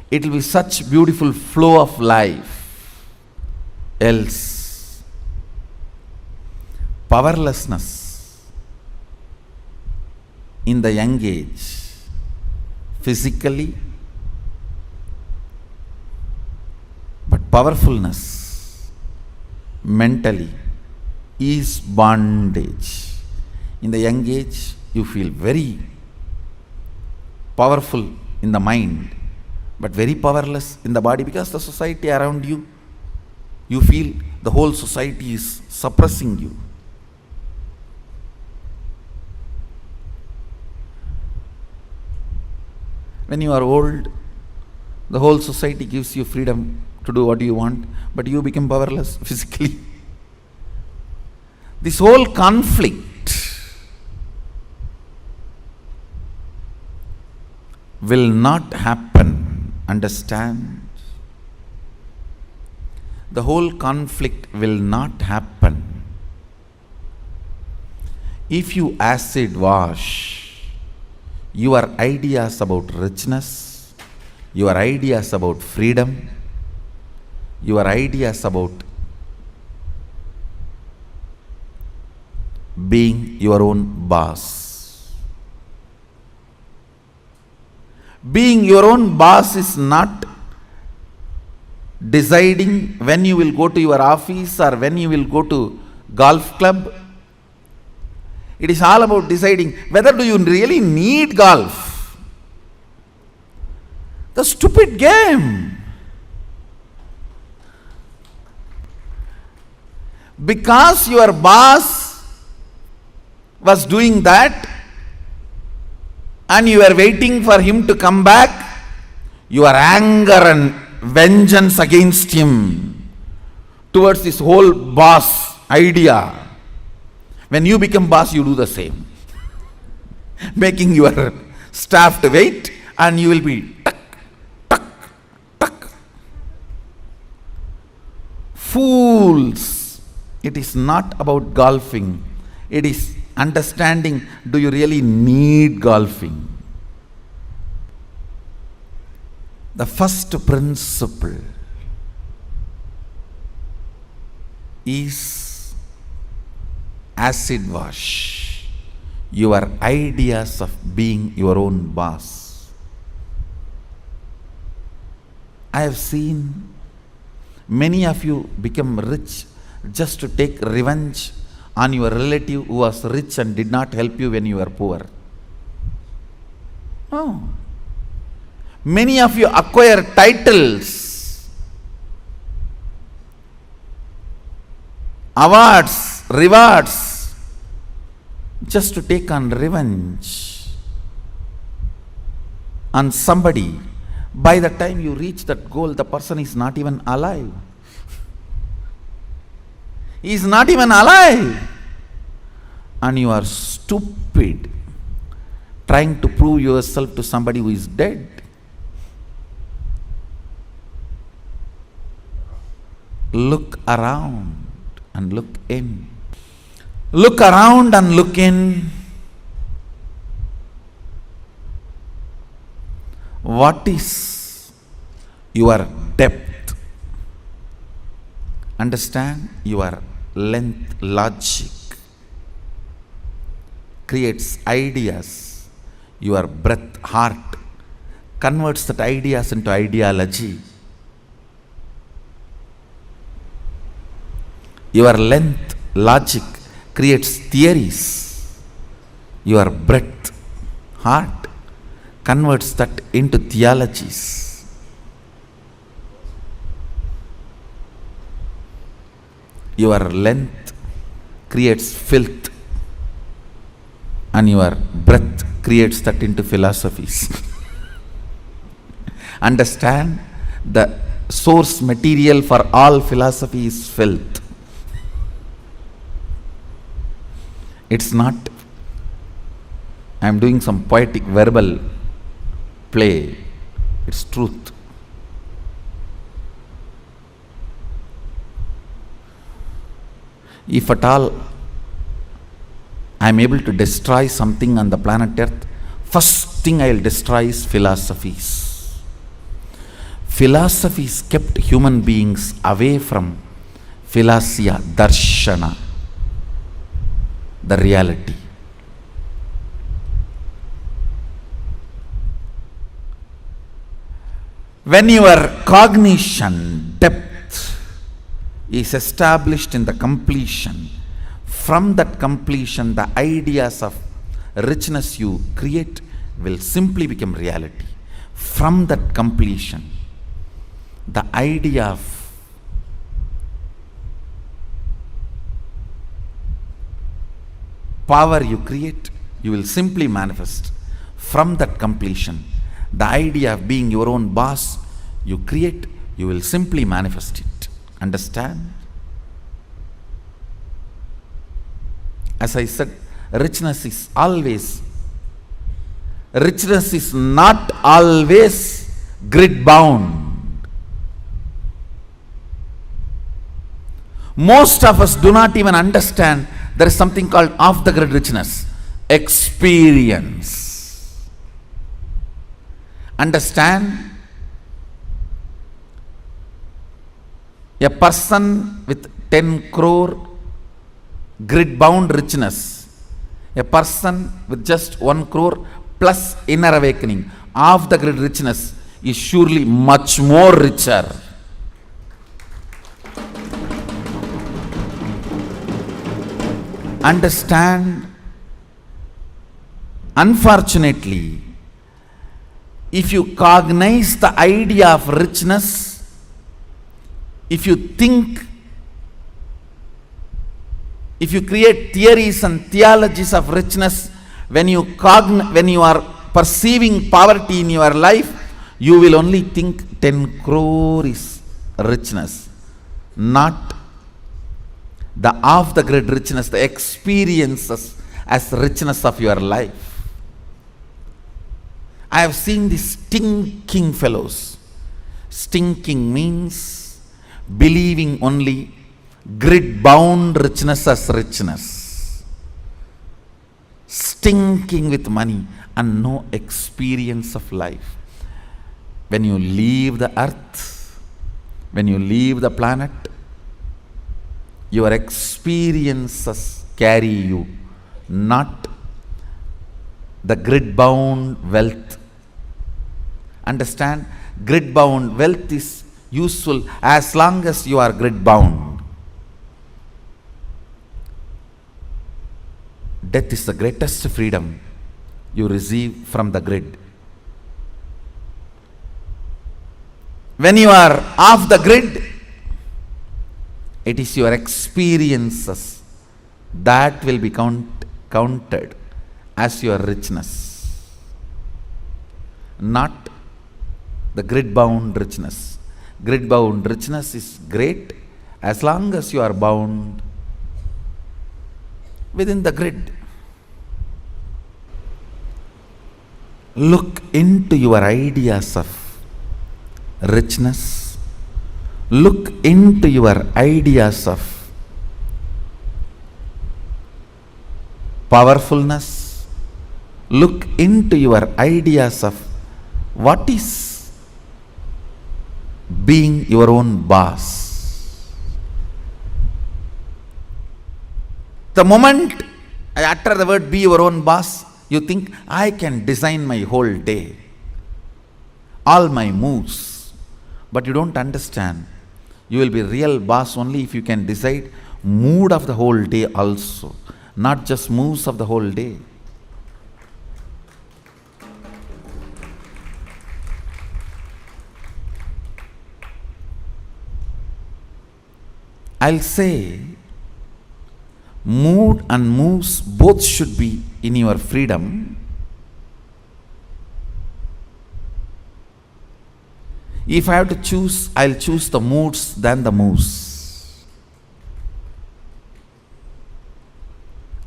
S10: It will be such beautiful flow of life. Else, powerlessness in the young age, physically, but powerfulness mentally is bondage. In the young age, you feel very powerful in the mind, but very powerless in the body because the society around you, you feel the whole society is suppressing you. When you are old, the whole society gives you freedom to do what you want, but you become powerless physically. This whole conflict will not happen. Understand? The whole conflict will not happen if you acid wash your ideas about richness, your ideas about freedom, your ideas about being your own boss. Being your own boss is not deciding when you will go to your office or when you will go to golf club. It is all about deciding whether do you really need golf. The stupid game. Because your boss was doing that and you were waiting for him to come back, your anger and vengeance against him towards this whole boss idea. When you become boss, you do the same. Making your staff to wait, and you will be tuck, tuck, tuck. Fools! It is not about golfing. It is understanding, do you really need golfing? The first principle is acid wash your ideas of being your own boss. I have seen many of you become rich just to take revenge on your relative who was rich and did not help you when you were poor. Oh. Many of you acquire titles, awards, rewards, just to take on revenge on somebody. By the time you reach that goal, the person is not even alive. He is not even alive. And you are stupid trying to prove yourself to somebody who is dead. Look around and look in. Look around and look in. What is your depth? Understand, your length logic creates ideas. Your breadth heart converts that ideas into ideology. Your length logic creates theories. Your breadth heart converts that into theologies. Your length creates filth, and your breadth creates that into philosophies. Understand, the source material for all philosophy is filth. It's not, I am doing some poetic verbal play. It's truth. If at all I am able to destroy something on the planet Earth, first thing I will destroy is philosophies. Philosophies kept human beings away from philosia, darshana, the reality. When your cognition depth is established in the completion, from that completion, the ideas of richness you create will simply become reality. From that completion, the idea of power you create, you will simply manifest. From that completion, the idea of being your own boss you create, you will simply manifest it. Understand? As I said, richness is not always grid bound. Most of us do not even understand there is something called off the grid richness. Experience. Understand? A person with 10 crore grid bound richness, a person with just 1 crore plus inner awakening, off the grid richness is surely much more richer. Understand? Unfortunately, if you cognize the idea of richness, if you think If you create theories and theologies of richness, when you are perceiving poverty in your life, you will only think 10 crore is richness, not the off the grid richness, the experiences as richness of your life. I have seen these stinking fellows. Stinking means believing only grid bound richness as richness. Stinking with money and no experience of life. When you leave the earth, when you leave the planet, your experiences carry you, not the grid bound wealth. Understand? Grid bound wealth is useful as long as you are grid bound. Death is the greatest freedom you receive from the grid. When you are off the grid, it is your experiences that will be counted as your richness, not the grid bound richness. Grid bound richness is great as long as you are bound within the grid. Look into your ideas of richness. Look into your ideas of powerfulness. Look into your ideas of what is being your own boss. The moment I utter the word be your own boss, you think I can design my whole day, all my moves. But you don't understand. You will be real boss only if you can decide mood of the whole day also, not just moves of the whole day. I'll say mood and moves both should be in your freedom. If I have to choose, I'll choose the moods than the moves.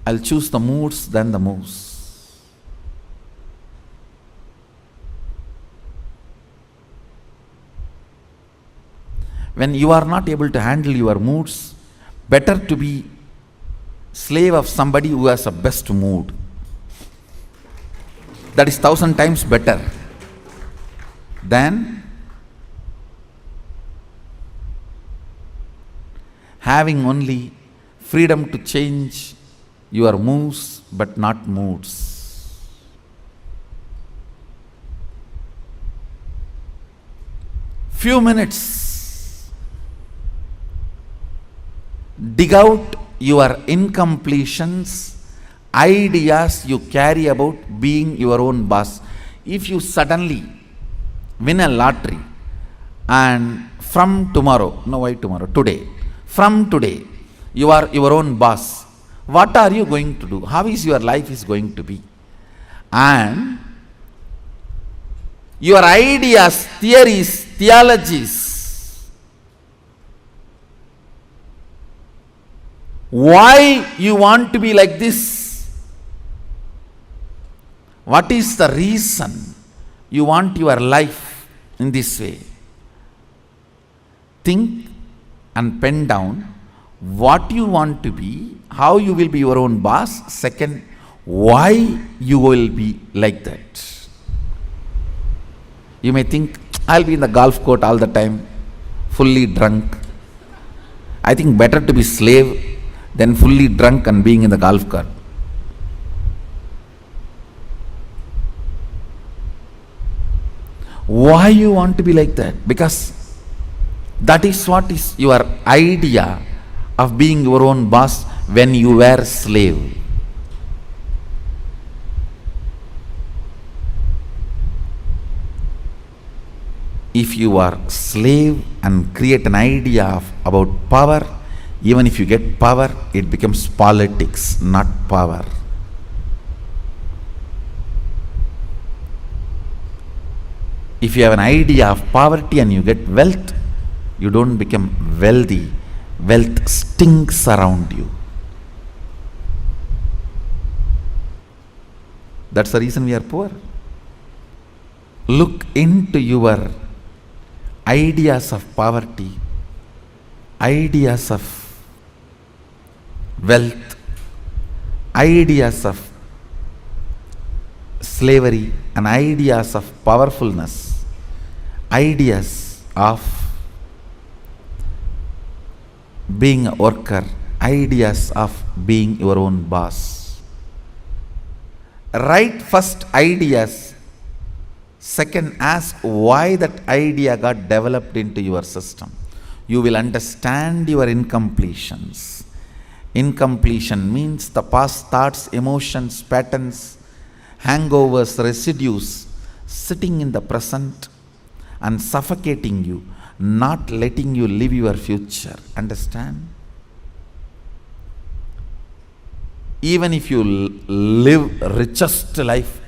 S10: I'll choose the moods than the moves. When you are not able to handle your moods, better to be slave of somebody who has a best mood. That is 1,000 times better than having only freedom to change your moves but not moods. Few minutes, dig out your incompletions, ideas you carry about being your own boss. If you suddenly win a lottery and from tomorrow, no why tomorrow, today, from today, you are your own boss. What are you going to do? How is your life is going to be? And your ideas, theories, theologies, why you want to be like this? What is the reason you want your life in this way? Think and pen down what you want to be, how you will be your own boss. Second, why you will be like that. You may think, I'll be in the golf court all the time, fully drunk. I think better to be slave than fully drunk and being in the golf cart. Why you want to be like that? Because that is what is your idea of being your own boss when you were slave. If you are slave and create an idea about power, Even if you get power, it becomes politics, not power. If you have an idea of poverty and you get wealth, you don't become wealthy. Wealth stinks around you. That's the reason we are poor. Look into your ideas of poverty, ideas of wealth, ideas of slavery, and ideas of powerfulness, ideas of being a worker, ideas of being your own boss. Write first ideas. Second, ask why that idea got developed into your system. You will understand your incompletions. Incompletion means the past thoughts, emotions, patterns, hangovers, residues sitting in the present and suffocating you, not letting you live your future. Understand? Even if you live richest life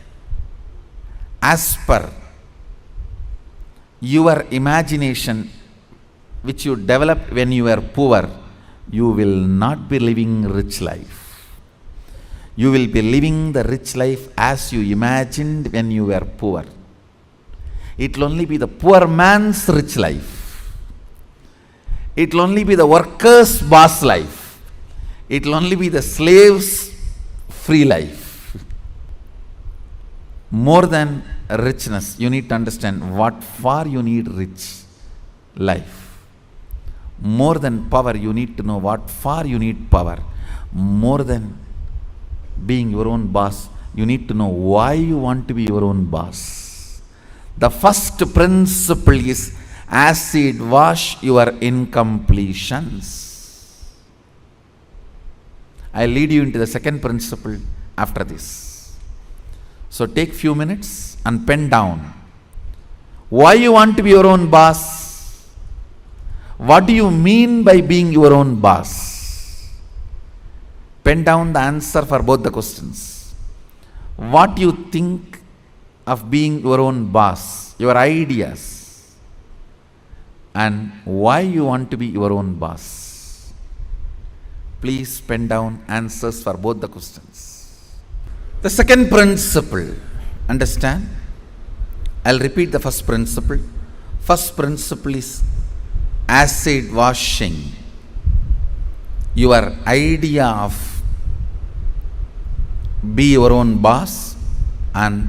S10: as per your imagination which you developed when you were poor, you will not be living rich life. You will be living the rich life as you imagined when you were poor. It will only be the poor man's rich life. It will only be the worker's boss life. It will only be the slave's free life. More than richness, you need to understand what for you need rich life. More than power, you need to know what for you need power. More than being your own boss, you need to know why you want to be your own boss. The first principle is acid wash your incompletions. I'll lead you into the second principle after this. So take few minutes and pen down why you want to be your own boss. What do you mean by being your own boss? Pen down the answer for both the questions. What you think of being your own boss, your ideas, and why you want to be your own boss. Please pen down answers for both the questions. The second principle, understand? I'll repeat the first principle. First principle is acid washing your idea of be your own boss and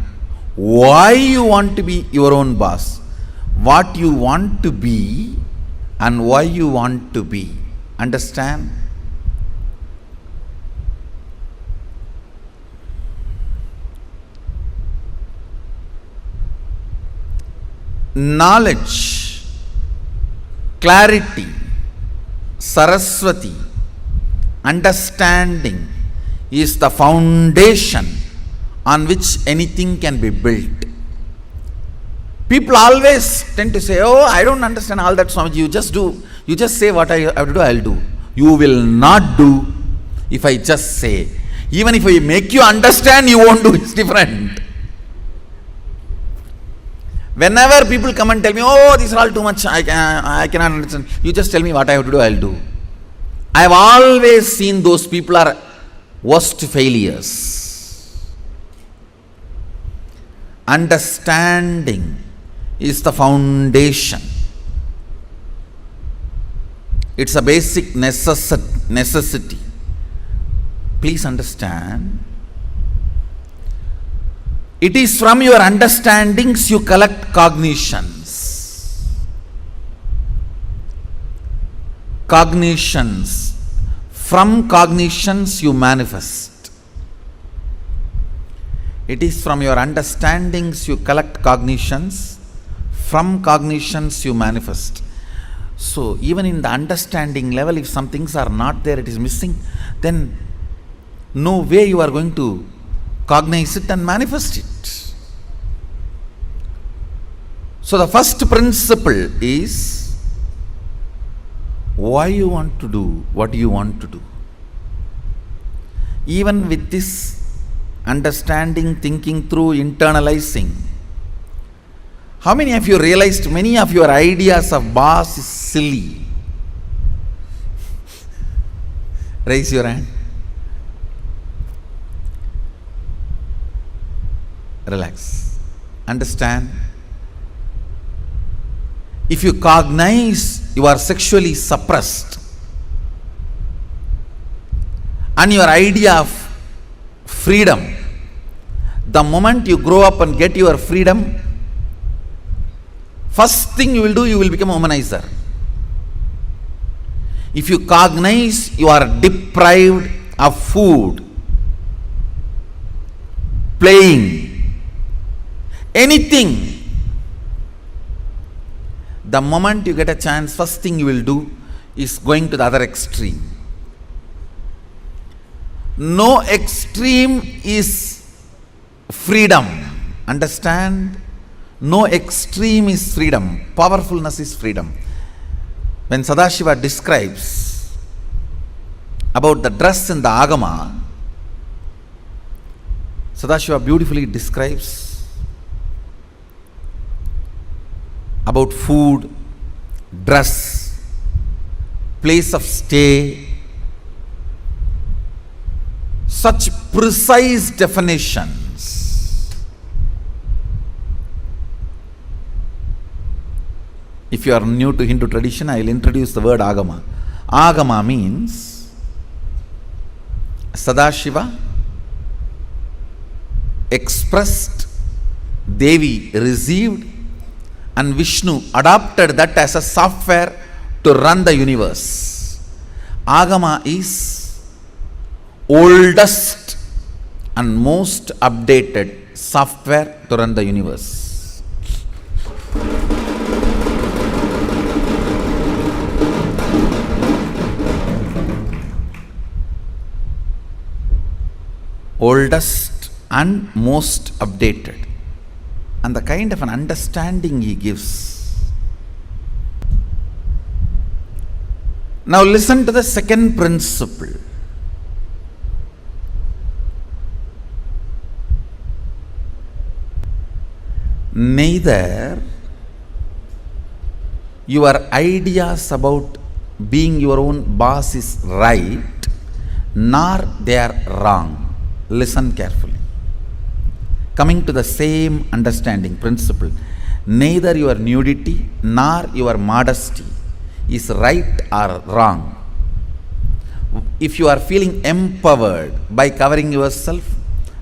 S10: why you want to be your own boss, what you want to be and why you want to be. Understand? Knowledge, clarity, Saraswati, understanding is the foundation on which anything can be built. People always tend to say, oh, I don't understand all that, Swamiji. You just do. You just say what I have to do, I'll do. You will not do if I just say. Even if I make you understand, you won't do. It's different. Whenever people come and tell me, oh, these are all too much, I cannot understand. You just tell me what I have to do, I'll do. I have always seen those people are worst failures. Understanding is the foundation. It's a basic necessity. Please understand. It is from your understandings you collect cognitions. Cognitions. From cognitions you manifest. It is from your understandings you collect cognitions. From cognitions you manifest. So even in the understanding level, if some things are not there, it is missing, then no way you are going to cognize it and manifest it. So the first principle is why you want to do what you want to do. Even with this understanding, thinking through, internalizing, how many of you realized many of your ideas of boss is silly? Raise your hand. Relax. Understand. If you cognize you are sexually suppressed and your idea of freedom, the moment you grow up and get your freedom, first thing you will do, you will become a womanizer. If you cognize you are deprived of food, playing, anything, the moment you get a chance, first thing you will do is going to the other extreme. No extreme is freedom. Understand? No extreme is freedom. Powerfulness is freedom. When Sadashiva describes about the dress in the Agama, Sadashiva beautifully describes about food, dress, place of stay, such precise definitions. If you are new to Hindu tradition, I will introduce the word Agama. Agama means Sadashiva expressed, Devi received, and Vishnu adopted that as a software to run the universe. Agama is oldest and most updated software to run the universe. Oldest and most updated. And the kind of an understanding he gives. Now listen to the second principle. Neither your ideas about being your own boss is right, nor they are wrong. Listen carefully. Coming to the same understanding principle, neither your nudity nor your modesty is right or wrong. If you are feeling empowered by covering yourself,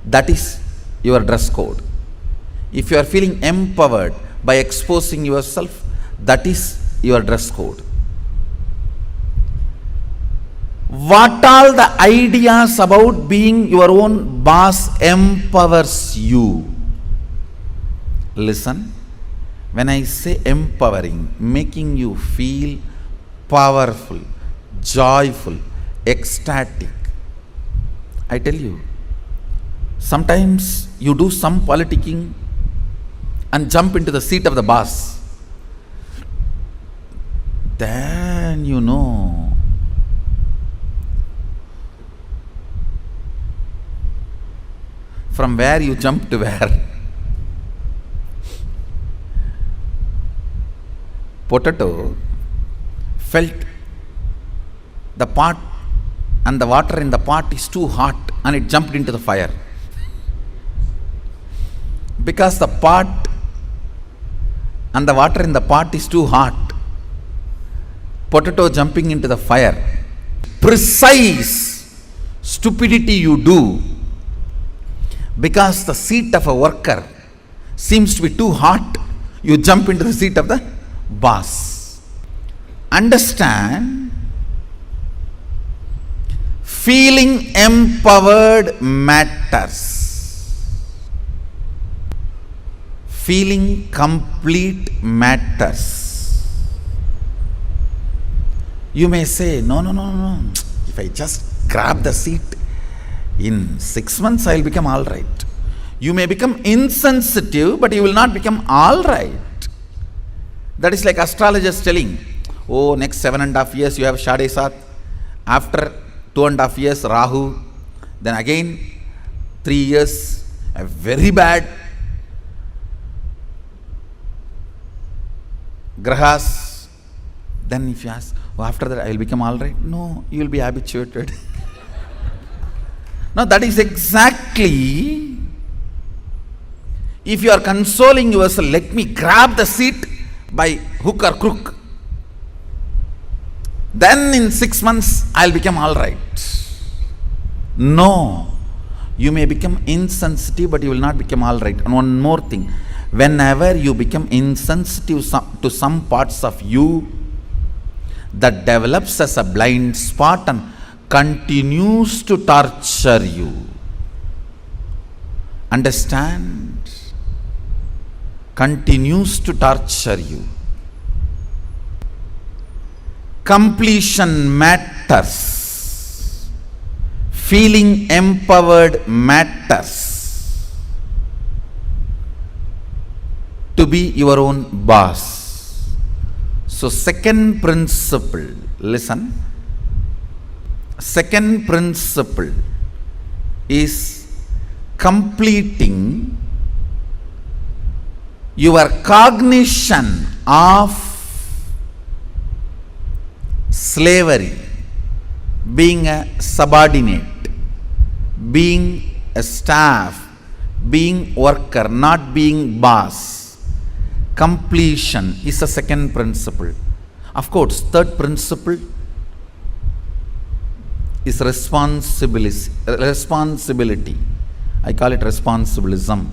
S10: that is your dress code. If you are feeling empowered by exposing yourself, that is your dress code. What all the ideas about being your own boss empowers you? Listen, when I say empowering, making you feel powerful, joyful, ecstatic, I tell you, sometimes you do some politicking and jump into the seat of the boss. Then you know, from where you jump to where. Potato felt the pot and the water in the pot is too hot and it jumped into the fire. Because the pot and the water in the pot is too hot, potato jumping into the fire. Precise stupidity you do because the seat of a worker seems to be too hot, you jump into the seat of the boss. Understand, feeling empowered matters. Feeling complete matters. You may say, no. If I just grab the seat, in 6 months I will become all right. You may become insensitive, but you will not become all right. That is like astrologers telling, Oh, next 7.5 years you have Shade Sat. After 2.5 years, Rahu. Then again 3 years, a very bad grahas. Then if you ask, oh, after that I will become alright. No, you will be habituated. Now that is exactly, if you are consoling yourself, let me grab the seat by hook or crook. Then in 6 months I will become alright. No. You may become insensitive, but you will not become alright. And one more thing, whenever you become insensitive to some parts of you, that develops as a blind spot and continues to torture you. Understand? Continues to torture you. Completion matters. Feeling empowered matters. To be your own boss. So second principle, listen. Second principle is completing your cognition of slavery, being a subordinate, being a staff, being worker, not being boss. Completion is the second principle. Of course, third principle is responsibility. I call it responsibilism.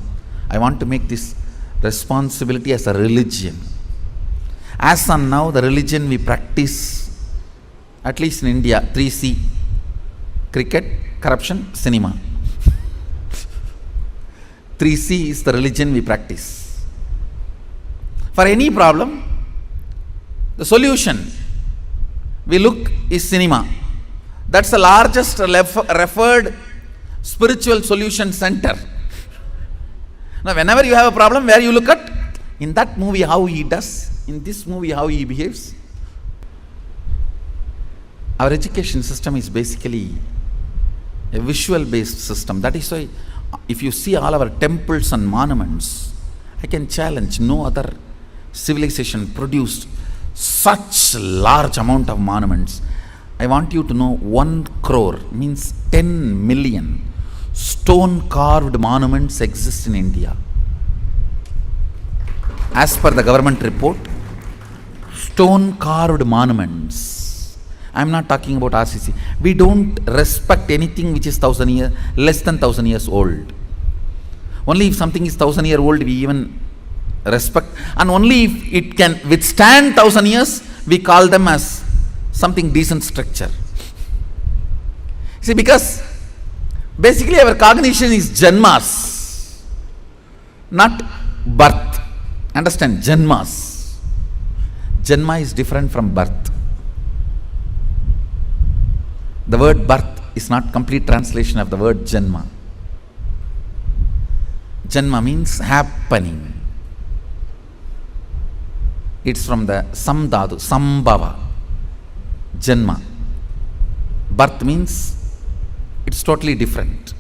S10: I want to make this responsibility as a religion. As on now, the religion we practice, at least in India, 3C: cricket, corruption, cinema. 3C is the religion we practice. For any problem, the solution we look is cinema. That's the largest referred spiritual solution center. Now, whenever you have a problem, where you look at? In that movie how he does, in this movie how he behaves. Our education system is basically a visual based system. That is why if you see all our temples and monuments, I can challenge, no other civilization produced such large amount of monuments. I want you to know 1 crore means 10 million stone carved monuments exist in India. As per the government report, stone carved monuments. I am not talking about RCC. We don't respect anything which is less than 1,000 years old. Only if something is 1,000 years old we even respect, and only if it can withstand 1,000 years we call them as something decent structure. See, because basically our cognition is janmas, not birth. Understand? Janmas. Janma is different from birth. The word birth is not complete translation of the word janma. Janma means happening. It's from the samdhatu, sambhava. Janma. Birth means it's totally different.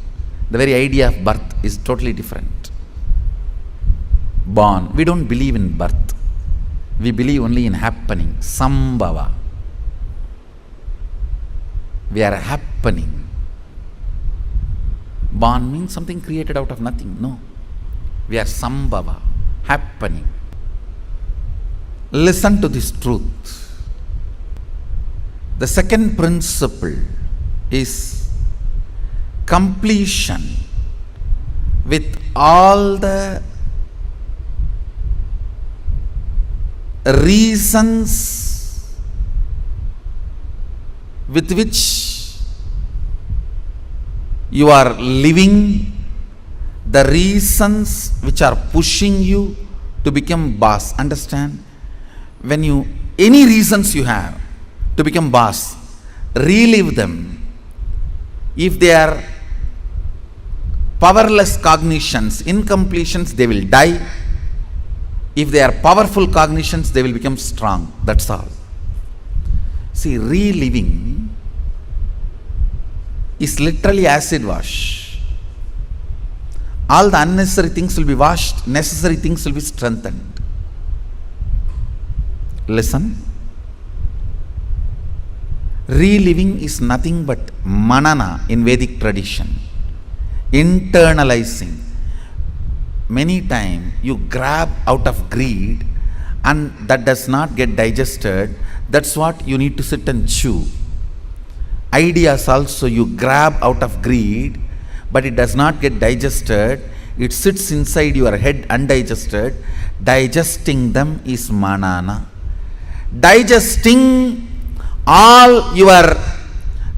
S10: The very idea of birth is totally different. Born. We don't believe in birth. We believe only in happening. Sambhava. We are happening. Born means something created out of nothing. No. We are sambhava. Happening. Listen to this truth. The second principle is completion with all the reasons with which you are living, the reasons which are pushing you to become boss. Understand? When you, any reasons you have to become boss, relive them. If they are powerless cognitions, incompletions, they will die. If they are powerful cognitions, they will become strong. That's all. See, reliving is literally acid wash. All the unnecessary things will be washed, necessary things will be strengthened. Listen. Reliving is nothing but manana in Vedic tradition. Internalizing. Many times you grab out of greed and that does not get digested. That's what you need to sit and chew. Ideas also you grab out of greed, but it does not get digested. It sits inside your head undigested. Digesting them is manana. Digesting all your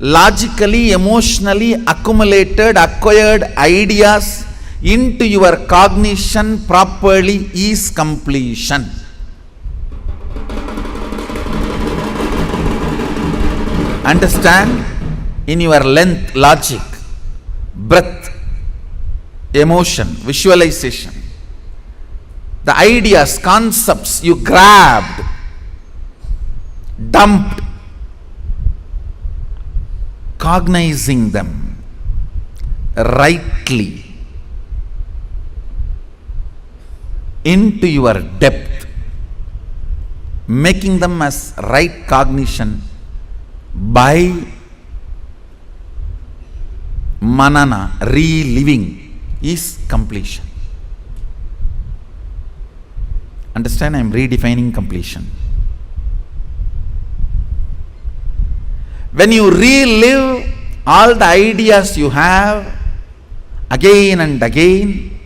S10: logically, emotionally accumulated, acquired ideas into your cognition properly is completion. Understand? In your length, logic, breath, emotion, visualization, the ideas, concepts you grabbed, dumped, cognizing them rightly into your depth, making them as right cognition by manana, reliving, is completion. Understand? I am redefining completion. When you relive all the ideas you have again and again,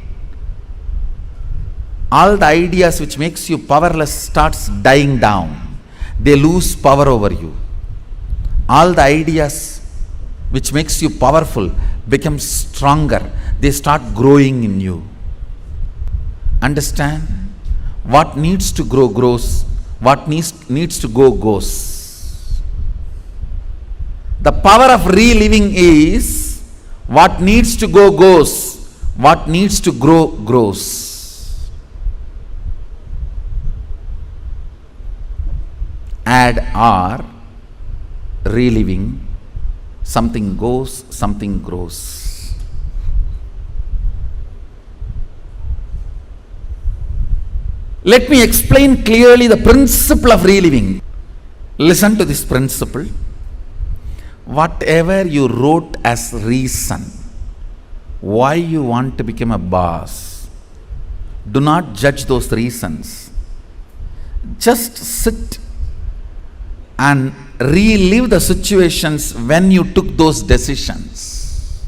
S10: all the ideas which makes you powerless starts dying down. They lose power over you. All the ideas which makes you powerful become stronger. They start growing in you. Understand? What needs to grow grows. What needs to go goes. The power of reliving is what needs to go goes, what needs to grow grows. Add or, reliving, something goes, something grows. Let me explain clearly the principle of reliving. Listen to this principle. Whatever you wrote as reason why you want to become a boss, do not judge those reasons. Just sit and relive the situations when you took those decisions.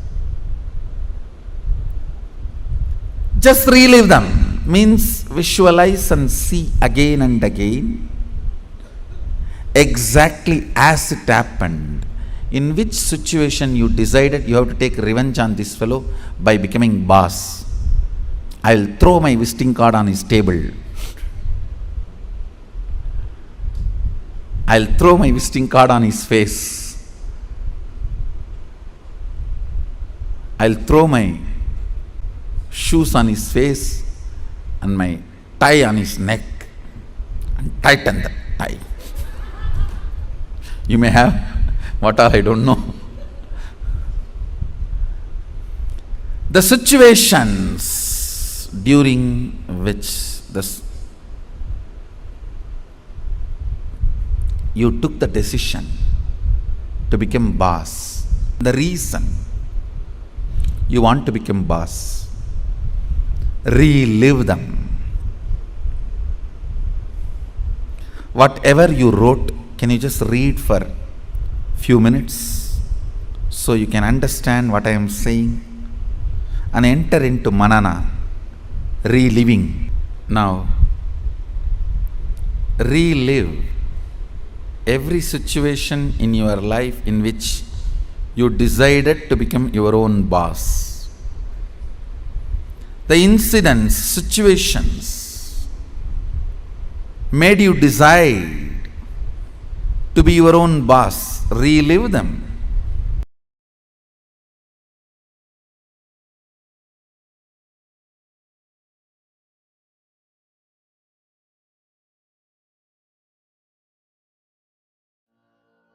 S10: Just relive them, means visualize and see again and again exactly as it happened. In which situation you decided you have to take revenge on this fellow by becoming boss. I'll throw my visiting card on his table. I'll throw my visiting card on his face. I'll throw my shoes on his face and my tie on his neck and tighten the tie. You may have what all I don't know. The situations during which you took the decision to become boss, the reason you want to become boss, relive them. Whatever you wrote, can you just read for few minutes so you can understand what I am saying and enter into manana, reliving. Now, relive every situation in your life in which you decided to become your own boss. The incidents, situations made you decide to be your own boss. Relive them.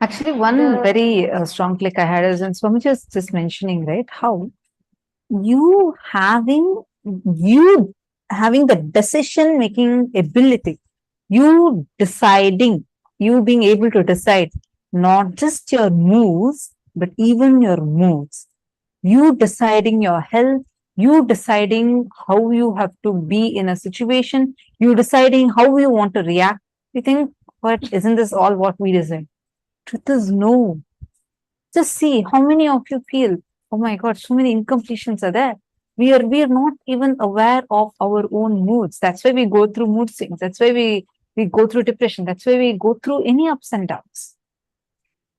S4: Actually, one very strong click I had is, and Swami just mentioning, right, how you having you having the decision making ability, you deciding, you being able to decide not just your moves, but even your moods. You deciding your health, you deciding how you have to be in a situation, you deciding how you want to react. You think, what isn't this all what we deserve? Truth is no. Just see how many of you feel, oh my God, so many incompletions are there. We are not even aware of our own moods. That's why we go through mood swings. That's why we go through depression. That's why we go through any ups and downs.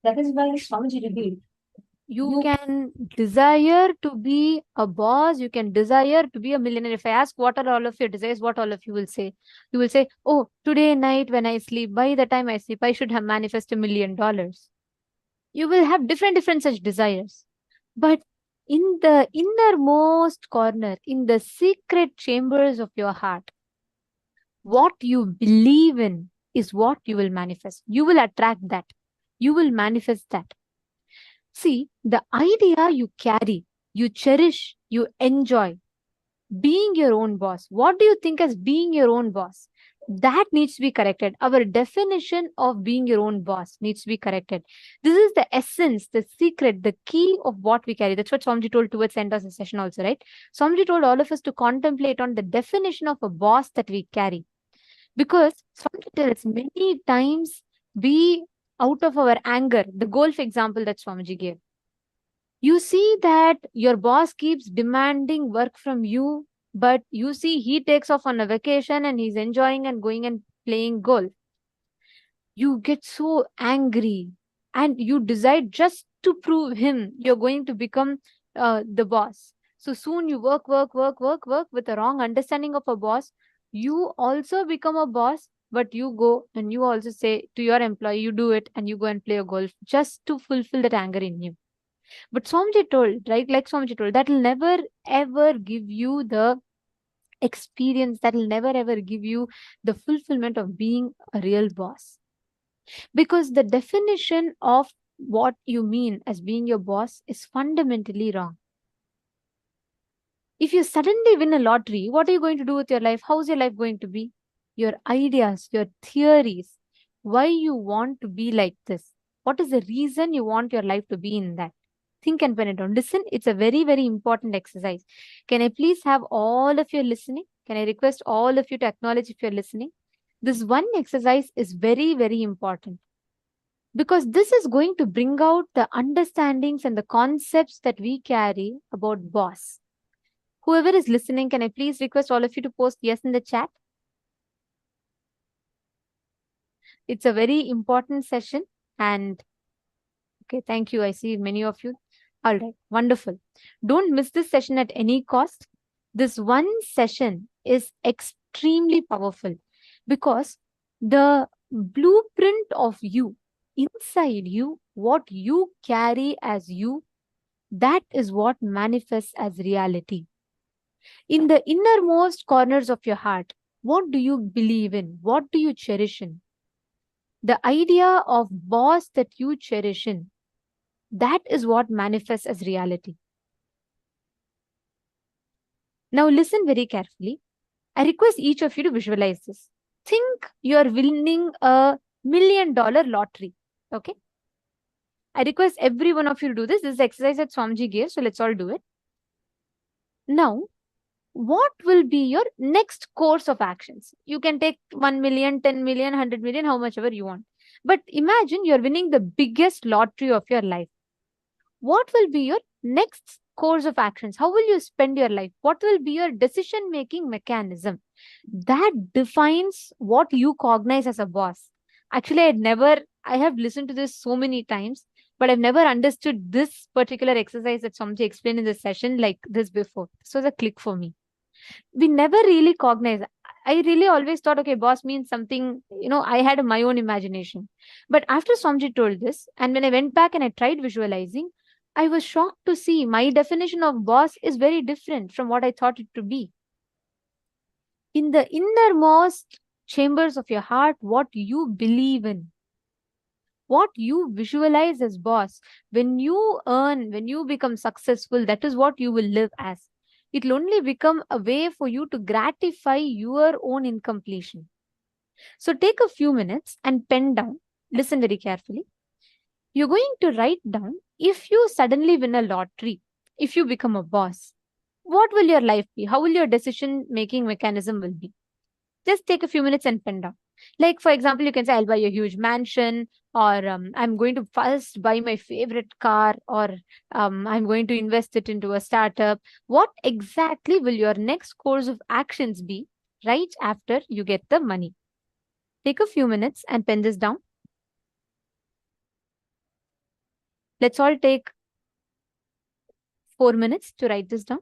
S4: That is why Swamiji revealed.
S3: You can desire to be a boss, you can desire to be a millionaire. If I ask what are all of your desires, what all of you will say? You will say, oh, today night when I sleep, by the time I sleep, I should have manifested $1 million. You will have different such desires. But in the innermost corner, in the secret chambers of your heart, what you believe in is what you will manifest. You will attract that. You will manifest that. See, the idea you carry, you cherish, you enjoy, being your own boss. What do you think as being your own boss? That needs to be corrected. Our definition of being your own boss needs to be corrected. This is the essence, the secret, the key of what we carry. That's what Swamiji told towards the end of the session also, right? Swamiji told all of us to contemplate on the definition of a boss that we carry. Because Swamiji tells many times we, out of our anger, the golf example that Swamiji gave, you see that your boss keeps demanding work from you, but you see he takes off on a vacation and he's enjoying and going and playing golf. You get so angry and you decide just to prove him you're going to become the boss. So soon you work with a wrong understanding of a boss. You also become a boss, but you go and you also say to your employee, you do it and you go and play a golf just to fulfill that anger in you. But Swamiji told, right? Like Swamiji told, that will never ever give you the experience, that will never ever give you the fulfillment of being a real boss. Because the definition of what you mean as being your boss is fundamentally wrong. If you suddenly win a lottery, what are you going to do with your life? How's your life going to be? Your ideas, your theories, why you want to be like this? What is the reason you want your life to be in that? Think and pen it down. Listen, it's a very important exercise. Can I please have all of you listening? Can I request all of you to acknowledge if you're listening? This one exercise is very important. Because this is going to bring out the understandings and the concepts that we carry about boss. Whoever is listening, can I please request all of you to post yes in the chat? It's a very important session and okay, thank you. I see many of you. All right, wonderful. Don't miss this session at any cost. This one session is extremely powerful because the blueprint of you, inside you, what you carry as you, that is what manifests as reality. In the innermost corners of your heart, what do you believe in? What do you cherish in? The idea of boss that you cherish in, that is what manifests as reality. Now listen very carefully. I request each of you to visualize this. Think you're winning a $1 million lottery. Okay? I request every one of you to do this. This is the exercise that Swamiji gave, so let's all do it. Now, what will be your next course of actions? You can take 1 million, 10 million, 100 million, how much ever you want. But imagine you're winning the biggest lottery of your life. What will be your next course of actions? How will you spend your life? What will be your decision-making mechanism? That defines what you cognize as a boss. Actually, I have listened to this so many times, but I've never understood this particular exercise that Swamiji explained in this session like this before. This was a click for me. We never really cognize. I really always thought, okay, boss means something, I had my own imagination. But after Swamiji told this, and when I went back and I tried visualizing, I was shocked to see my definition of boss is very different from what I thought it to be. In the innermost chambers of your heart, what you believe in, what you visualize as boss, when you earn, when you become successful, that is what you will live as. It will only become a way for you to gratify your own incompletion. So take a few minutes and pen down. Listen very carefully. You're going to write down, if you suddenly win a lottery, if you become a boss, what will your life be? How will your decision making mechanism will be? Just take a few minutes and pen down. Like, for example, you can say, I'll buy a huge mansion, or I'm going to first buy my favorite car, or I'm going to invest it into a startup. What exactly will your next course of actions be right after you get the money? Take a few minutes and pen this down. Let's all take 4 minutes to write this down.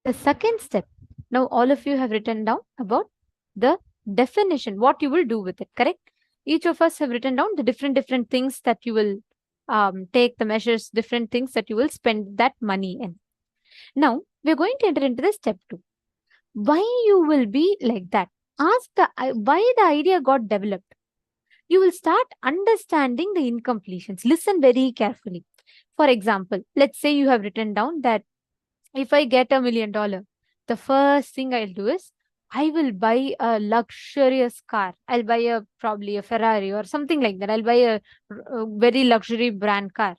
S3: The second step, now all of you have written down about the definition, what you will do with it, correct? Each of us have written down the different things that you will take the measures, different things that you will spend that money in. Now, we're going to enter into the step 2. Why you will be like that? Ask why the idea got developed. You will start understanding the incompletions. Listen very carefully. For example, let's say you have written down that if I get $1 million, the first thing I'll do is I will buy a luxurious car. I'll buy probably a Ferrari or something like that. I'll buy a very luxury brand car.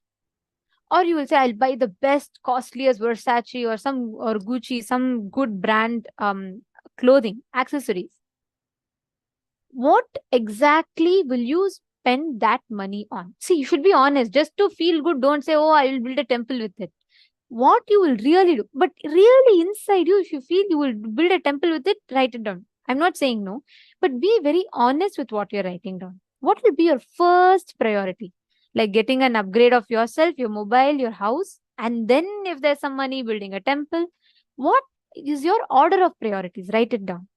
S3: Or you will say I'll buy the best, costliest Versace or Gucci, some good brand clothing, accessories. What exactly will you spend that money on? See, you should be honest. Just to feel good, don't say, oh, I will build a temple with it. What you will really do, but really inside you, if you feel you will build a temple with it, write it down. I'm not saying no, but be very honest with what you're writing down. What will be your first priority? Like getting an upgrade of yourself, your mobile, your house, and then if there's some money, building a temple. What is your order of priorities? Write it down.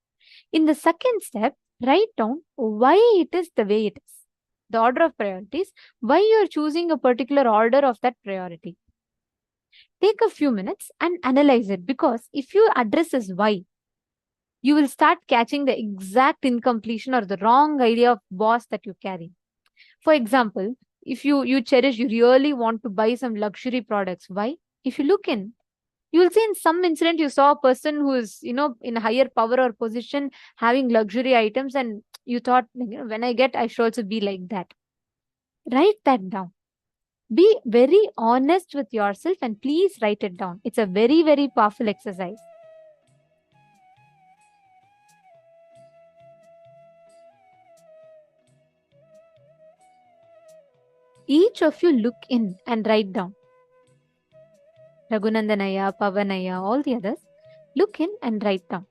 S3: In the second step, write down why it is the way it is. The order of priorities, why you're choosing a particular order of that priority. Take a few minutes and analyze it, because if you address this why, you will start catching the exact incompletion or the wrong idea of boss that you carry. For example, if you really want to buy some luxury products. Why? If you look in, you will see in some incident you saw a person who is, in a higher power or position having luxury items, and you thought, when I get, I should also be like that. Write that down. Be very honest with yourself and please write it down. It's a very, very powerful exercise. Each of you look in and write down. Raghunandanaya, Pavanaya, all the others, look in and write down.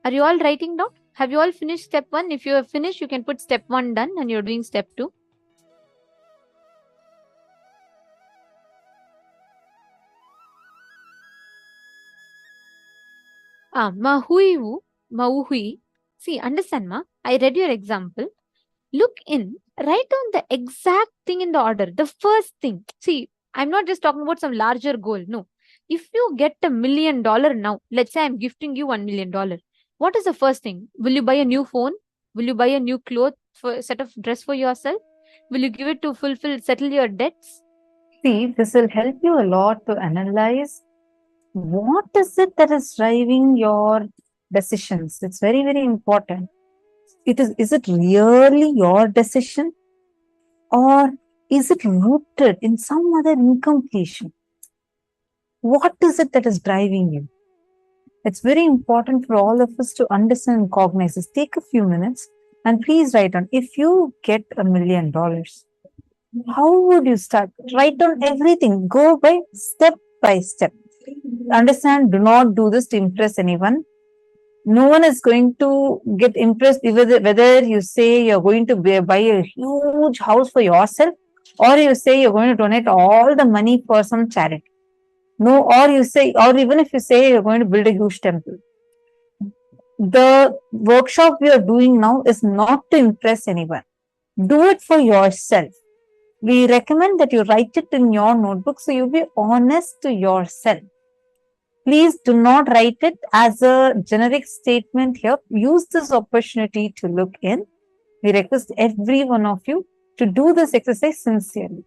S3: Are you all writing down? Have you all finished step 1? If you have finished, you can put step 1 done and you're doing step 2. Mahui. See, understand, ma? I read your example. Look in, write down the exact thing in the order. The first thing. See, I'm not just talking about some larger goal. No. If you get $1 million now, let's say I'm gifting you $1 million. What is the first thing? Will you buy a new phone? Will you buy a new cloth for a set of dress for yourself? Will you give it to settle your debts?
S4: See, this will help you a lot to analyze what is it that is driving your decisions. It's very, very important. Is it really your decision, or is it rooted in some other incompletion? What is it that is driving you? It's very important for all of us to understand and cognize this. Take a few minutes and please write down. If you get $1 million, how would you start? Write down everything. Go by step. Understand, do not do this to impress anyone. No one is going to get impressed whether you say you're going to buy a huge house for yourself, or you say you're going to donate all the money for some charity. No, or even if you say you're going to build a huge temple. The workshop we are doing now is not to impress anyone. Do it for yourself. We recommend that you write it in your notebook so you be honest to yourself. Please do not write it as a generic statement here. Use this opportunity to look in. We request every one of you to do this exercise sincerely.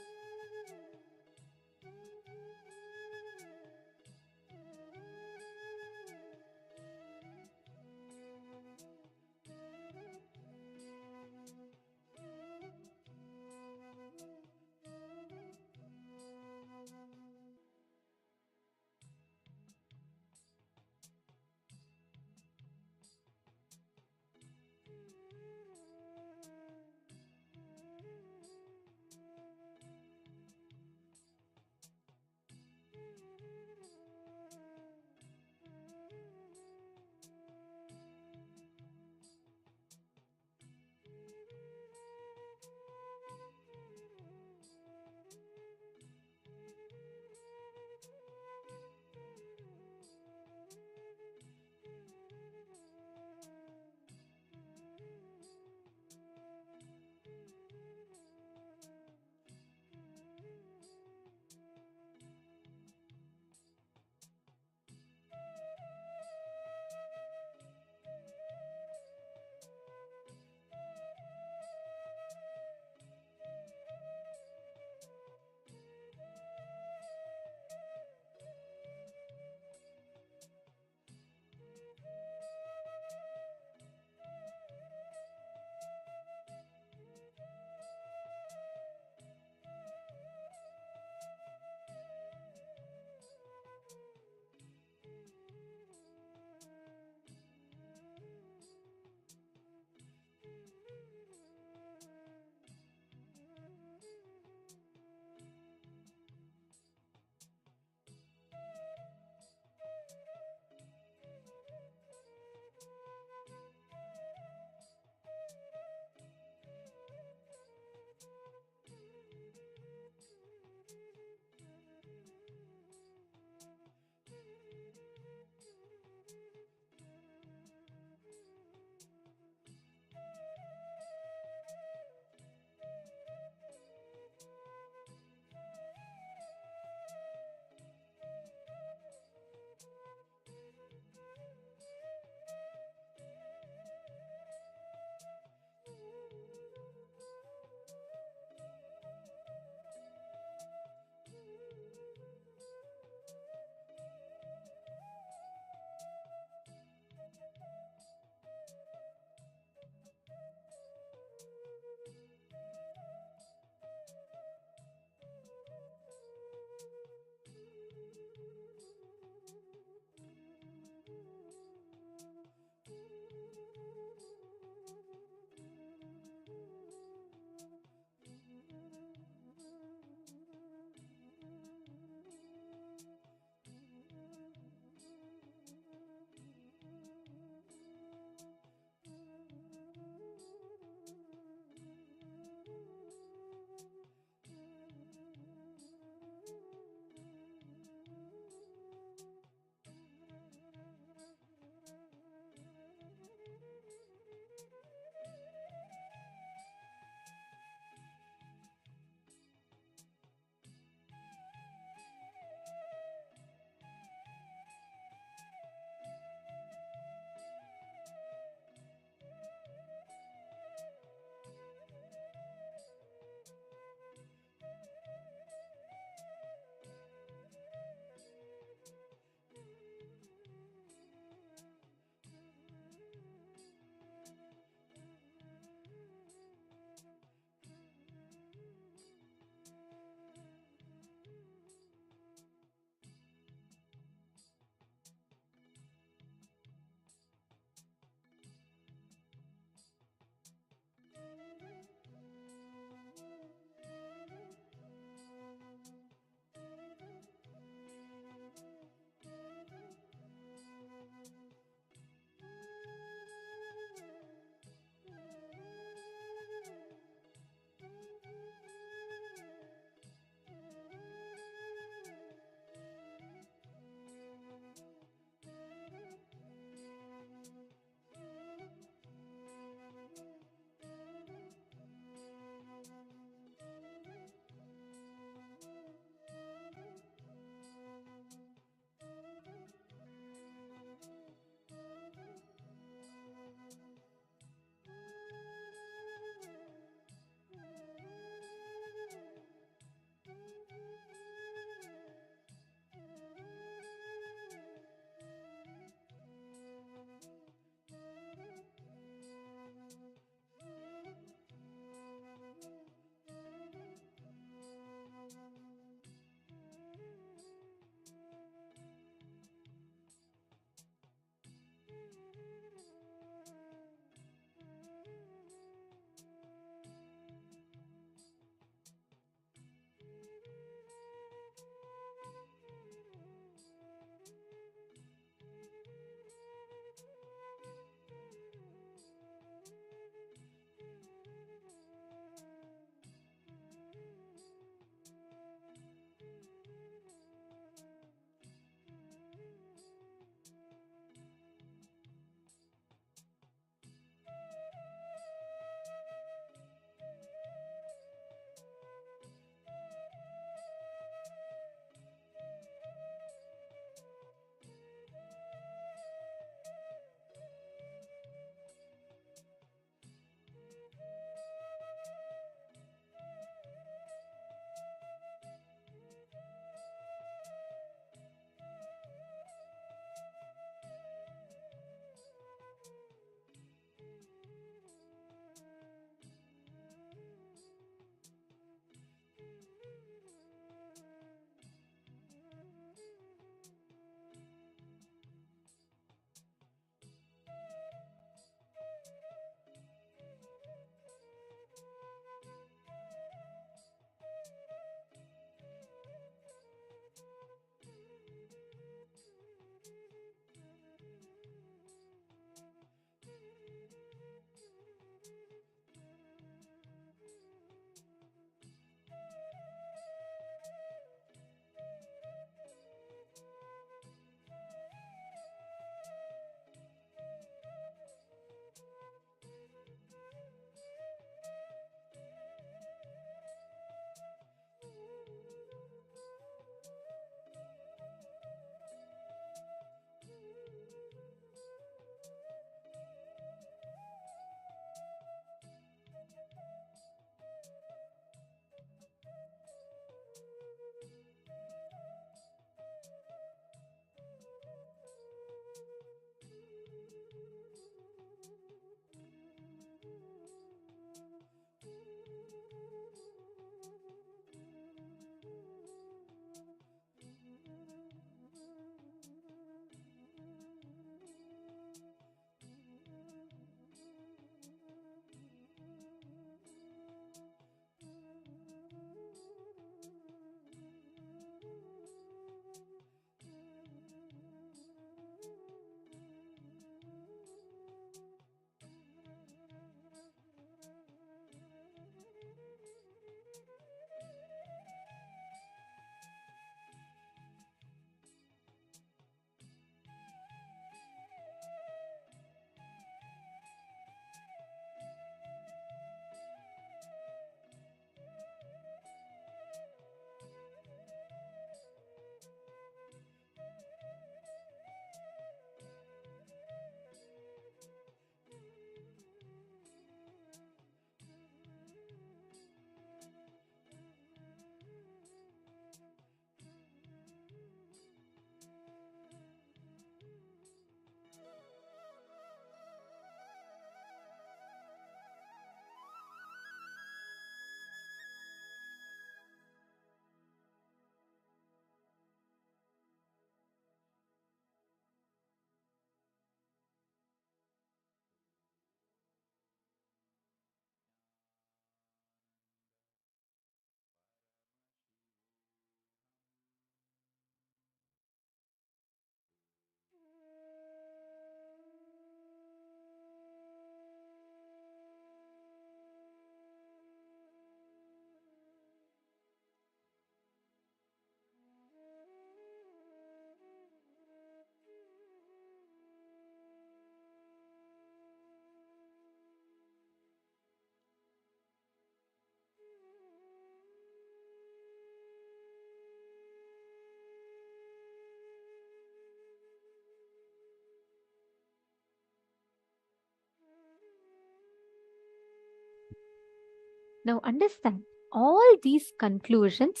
S3: Now understand all these conclusions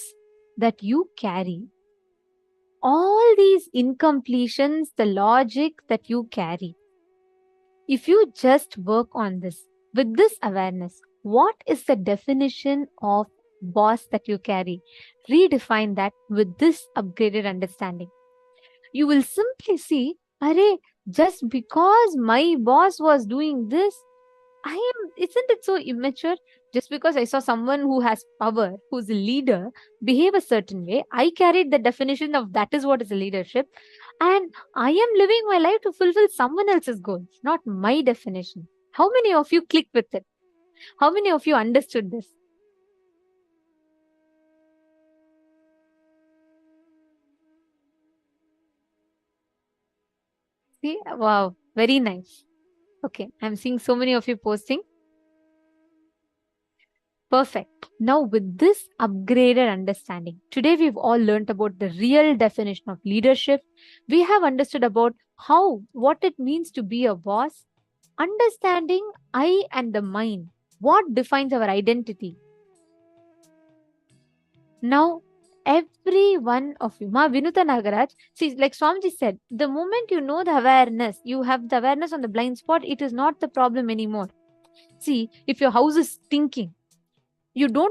S3: that you carry, all these incompletions, the logic that you carry. If you just work on this with this awareness, what is the definition of boss that you carry? Redefine that with this upgraded understanding. You will simply see, Arey, just because my boss was doing this, isn't it so immature? Just because I saw someone who has power, who's a leader, behave a certain way, I carried the definition of that is what is a leadership. And I am living my life to fulfill someone else's goals, not my definition. How many of you click with it? How many of you understood this? See, wow, very nice. Okay, I'm seeing so many of you posting. Perfect. Now, with this upgraded understanding, today we've all learned about the real definition of leadership. We have understood about what it means to be a boss, understanding I and the mind, what defines our identity. Now, every one of you, Ma Vinuta Nagaraj, see, like Swamiji said, the moment you know the awareness, you have the awareness on the blind spot, it is not the problem anymore. See, if your house is stinking, you don't